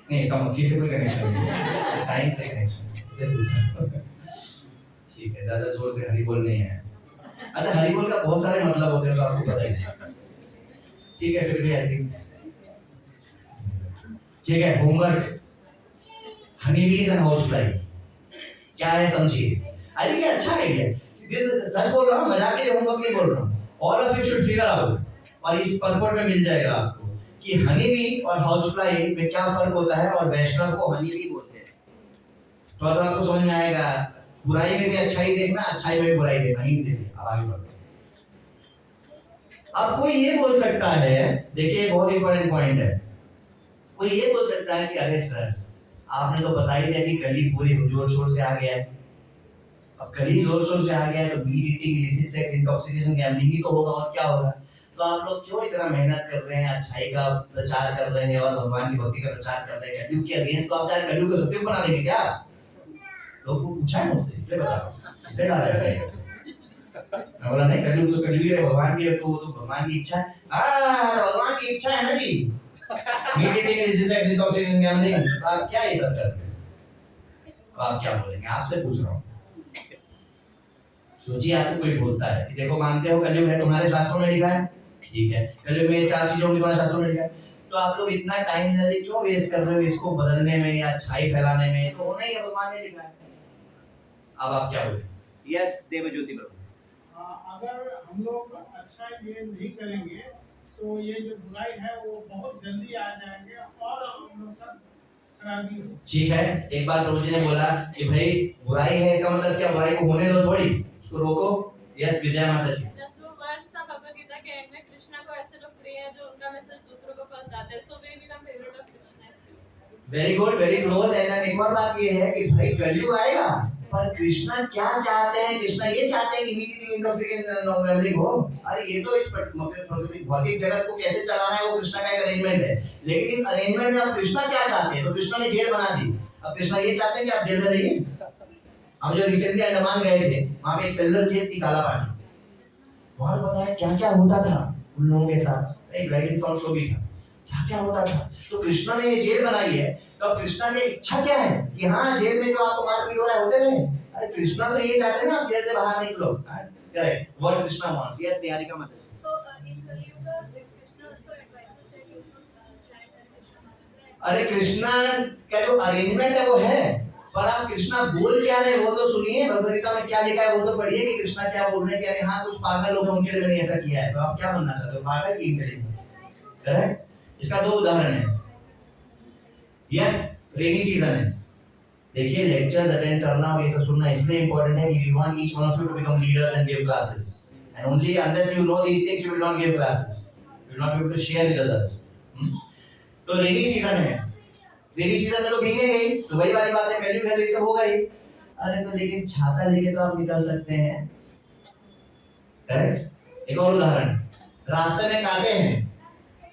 नहीं, इसका मतलब किसी कोई कनेक्शन नहीं, टाइम से कनेक्शन। ठीक है, ज़्यादा जोर से हरि बोल नहीं है। अच्छा, हरि बोल का बहुत सारे मतलब होते हैं, तो आपको पता ही है। ठीक है, फिर भी आई थिंक ठीक है। होमवर्क, हनी बीज एंड हाउस फ्लाई क्या है समझिए। आई थिंक ये अच्छा आइडिया है, सच बोल रहा हूँ, मजाक के लिए होमवर्क नहीं बोल रहा हूँ। All of you should figure out, और इस परपोर्ट में मिल जाएगा आपको कि हनी बी और हाउस फ्लाई में क्या फर्क होता है, और वैष्णव को हनी बी बोलते हैं। तो अगर आपको समझ में आएगा, बुराई में भी अच्छाई देखना, अच्छाई में भी बुराई देखना, ही देखिए। अब आगे बढ़ते हैं। अब कोई ये बोल सकता है, देखिए बहुत इंपॉर्टेंट पॉइंट है, कोई ये बोल सकता है कि अरे सर आपने तो बता ही दिया कि कली पूरी जोर शोर से आ गया है। अब कली जोर शोर से आ गया है तो meat eating, illicit sex, intoxication, gambling ही तो होगा, और क्या होगा? तो आप लोग क्यों इतना मेहनत कर रहे हैं, अच्छाई का प्रचार कर रहे हैं और भगवान की भक्ति का प्रचार कर रहे हैं? कलयुग के अगेंस्ट तो आप चाहे कलयुग को सत्युग बना देंगे क्या? लोगों को पूछा है मुझसे, इसलिए बता रहा हूं, इसलिए डाला है। मैं बोला नहीं, कलयुग तो कलयुग है, भगवान की तो भगवान की इच्छा है। भगवान की इच्छा है ना जी। Meat eating, illicit sex, intoxication, gambling, आप क्या ये सब करते हैं? आप क्या बोलेंगे? आपसे पूछ रहा हूँ। सोचिए, आपको कोई बोलता है कि देखो मानते हो कलयुग है, तुम्हारे शास्त्रों में लिखा है, ठीक है, कलयुग में 4 चीजों की तुम्हारे शास्त्रों में लिखा है, तो आप लोग इतना टाइम एनर्जी क्यों वेस्ट कर रहे हो इसको बदलने में या अच्छाई फैलाने में? तो होना ही है, भगवान ने लिखा है। अब आप क्या बोलेंगे? यस देवज्योति प्रभु। अगर हम लोग अच्छा ये नहीं करेंगे तो ये जो बुराई है वो बहुत जल्दी आ जाएंगे और हम लोग का खराबी हो। ठीक है, एक बार प्रभु जी ने बोला कि भाई बुराई है, इसका मतलब क्या? बुराई को होने दो, थोड़ी उसको रोको। यस विजय माता जी। भगवद गीता के एंड में कृष्णा को ऐसे लोग प्रिय हैं जो उनका मैसेज दूसरों को पहुंचाते हैं, so we become favourite of Krishna. Very good, very close. And एक और बात ये है कि भाई कलयुग आएगा, पर कृष्णा क्या चाहते हैं? कृष्णा ये चाहते हैं कि मीटिंग इंटॉक्सिकेशन गैम्बलिंग हो। अरे ये तो इस भौतिक जगत को कैसे चलाना है वो कृष्णा का एक अरेंजमेंट है, लेकिन इस अरेंजमेंट में अब कृष्णा क्या चाहते हैं? तो कृष्णा ने जेल बना दी। अब कृष्णा ये चाहते हैं कि आप जेल में रहिए। हम जो रिसेंटली अंडमान गए थे, वहां पे एक सेलुलर जेल थी, काला पानी। वहां पता है क्या क्या होता था उन लोगों के साथ, एक लाइटिंग साउंड शो भी था, क्या क्या होता था। तो कृष्णा ने ये जेल बनाई है, तो अब कृष्णा की इच्छा क्या है कि हाँ जेल में जो आपको मारपीट हो रहा है होते रहे। अरे कृष्णा तो ये चाहते हैं ना आप जेल से बाहर निकलो। Correct, what Krishna wants. Yes Niharika माता। So in Kali Yuga, Krishna also advises that you should chant Hare Krishna mantra. अरे कृष्णा का जो अरेंजमेंट है वो है, पर आप कृष्णा बोल क्या रहे वो तो सुनिए। भगवद गीता में क्या लिखा है वो तो पढ़िए कि कृष्णा क्या बोल रहे हैं। कि हाँ कुछ पागल लोग हैं, उनके लिए मैंने ऐसा किया है, तो आप क्या बनना चाहते हो, पागल की इंटेलिजेंस? करेक्ट। इसका 2 उदाहरण है। यस रेनी सीजन है, देखिए लेक्चर्स अटेंड करना और ये सब सुनना इसलिए इंपॉर्टेंट है कि we want each one of you to become leaders and give classes, and only unless you know these things you will not give classes, you will not be able to share with others. तो rainy season है, rainy season में तो भीगे गई, तो वही वाली बात है, कलयुग है तो ये सब होगा ही। अरे तो लेकिन छाता लेके तो आप निकल सकते हैं। करेक्ट। एक और उदाहरण, रास्ते में कांटे हैं।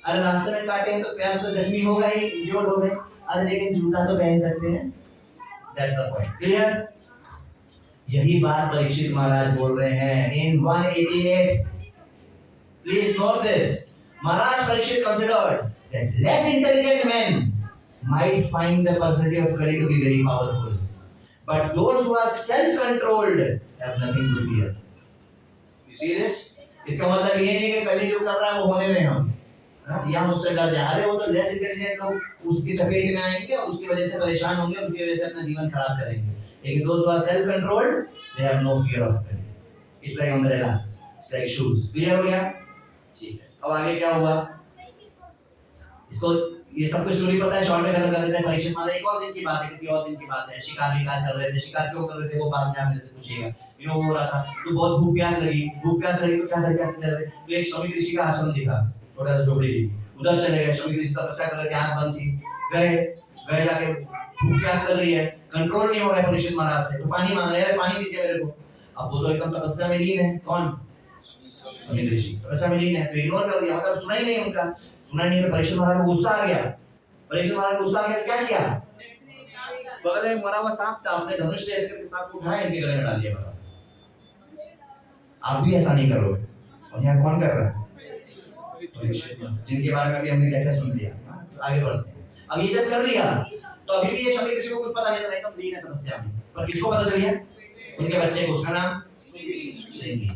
अरे रास्ते में कांटे हैं तो पैर तो जख्मी हो गए, इंजर्ड हो गए, अरे लेकिन जूता तो पहन सकते हैं। That's the point. क्लियर? यही बात परीक्षित महाराज बोल रहे हैं इन 188। Please note this. Maharaj Parikshit considered that less intelligent men might find the personality of Kali to be very powerful, but those who are self-controlled have nothing to fear. You see this? इसका मतलब ये नहीं कि कली जो कर रहा है वो होने दें हम, या मुझसे डर जाए। अरे वो तो लेस इंटेलिजेंट लोग उसकी चपेट में आएंगे और उसकी वजह से परेशान होंगे, उसकी वजह से अपना जीवन खराब करेंगे, लेकिन those who are self-controlled they have no fear of Kali. It's like umbrella, it's like shoes. Clear हो गया? ठीक है, अब आगे क्या हुआ? इसको ये सब कुछ स्टोरी पता है, शॉर्ट में खत्म कर देते हैं। परीक्षित महाराज एक और दिन की बात है, किसी और दिन की बात है, शिकार विकार कर रहे थे। शिकार क्यों कर रहे थे वो बाद में आप मेरे से पूछिएगा। वो हो रहा था तो बहुत भूख प्यास लगी तो क्या कर रहे? तो एक श्रमिक ऋषि का आश्रम दिखा, छोटा सा झोपड़ी थी, उधर चले गए। श्रमिक ऋषि तपस्या कर रहे थे, आंख बंद थी, गए जाके भूख प्यास लग रही है, कंट्रोल नहीं हो रहा है परीक्षित महाराज से, तो पानी मांग रहे हैं, पानी दीजिए मेरे को। अब वो तो एकदम तपस्या में लीन है, कौन? श्रमिक ऋषि तपस्या में लीन है, तो इग्नोर कर दिया, मतलब सुना ही नहीं उनका। सुना नहीं, परीक्षित महाराज को गुस्सा आ गया। परीक्षित महाराज को गुस्सा आ गया तो क्या किया? बगल में मरा हुआ सांप था, अपने धनुष से ऐसे सांप को उठाया, इनके गले में डाल दिया। आप भी ऐसा नहीं करोगे। और यहाँ कौन कर रहा है? जिनके बारे में अभी हमने क्या सुन लिया। आगे बढ़ते हैं। अब ये जब कर लिया तो अभी भी ये श्रमिक ऋषि को कुछ पता नहीं था, एकदम लीन है तपस्या में। पर किसको पता चल गया? उनके बच्चे को, उसका नाम श्रृंगी।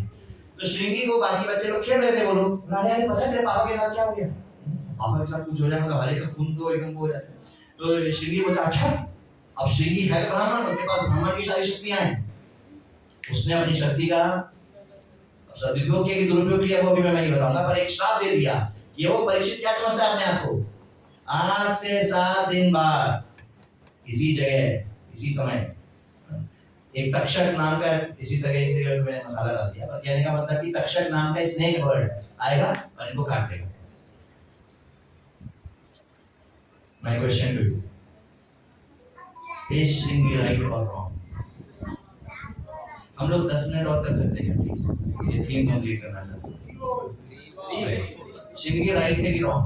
तो श्रृंगी को बाकी बच्चे लोग खेल रहे थे, बोलो राजा पता तेरे पापा के साथ क्या हो गया? पापा के साथ कुछ हो जाएगा, हमारे का खून तो एकदम हो जाता है। तो श्रृंगी बोला अच्छा, अब श्रृंगी है तो ब्राह्मण, उसके पास ब्राह्मण की सारी शक्तियां हैं। उसने अपनी शक्ति का सदुपयोग किया कि दुरुपयोग किया वो भी मैं नहीं बताऊंगा, पर एक श्राप दे दिया। ये वो परीक्षित क्या समझता है अपने आप को? आज से 7 दिन बाद इसी जगह इसी समय एक तक्षक नाम का, इसी जगह इसी जगह में मसाला डाल दिया, पर कहने का मतलब कि तक्षक नाम का स्नेक बर्ड आएगा और इनको काट देगा। My question to you: Is Shringi right or wrong? हम लोग 10 मिनट और कर सकते हैं प्लीज, ये थीम कंप्लीट करना चाहते हैं। श्रृंगी राइट है कि रॉन्ग?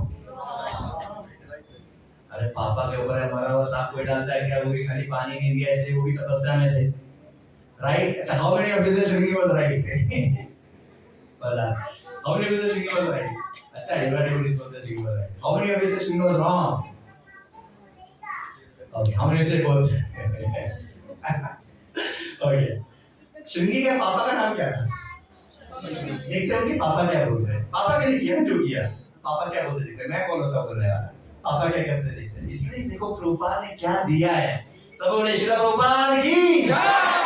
अरे पापा के ऊपर हमारा वो सांप कोई डालता है क्या? वो भी खाली पानी नहीं दिया इसलिए वो भी तपस्या में थे, राइट? अच्छा, how many of this Shringi was right? पता how many of this Shringi was right? अच्छा, everybody is of Shringi was right. How many of this Shringi was wrong? Okay, how many say both? Okay, Shringi के पापा का नाम क्या था? देखते हो कि पापा क्या बोल रहे हैं। पापा के लिए किया जो किया, पापा क्या बोलते देखते, मैं कौन होता बोल रहा है, पापा क्या करते देखते। इसलिए देखो प्रभुपाद ने क्या दिया है, सब बोले श्री प्रभुपाद की जय,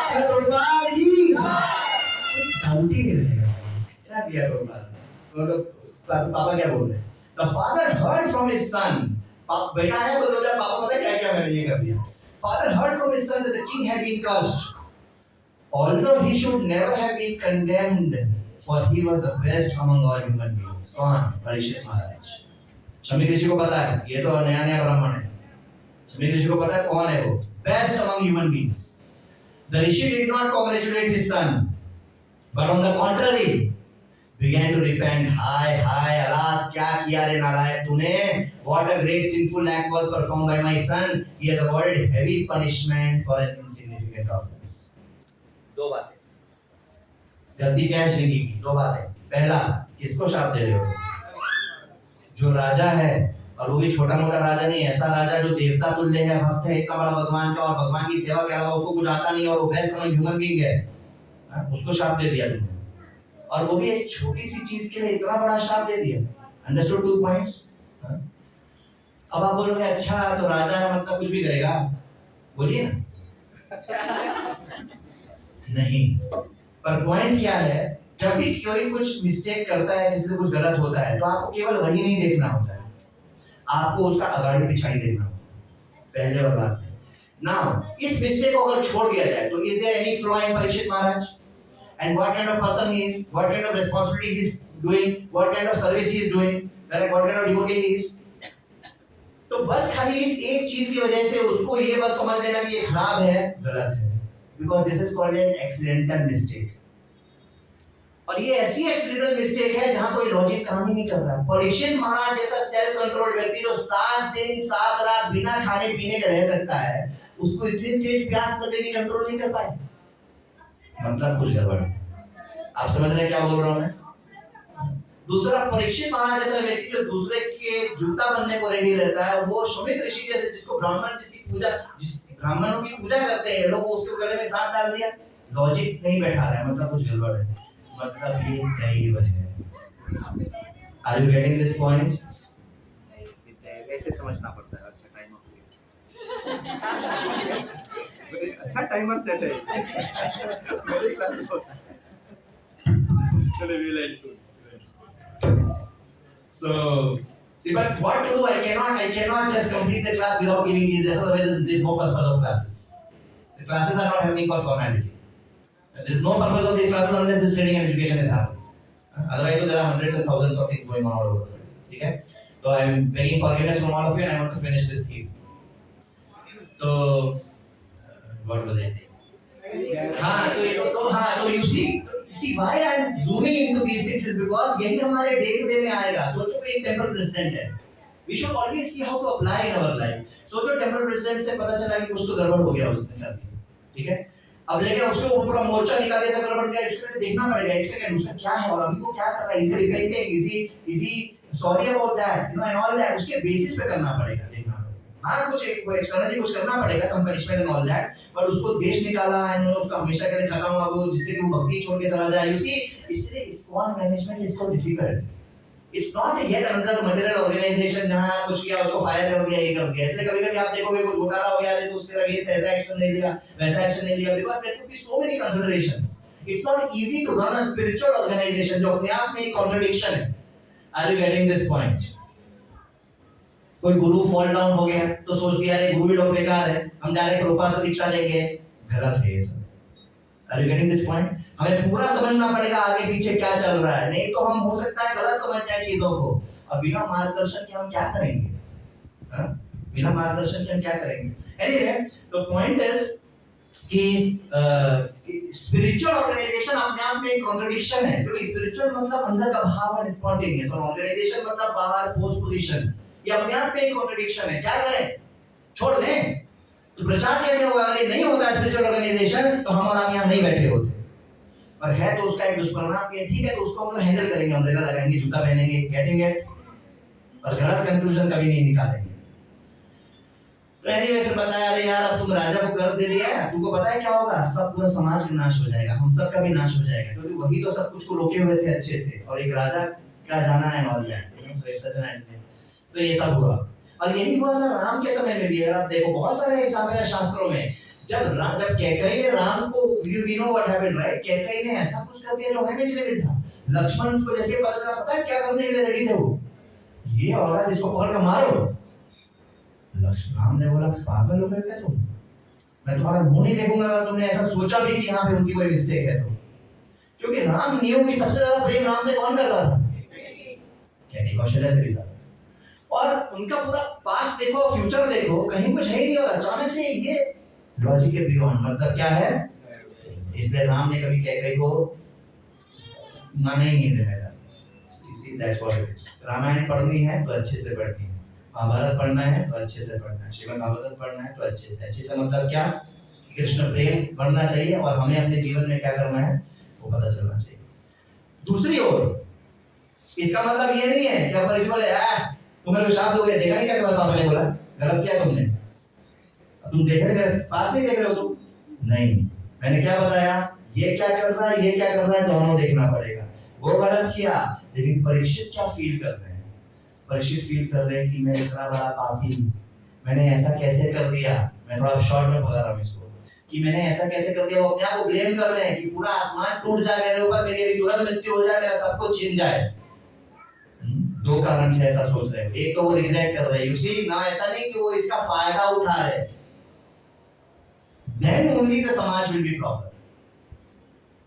श्री प्रभुपाद की जय। डाउट ही नहीं रहेगा क्या दिया प्रभुपाद। तो पापा क्या बोल रहे हैं? The father heard from his सन, बेटा है तो बोला पापा पता क्या क्या मैंने ये कर दिया। Father heard from his son that the king had been cursed, although he should never have been condemned, for he was the best among all human beings. कौन? परीक्षित महाराज। श्रमिक ऋषि को पता है ये तो नया नया ब्राह्मण है, श्रमिक ऋषि को पता है कौन है वो, best among human beings. The rishi did not congratulate his son, but on the contrary began to repent. Hi hi, alas क्या किया रे नालायक तूने, what a great sinful act was performed by my son. He has avoided heavy punishment for an insignificant offense. दो बातें गलती क्या है श्रृंगी की? दो बातें। पहला, किसको शाप दे रहे हो? जो राजा है, और वो भी छोटा मोटा राजा नहीं, ऐसा राजा जो देवता तुल्य है, भक्त है इतना बड़ा भगवान का, और भगवान की सेवा के अलावा उसको कुछ आता नहीं, और वो बेस्ट ह्यूमन बीइंग है, उसको शाप दे दिया तुमने। और वो भी एक छोटी सी चीज के लिए इतना बड़ा शाप दे दिया। Understood 2 points? अब आप बोलोगे अच्छा तो राजा है मतलब कुछ भी करेगा, बोलिए ना। नहीं, पर पॉइंट क्या है, जब भी कोई कुछ मिस्टेक करता है, किसी से कुछ गलत होता है, तो आपको केवल वही नहीं देखना होता है, आपको उसका अगाड़ी पिछाड़ी देखना होता है, पहले और बाद में। नाउ इस मिस्टेक को अगर छोड़ दिया जाए तो is there any flaw in Parikshit Maharaj? And what kind of person he is, what kind of responsibility he is doing, what kind of service he is doing, what kind of devotee he is. तो बस खाली इस एक चीज की वजह से उसको ये बात समझ लेना कि ये खराब है, गलत है, because this is called as accidental mistake. और ये ऐसी एक्सीडेंटल मिस्टेक है जहां कोई लॉजिक काम ही नहीं कर रहा। परीक्षित महाराज जैसा सेल्फ कंट्रोल व्यक्ति जो 7 दिन 7 रात बिना खाने पीने के रह सकता है, उसको इतनी तेज प्यास लगेगी कंट्रोल नहीं कर पाए, मतलब कुछ गड़बड़ है। आप समझ रहे हैं क्या बोल रहा हूं मैं? दूसरा, परीक्षित महाराज जैसा व्यक्ति जो दूसरे के जूता बनने को रेडी रहता है, वो श्रमिक ऋषि जैसे जिसको ब्राह्मण जिसकी पूजा, जिस ब्राह्मणों की पूजा करते हैं लोग, उसके गले में सांप डाल दिया, लॉजिक नहीं बैठा रहा है, मतलब कुछ गड़बड़ है, मतलब ये दैव है। Are you getting this point? ऐसे समझना पड़ता है। अच्छा टाइम ऑफ, अच्छा टाइमर सेट है मेरे क्लास में होता है। चलो realise So, see, but what to do? I cannot just complete the class without giving these lessons. Otherwise, there's no purpose of classes. The classes are not happening for formality. There's no purpose of these classes unless this training and education is happening. Otherwise, there are hundreds and thousands of things going on all over the world. Okay? So I'm begging forgiveness from all of you, and I want to finish this theme. So, what was I saying? तो you see why I'm zooming into these things is because यही हमारे day to day में आएगा. सोचो कि एक temporal president है. We should always see how to apply in our life. सोचो temporal president से पता चला कि कुछ तो गड़बड़ हो गया उसने कर दिया. ठीक है? अब लेकिन उसके ऊपर पूरा मोर्चा निकाले सब गड़बड़ गया. इसको देखना पड़ेगा एक सेकंड उसका क्या है और अभी वो क्या कर रहा है. इसे रिपेंटिंग इसी sorry about that, you know, and all that. उसके basis पे करना पड़ेगा. हाँ कुछ एक्सटर्नली कुछ करना पड़ेगा some punishment and all that but उसको देश निकाला एंड उसका हमेशा के लिए खत्म हुआ वो जिससे वो भक्ति छोड़ के चला जाए. यू सी इसलिए ISKCON management is so difficult. It's not yet another material organisation जहां कुछ किया उसको फायर कर दिया ये कर दिया. इसलिए कभी-कभी आप देखोगे कोई घोटाला हो गया तो उसके अगेंस्ट ऐसा एक्शन नहीं लिया वैसा एक्शन नहीं लिया because there could be so many considerations. It's not easy to run a spiritual organisation जो अपने आप में एक कॉन्ट्रडिक्शन है. Are you getting this point? कोई गुरु फॉल डाउन हो गया तो सोच लिया अरे गुरु लोग बेकार है हम डायरेक्ट कृपा से दीक्षा देंगे. गलत है ये सब. Are you getting this point? हमें पूरा समझना पड़ेगा आगे पीछे क्या चल रहा है. नहीं तो हम हो सकता है गलत समझ जाए चीजों को और बिना मार्गदर्शन के हम क्या करेंगे. बिना मार्गदर्शन के हम क्या करेंगे. एनीवे द पॉइंट इज कि स्पिरिचुअल ऑर्गेनाइजेशन अपने आप में एक कॉन्ट्रडिक्शन है. क्योंकि स्पिरिचुअल मतलब अंदर का भाव और स्पॉन्टेनियस और ऑर्गेनाइजेशन मतलब बाहर पोस्ट पोजीशन. ये अपने आप में एक कॉन्ट्रडिक्शन है. क्या करें? छोड़ दें तो प्रचार कैसे होगा. अगर नहीं होता स्पिरिचुअल ऑर्गेनाइजेशन तो हम और आप यहाँ नहीं बैठे होते. और है तो उसका एक दुष्परिणाम भी है. ठीक है तो उसको हम हैंडल करेंगे. अम्ब्रेला लगाएंगे जूता पहनेंगे गेटिंग इट और गलत कंक्लूजन कभी नहीं निकालेंगे. तो एनीवे फिर बताया अरे यार अब तुम राजा को कर्ज दे दिया है. तुमको पता है क्या होगा. सब पूरा समाज का नाश हो जाएगा. हम सब का भी नाश हो जाएगा क्योंकि वही तो सब कुछ को रोके हुए थे अच्छे से और एक राजा का जाना है और दैट. तो ये सब हुआ और यही हुआ था राम के समय में भी. अगर आप देखो बहुत सारे हिसाब है शास्त्रों में जब कैकेयी ने राम को we know what happened right. Kaikeyi ने ऐसा कुछ कर दिया जो होने के लिए था. लक्ष्मण को जैसे पता चला पता है क्या करने के लिए रेडी थे वो. ये औरत इसको पकड़ कर मारो. राम ने बोला पागल हो गए क्या तुम. मैं तुम्हारा मुंह नहीं देखूंगा अगर तुमने ऐसा सोचा भी कि यहाँ पे उनकी कोई मिस्टेक है तो. क्योंकि राम नियम की सबसे ज्यादा प्रेम राम से कौन कर रहा था. कैकेयी कौशल्या से भी था. और उनका पूरा पास्ट देखो फ्यूचर देखो कहीं कुछ है ही नहीं और अचानक से ये लॉजिक के बियॉन्ड मतलब क्या है. इसलिए राम ने कभी कैकेयी को माना ही नहीं जिम्मेदार. इसी that's what it is. Ramayana पढ़नी है तो अच्छे से पढ़नी है. महाभारत पढ़ना है तो अच्छे से पढ़ना है. श्रीमद् भागवत पढ़ना है तो अच्छे से मतलब क्या कृष्ण प्रेम बढ़ना चाहिए और हमें अपने जीवन में क्या करना है वो पता चलना चाहिए. दूसरी ओर इसका मतलब ये नहीं है कि अपन बोले तुम्हें तो शाप दोगे. देखा नहीं क्या पापा ने बोला. गलत किया तुमने. अब तुम देख रहे पास नहीं देख रहे हो तुम. नहीं मैंने क्या बताया ये क्या कर रहा है ये क्या कर रहा है दोनों देखना पड़ेगा. वो गलत किया लेकिन परीक्षित क्या फील कर रहे हैं. परीक्षित फील कर रहे हैं कि मैं इतना बड़ा पापी मैंने ऐसा कैसे कर दिया. मैं थोड़ा शॉर्ट में बता रहा हूँ इसको कि मैंने ऐसा कैसे कर दिया. वो अपने आप को ब्लेम कर रहे हैं कि पूरा आसमान टूट जाए मेरे ऊपर मेरी अभी तुरंत मृत्यु हो जाए मेरा सब कुछ छिन जाए. दो कारण से ऐसा सोच रहे हैं. एक तो वो रिग्रेट कर रहे हैं. यू सी ना ऐसा नहीं कि वो इसका फायदा उठा रहे. then only the समाज will be proper.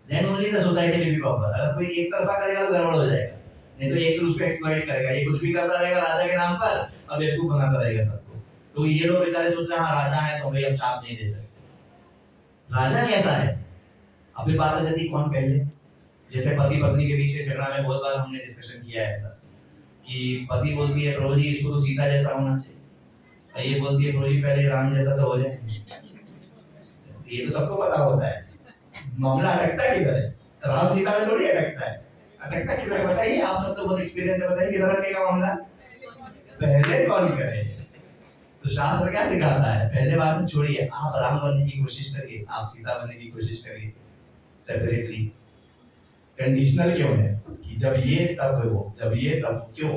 then only the society will be proper. अगर कोई एक तरफा करेगा तो गड़बड़ हो जाएगा. नहीं तो एक फिर उसको एक्सप्लॉइट करेगा. ये कुछ भी करता रहेगा राजा के नाम पर और बेवकूफ बनाता रहेगा सबको. तो ये लोग बेचारे सोच रहे हैं हाँ राजा है तो भाई हम छाप नहीं दे सकते. राजा कैसा है अब फिर बात आ जाती है कौन पहले. जैसे पति पत्नी के बीच के झगड़ा में बहुत बार हमने डिस्कशन किया है ऐसा कि पति बोलती है प्रभु जी इसको तो सीता जैसा होना चाहिए. ये बोलती है प्रभु जी पहले राम जैसा तो हो जाए. ये तो सबको पता होता है. मामला अटकता किधर है. राम सीता में थोड़ी अटकता है. अटकता किधर बताइए. आप सब तो बहुत एक्सपीरियंस है. बताइए किधर अटकेगा मामला. पहले कौन करे. तो शास्त्र क्या सिखाता है पहले बात में छोड़िए. आप राम बनने की कोशिश करिए आप सीता बनने की कोशिश करिए सेपरेटली. कंडीशनल क्यों है कि जब ये तब वो जब ये तब क्यों.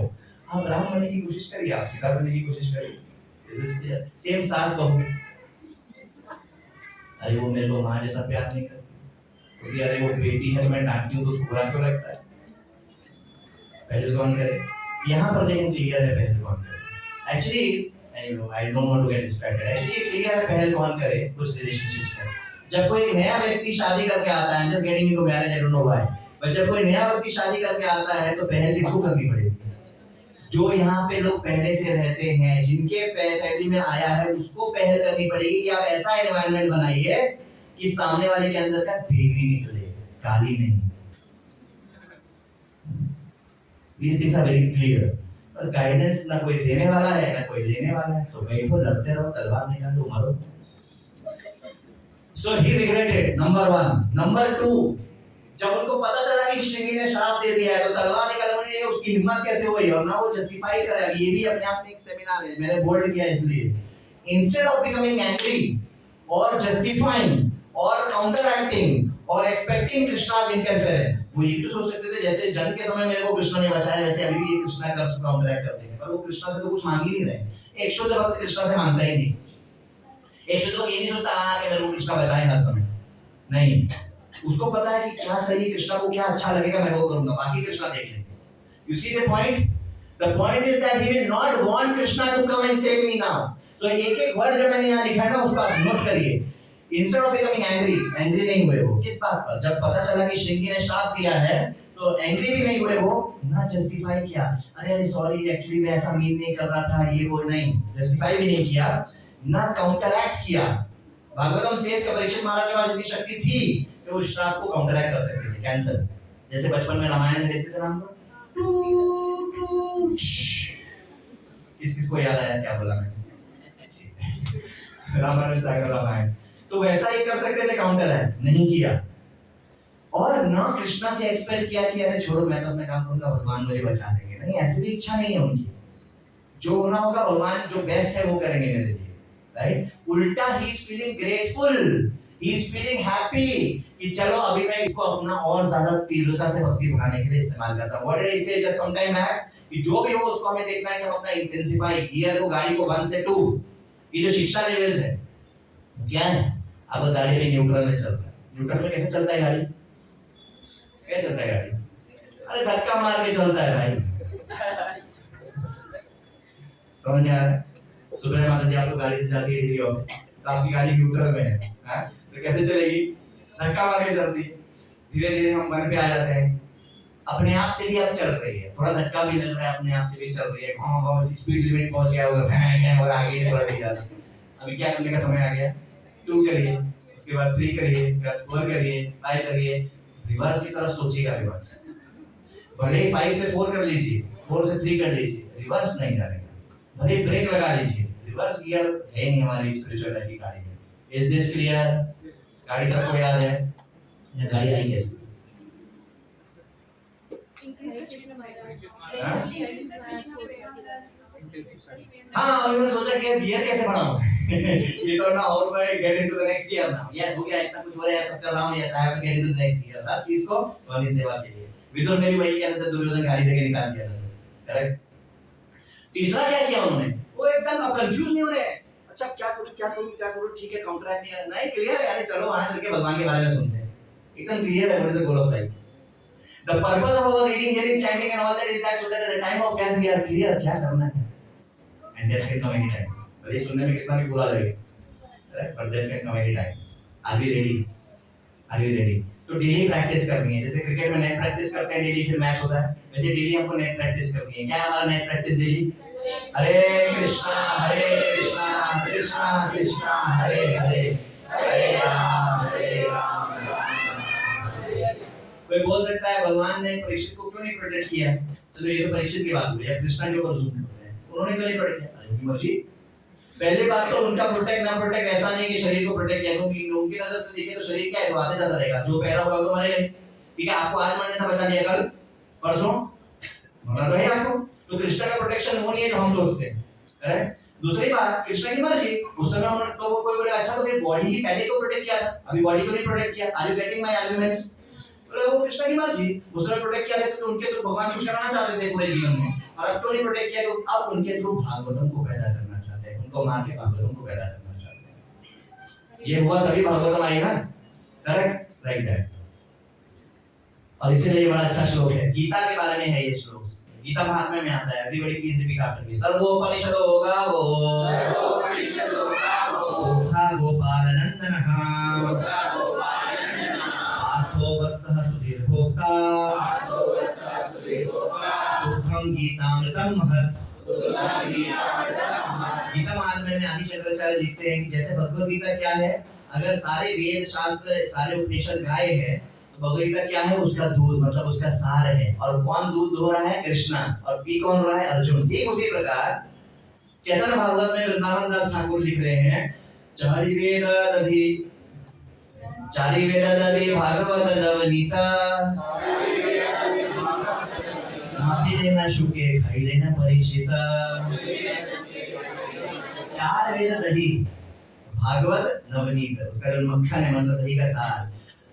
आप राम बनने की कोशिश करिए आप सीता बनने की कोशिश करिए. सेम सास बहू. अरे वो मेरे को माँ जैसा प्यार नहीं करती. अरे वो बेटी है मैं डांटती हूँ तो उसको बुरा क्यों लगता है. पहले कौन करे? यहाँ पर लेकिन क्लियर है पहले कौन करे. Actually, I don't want to get distracted. Actually clear है पहले कौन करे कुछ रिलेशनशिप्स में. जब कोई नया व्यक्ति शादी करके आता है, just getting into marriage, I don't know why. पर जब कोई नया व्यक्ति शादी करके आता है तो पहल किसको करनी पड़ेगी? जो यहाँ पे लोग पहले से रहते हैं, जिनके फैमिली में आया है, उसको पहल करनी पड़ेगी कि आप ऐसा एनवायरनमेंट बनाइए कि सामने वाले के अंदर का बेगरी निकले, गाली नहीं. These things are very clear. और गाइडेंस ना कोई देने वाला है ना कोई लेने वाला है, तो बैठो लड़ते रहो, तलवार निकालो मारो. So he regretted. Number 1. Number 2. जब उनको पता चला कि श्रृंगी ने श्राप दे दिया है तो तलवार निकालने की उसकी हिम्मत कैसे हुई और ना वो जस्टिफाई करा. ये भी अपने आप में एक सेमिनार है, मैंने बोल्ड किया इसलिए. इंस्टेड ऑफ बिकमिंग एंग्री और जस्टिफाइंग और काउंटरएक्टिंग और एक्सपेक्टिंग कृष्णा's इंटरफेरेंस, वो ये भी सोच सकते थे जैसे जन्म के समय मेरे को कृष्णा ने बचाया वैसे अभी भी कृष्णा का काउंटरएक्ट करते हैं, पर वो कृष्णा से तो कुछ मांग ही नहीं रहे. एक शुद्ध भक्त कृष्णा से मांगता ही नहीं. एक शुद्ध भक्त ये नहीं सोचता कि मेरे को कृष्णा बचाए हर समय. नहीं, उसको पता है कि क्या सही, कृष्णा को क्या अच्छा लगेगा मैं वो करूंगा, बाकी कृष्णा देख लेंगे. You see the point? The point is that he will not want Krishna to come and save me now. So एक-एक वर्ड जो मैंने यहाँ लिखा है ना उसका नोट करिए. Instead of becoming angry, angry नहीं हुए वो. किस बात पर? जब पता चला कि श्रृंगी ने श्राप दिया है, तो angry भी नहीं हुए वो, ना justify किया. अरे sorry, actually मैं ऐसा मीन नहीं कर रहा था, ये वो नहीं. Justify भी नहीं किया, ना counteract किया. भागवतम says कि परीक्षित महाराज के पास इतनी शक्ति थी कि वो श्राप को counteract कर सकते थे, cancel. जैसे बचपन में रामायण में देखते थे नाम को. किस-किस को याद आया क्या बोला मैं? रामायण सागर रामायण. तो वैसा ही कर सकते थे, काउंटर है, नहीं किया. और ना कृष्णा से एक्सपेक्ट किया कि अरे छोड़ो मैं तो अपने काम करूंगा, भगवान मुझे बचा लेंगे. नहीं, ऐसी भी इच्छा नहीं है उनकी. जो होना होगा भगवान जो बेस्ट है वो करेंगे मेरे लिए, राइट. उल्टा he is feeling grateful, he is feeling happy कि चलो अभी मैं इसको अपना और ज्यादा तीव्रता से भक्ति बढ़ाने के लिए इस्तेमाल करता हूं. व्हाट डिड आई से जस्ट सम टाइम बैक कि जो भी हो उसको हमें देखना है कि हम अपना इंटेंसिफाई गियर को, गाड़ी को 1 से 2, ये जो शिक्षा लेवल्स है क्या है. अब गाड़ी पे न्यूट्रल में चलता है. न्यूट्रल में कैसे चलता है गाड़ी? कैसे चलता है गाड़ी? अरे धक्का मार के चलता है भाई. समझ में आ रहा है? सुबह माता जी आपको गाड़ी से जाती है डिग्री ऑफिस, तो आपकी गाड़ी न्यूट्रल में है, हाँ? तो कैसे चलेगी? धक्का मार के चलती है. धीरे धीरे हम मन पे आ जाते हैं. अपने आप से भी अब चल रही है, थोड़ा धक्का भी लग रहा है, अपने आप से भी चल रही है. हाँ स्पीड लिमिट पहुंच गया होगा और आगे नहीं बढ़ रही है. अभी क्या करने का समय आ गया? 2 करिए, उसके बाद 3 करिए, उसके बाद 4 करिए, 5 करिए. रिवर्स की तरफ सोचिएगा. रिवर्स भले 5 से 4 कर लीजिए, 4 से 3 कर लीजिए, रिवर्स नहीं करेगा. भले ब्रेक लगा लीजिए, रिवर्स गियर है नहीं हमारी स्पिरिचुअल लाइफ की गाड़ी में. Is this clear? गाड़ी सबको याद है? ये गाड़ी आई कैसे? हाँ, उन्होंने सोचा कि गियर कैसे बढ़ाऊं. ये तो ना और मैं gate into the next gear ना. यस हो गया, इतना कुछ हो रहा है, सब कर रहा हूं. Yes I have to get into the next gear. हर चीज को भगवान सेवा के लिए. विदुर ने भी वही किया था, दुर्योधन गाड़ी देके निकाल दिया था. करेक्ट. तीसरा क्या किया उन्होंने? वो एकदम कंफ्यूज नहीं हो रहे. अच्छा क्या करूं, ठीक है काउंटरैक्ट नहीं क्लियर है. अरे चलो वहां चल के भगवान के बारे में सुनते हैं. एकदम क्लियर है. What is the goal of life? The purpose of our reading, hearing, chanting and all that is that so that at the time of death we are clear क्या करना है. And death can come any time. भले सुनने में कितना भी बुरा लगे, right? But death can come any time. Are we ready? Are we ready? तो डेली प्रैक्टिस करनी है. जैसे क्रिकेट में नेट प्रैक्टिस करते हैं, डेली फिर मैच होता है, वैसे डेली हमको नेट प्रैक्टिस करनी है. क्या है हमारा नेट प्रैक्टिस डेली? हरे कृष्णा कृष्णा कृष्णा हरे हरे, हरे राम कोई बोल सकता है भगवान ने परीक्षित को क्यों नहीं प्रोटेक्ट किया? चलो ये तो परीक्षित की बात हुई. अब कृष्णा के ऊपर जूम करते हैं, उन्होंने क्यों नहीं प्रोटेक्ट किया? उनकी मर्जी. पहली बात तो उनका प्रोटेक्ट ना प्रोटेक्ट ऐसा नहीं कि शरीर को प्रोटेक्ट किया, क्योंकि उनकी नजर से देखें तो शरीर क्या है, वो आते जाता रहेगा. जो पैदा होगा वो मरेगा. ठीक है, आपको आज मरने से बचा लिया, कल परसों मरना तो है आपको. तो कृष्णा का प्रोटेक्शन वो नहीं है जो हम सोचते हैं. करेक्ट. दूसरी बात, कृष्णा की मर्जी. उस समय उन्होंने तो वो कोई बोले अच्छा तो फिर बॉडी ही पहले को प्रोटेक्ट किया था, अभी बॉडी को नहीं प्रोटेक्ट किया. Are you getting my arguments? वो कृष्णा की मर्जी. उस समय प्रोटेक्ट किया था क्योंकि उनके थ्रू भगवान कुछ करना चाहते थे पूरे जीवन में. और अब क्यों नहीं प्रोटेक्ट किया? तो अब उनके थ्रू भागवतम को पैदा करना चाहते हैं, उनको मार के भागवतम को पैदा करना चाहते हैं. ये हुआ तभी भागवतम आई ना. करेक्ट. Like that. और इसीलिए ये बड़ा अच्छा श्लोक है, गीता के बारे में है ये श्लोक, गीता महात्म्य में आता है। Everybody please repeat after me. सर्वोपनिषदो गावो ओखा गोपालनंदनः आठो वत्सः सुधीर्भोक्ता दुग्धं गीतामृतं महत्। गीता महात्म्य में आदि शंकराचार्य लिखते हैं कि जैसे भगवद गीता क्या है, अगर सारे वेद शास्त्र सारे उपनिषद गाय है तो भगवद गीता क्या है, उसका दूध मतलब उसका सार है। और कौन दूध दो रहा है, कृष्णा, और पी कौन रहा है, अर्जुन। ठीक उसी प्रकार चैतन्य भागवत में वृंदावन दास ठाकुर लिख रहे हैं, चारि वेद दधि भागवत नवनीता माफी लेना शुके खाई लेना परीक्षिता। चार वेद दही भागवत नवनीत, उसका जो मक्खन है मतलब दही का सार।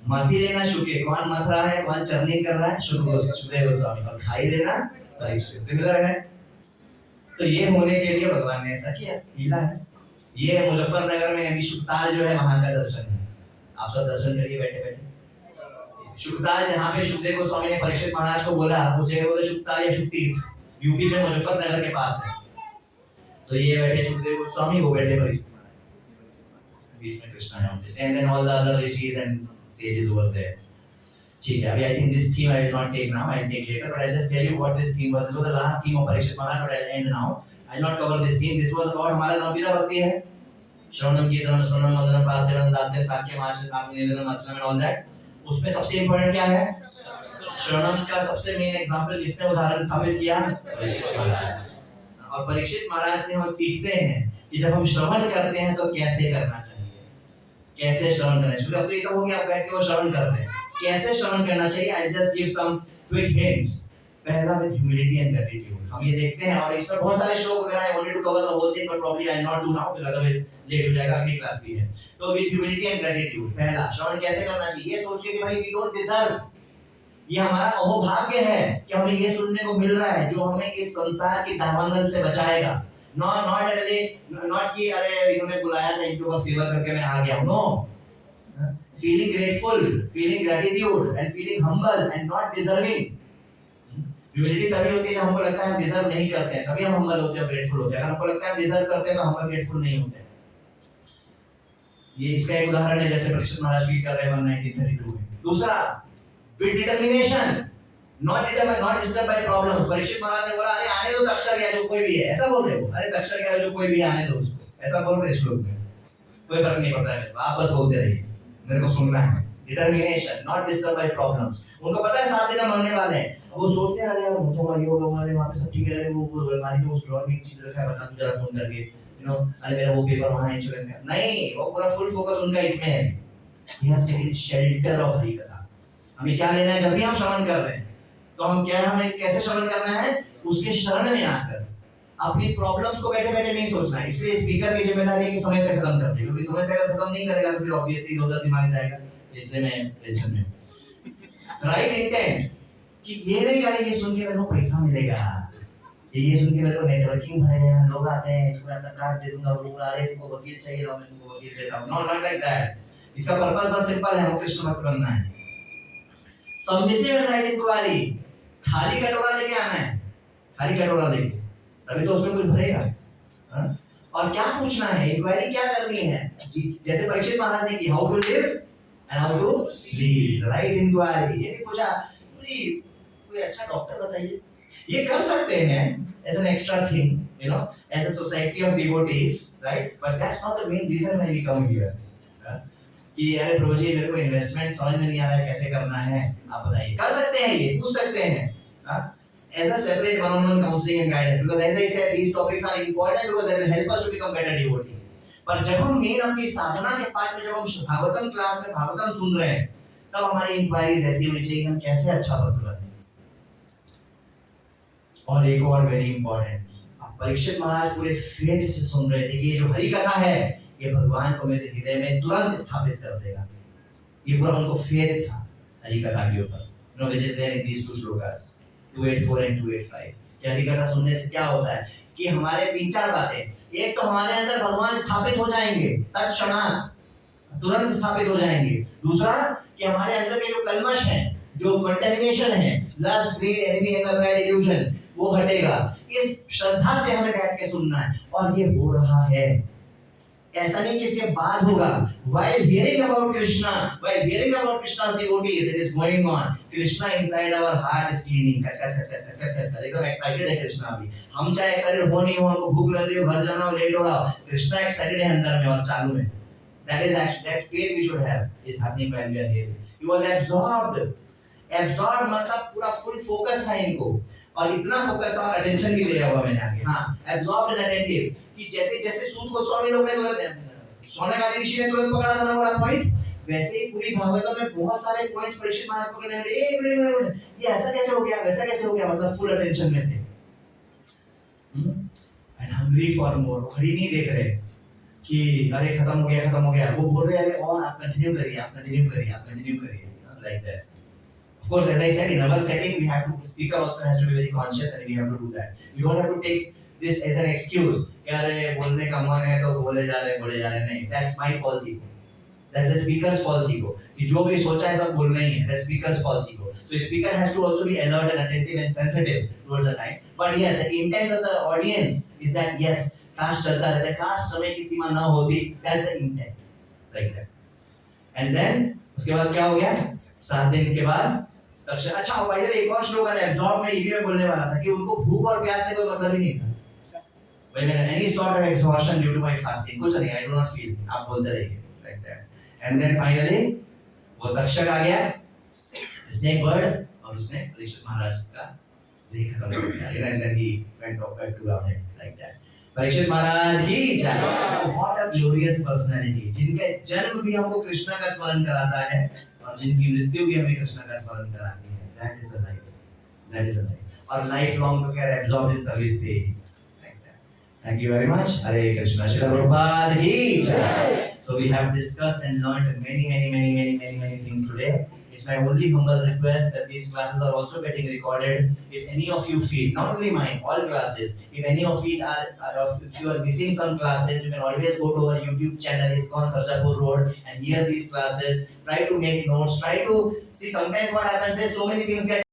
माफी लेना शुके, कौन मथ रहा है, कौन चरनी कर रहा है, सुखदेव गोस्वामी, और खाई लेना परीक्षित। सिमिलर है। तो ये होने के लिए भगवान ने ऐसा किया, लीला है। ये मुजफ्फरनगर में अभी शुक्ताल जो है वहां का दर्शन है, आप सब दर्शन करिए बैठे बैठे। शुक्ताल जहाँ पे सुखदेव गोस्वामी ने परीक्षित महाराज को बोला, वो जगह बोले शुक्ताल या शुक्तीर्थ, यूपी में मुजफ्फरनगर के पास है। तो ये बैठे सुखदेव गोस्वामी, वो बैठे परीक्षित महाराज, बीच में कृष्णा है उनके, and then all the other rishis and sages over there. ठीक है, अभी I think this theme I will not take now, I will take later, but I'll just tell you what this theme was. This was the last theme of Parikshit Maharaj, but I'll end now. I'll not cover this theme. This was about हमारा नवविधा भक्ति है, श्रवणम कीर्तनम स्मरणम वंदनम पार्थेयम दास्यम साख्यम आश्रितम आत्मनिवेदनम अर्चनम and all that. उसमें सबसे important क्या है, श्रवणम का सबसे main example किसने उदाहरण स्थापित किया, परीक्षित महाराज। और परीक्षित महाराज से हम सीखते हैं कि जब हम श्रवण करते हैं तो कैसे करना चाहिए, कैसे श्रवण करना चाहिए। अब तो ये सब हो गया, आप बैठ के वो श्रवण कर रहे हैं, कैसे श्रवण करना चाहिए। I just give some quick hints. पहला विद ह्यूमिलिटी एंड ग्रेटिट्यूड, हम ये देखते हैं, और इसमें बहुत सारे श्लोक वगैरह है, wanted to cover the whole thing but probably I will not do now because otherwise late हो जाएगा, अगली क्लास भी है। तो विद ह्यूमिलिटी एंड ग्रेटिट्यूड, पहला श्रवण कैसे करना चाहिए, ये सोचिए कि भाई वी डोंट डिजर्व, ये हमारा अहोभाग्य है कि हमें ये सुनने को मिल रहा है जो हमें इस संसार की दावानल से बचाएगा। नॉट कि अरे इन्होंने बुलाया था, इनको का फेवर करके मैं आ गया। No, feeling grateful, feeling gratitude and feeling humble and not deserving. Humility तभी होती है जब हमको लगता है हम डिजर्व नहीं करते हैं, तभी हम हम्बल होते हैं, ग्रेटफुल होते हैं। अगर हमको लगता है हम डिजर्व करते हैं तो हम ग्रेटफुल नहीं होते। ये इसका एक उदाहरण है, जैसे परीक्षित महाराज भी कर रहे हैं 1932 में। दूसरा, with determination, not determine, not disturb by problems. Parikshit Maharaj ने बोला अरे आने दो तक्षक या जो कोई भी है, ऐसा बोल रहे हो, अरे तक्षक या जो कोई भी आने दो उसको, ऐसा बोल रहे श्लोक में। कोई फर्क नहीं पड़ता है, आप बस बोलते रहिए, मेरे को सुनना है। Determination, not disturb by problems. उनको पता है 7 दिन हम मरने वाले हैं, वो सोचते हैं अरे यार मुझे ये होगा, हमारे वहां पे सब ठीक है, वो हमारी तो उस ड्रॉर में एक चीज रखा है, बता तू जरा फोन करके, यू नो, अरे मेरा वो पेपर वहां इंश्योरेंस है। नहीं, वो पूरा फुल फोकस उनका इसमें है। He has taken shelter of Hari कथा। हमें क्या लेना है, जब भी हम श्रवण कर रहे हैं तो हम क्या है, हमें कैसे श्रवण करना है, उसके शरण में आकर अपनी प्रॉब्लम्स को बैठे बैठे नहीं सोचना है। इसलिए स्पीकर की जिम्मेदारी है कि समय से खत्म कर दे, क्योंकि समय से अगर खत्म नहीं करेगा तो फिर ऑब्वियसली उधर दिमाग जाएगा। इसलिए मैं टेंशन में राइट इंटेंट, कि ये नहीं करे ये सुन के मेरे को पैसा मिलेगा, ये सुन के मेरे को नेटवर्किंग बढ़ेगा, लोग आते हैं, इसको अपना कार्ड दे दूंगा, वो अरे तुमको वकील चाहिए, मैं तुमको वकील देता हूं। No, not like that. इसका पर्पस बस सिंपल है, कृष्ण भक्त बनना है। सबमिसिव एंड राइट इंक्वायरी, खाली कटोरा लेके आना है, खाली कटोरा लेके, तभी तो उसमें कुछ भरेगा। और क्या पूछना है, इंक्वायरी क्या करनी है, जैसे परीक्षित महाराज ने की, how to live and how to lead, right inquiry. ये नहीं पूछा कोई अच्छा डॉक्टर बताइए, ये कर सकते हैं as an extra thing, you know, as a society of devotees, right, but that's not the main reason why we come here. कि अरे प्रभु जी मेरे को इन्वेस्टमेंट समझ में नहीं आ रहा है, कैसे करना है, आप बताइए। कर सकते हैं, ये पूछ सकते हैं as a separate one-on-one counseling and guidance, because as I said these topics are important because they will help us to become better devotee. पर जब हम मेन अपनी साधना के पार्ट में, जब हम भागवतम क्लास में भागवतम सुन रहे हैं, तब हमारी इंक्वायरीज ऐसी होनी चाहिए कि हम कैसे अच्छा भक्त बने। और एक और वेरी इंपॉर्टेंट, परीक्षित महाराज पूरे फेथ से सुन रहे थे कि ये जो हरि कथा है ये भगवान को मेरे हृदय में तुरंत स्थापित कर देगा। ये पूरा उनको फेथ था हरि कथा के ऊपर, you know, which is there in these 2 shlokas 284 and 285। कि हरि कथा सुनने से क्या होता है कि हमारे 3-4 बातें, एक तो हमारे अंदर भगवान स्थापित हो जाएंगे, तत्क्षणात तुरंत स्थापित हो जाएंगे। दूसरा कि हमारे अंदर के जो कल्मश हैं, जो कंटेमिनेशन है, lust, greed, envy, anger, pride, illusion, वो हटेगा। इस श्रद्धा से हमें बैठ के सुनना है, और ये हो रहा है। ऐसा नहीं कि इसके बाद होगा। While hearing about Krishna, while hearing about Krishna's devotees, that is going on, Krishna inside our heart is cleaning. एकदम excited है कृष्णा अभी। हम चाहे excited हो नहीं हो, हमको भूख लग रही हो, घर जाना हो, लेट हो रहा हो, कृष्णा excited है अंदर में और चालू में। That is actually that faith we should have is happening while we are here. He was absorbed. Absorbed मतलब पूरा full focus था इनको, और इतना फोकस था, अटेंशन भी दिया हुआ मैंने आगे। हाँ, absorbed and attentive, कि जैसे जैसे सूत गोस्वामी लोग ने तुरंत सोनागाजी ऋषि ने तुरंत पकड़ा था ना वाला पॉइंट, वैसे ही पूरी भागवत में बहुत सारे पॉइंट्स परीक्षित महाराज पकड़ने में, एक मिनट ये ऐसा कैसे हो गया, वैसा कैसे हो गया, मतलब फुल अटेंशन में थे। एंड हंग्री फॉर मोर, खड़ी नहीं देख रहे कि अरे खत्म हो गया, वो बोल रहे हैं और आप कंटिन्यू करिए, like that. Of course, as I said, in our setting, we have to, speaker also has to be very conscious and we have to do that. You don't have to take this as an excuse. यार बोलने का मन है तो बोले जा रहे नहीं. That's my false ego. That's the speaker's false ego. कि जो भी सोचा है सब बोलना ही है. That's speaker's false ego. So speaker has to also be alert and attentive and sensitive towards the time. But yes, the intent of the audience is that yes, काश चलता रहता, काश समय की सीमा ना होती. That's the intent, like that. And then उसके बाद क्या हो गया? 7 दिन के बाद अच्छा भाई एक और श्लोक है एब्जॉर्ब में, ये बोलने वाला था कि उनको भूख और प्यास से कोई मतलब ही नहीं था। When any sort of exhaustion due to my fasting, कुछ नहीं, I do not feel, आप बोलते रहिए like that. And then finally वो तक्षक आ गया, snake bird, और उसने परीक्षित महाराज का देह खत्म कर दिया। And then he went back to Godhead like that. Parikshit महाराज की जय। What a glorious personality, जिनके जन्म भी हमको कृष्णा का स्मरण कराता है और जिनकी मृत्यु भी हमें कृष्णा का स्मरण कराती है। That is a life. और लाइफ लॉन्ग तो कह रहे एब्जॉर्ब इन सर्विस थे। Thank you very much. Hare Krishna. Shri Prabhupada ki jai. So we have discussed and learned many things today. It's my only humble request that these classes are also getting recorded. If any of you feel, not only mine, all classes, if any of you if you are missing some classes, you can always go to our YouTube channel, ISKCON Sarjapur Road, and hear these classes. Try to make notes. Try to see. Sometimes what happens is so many things get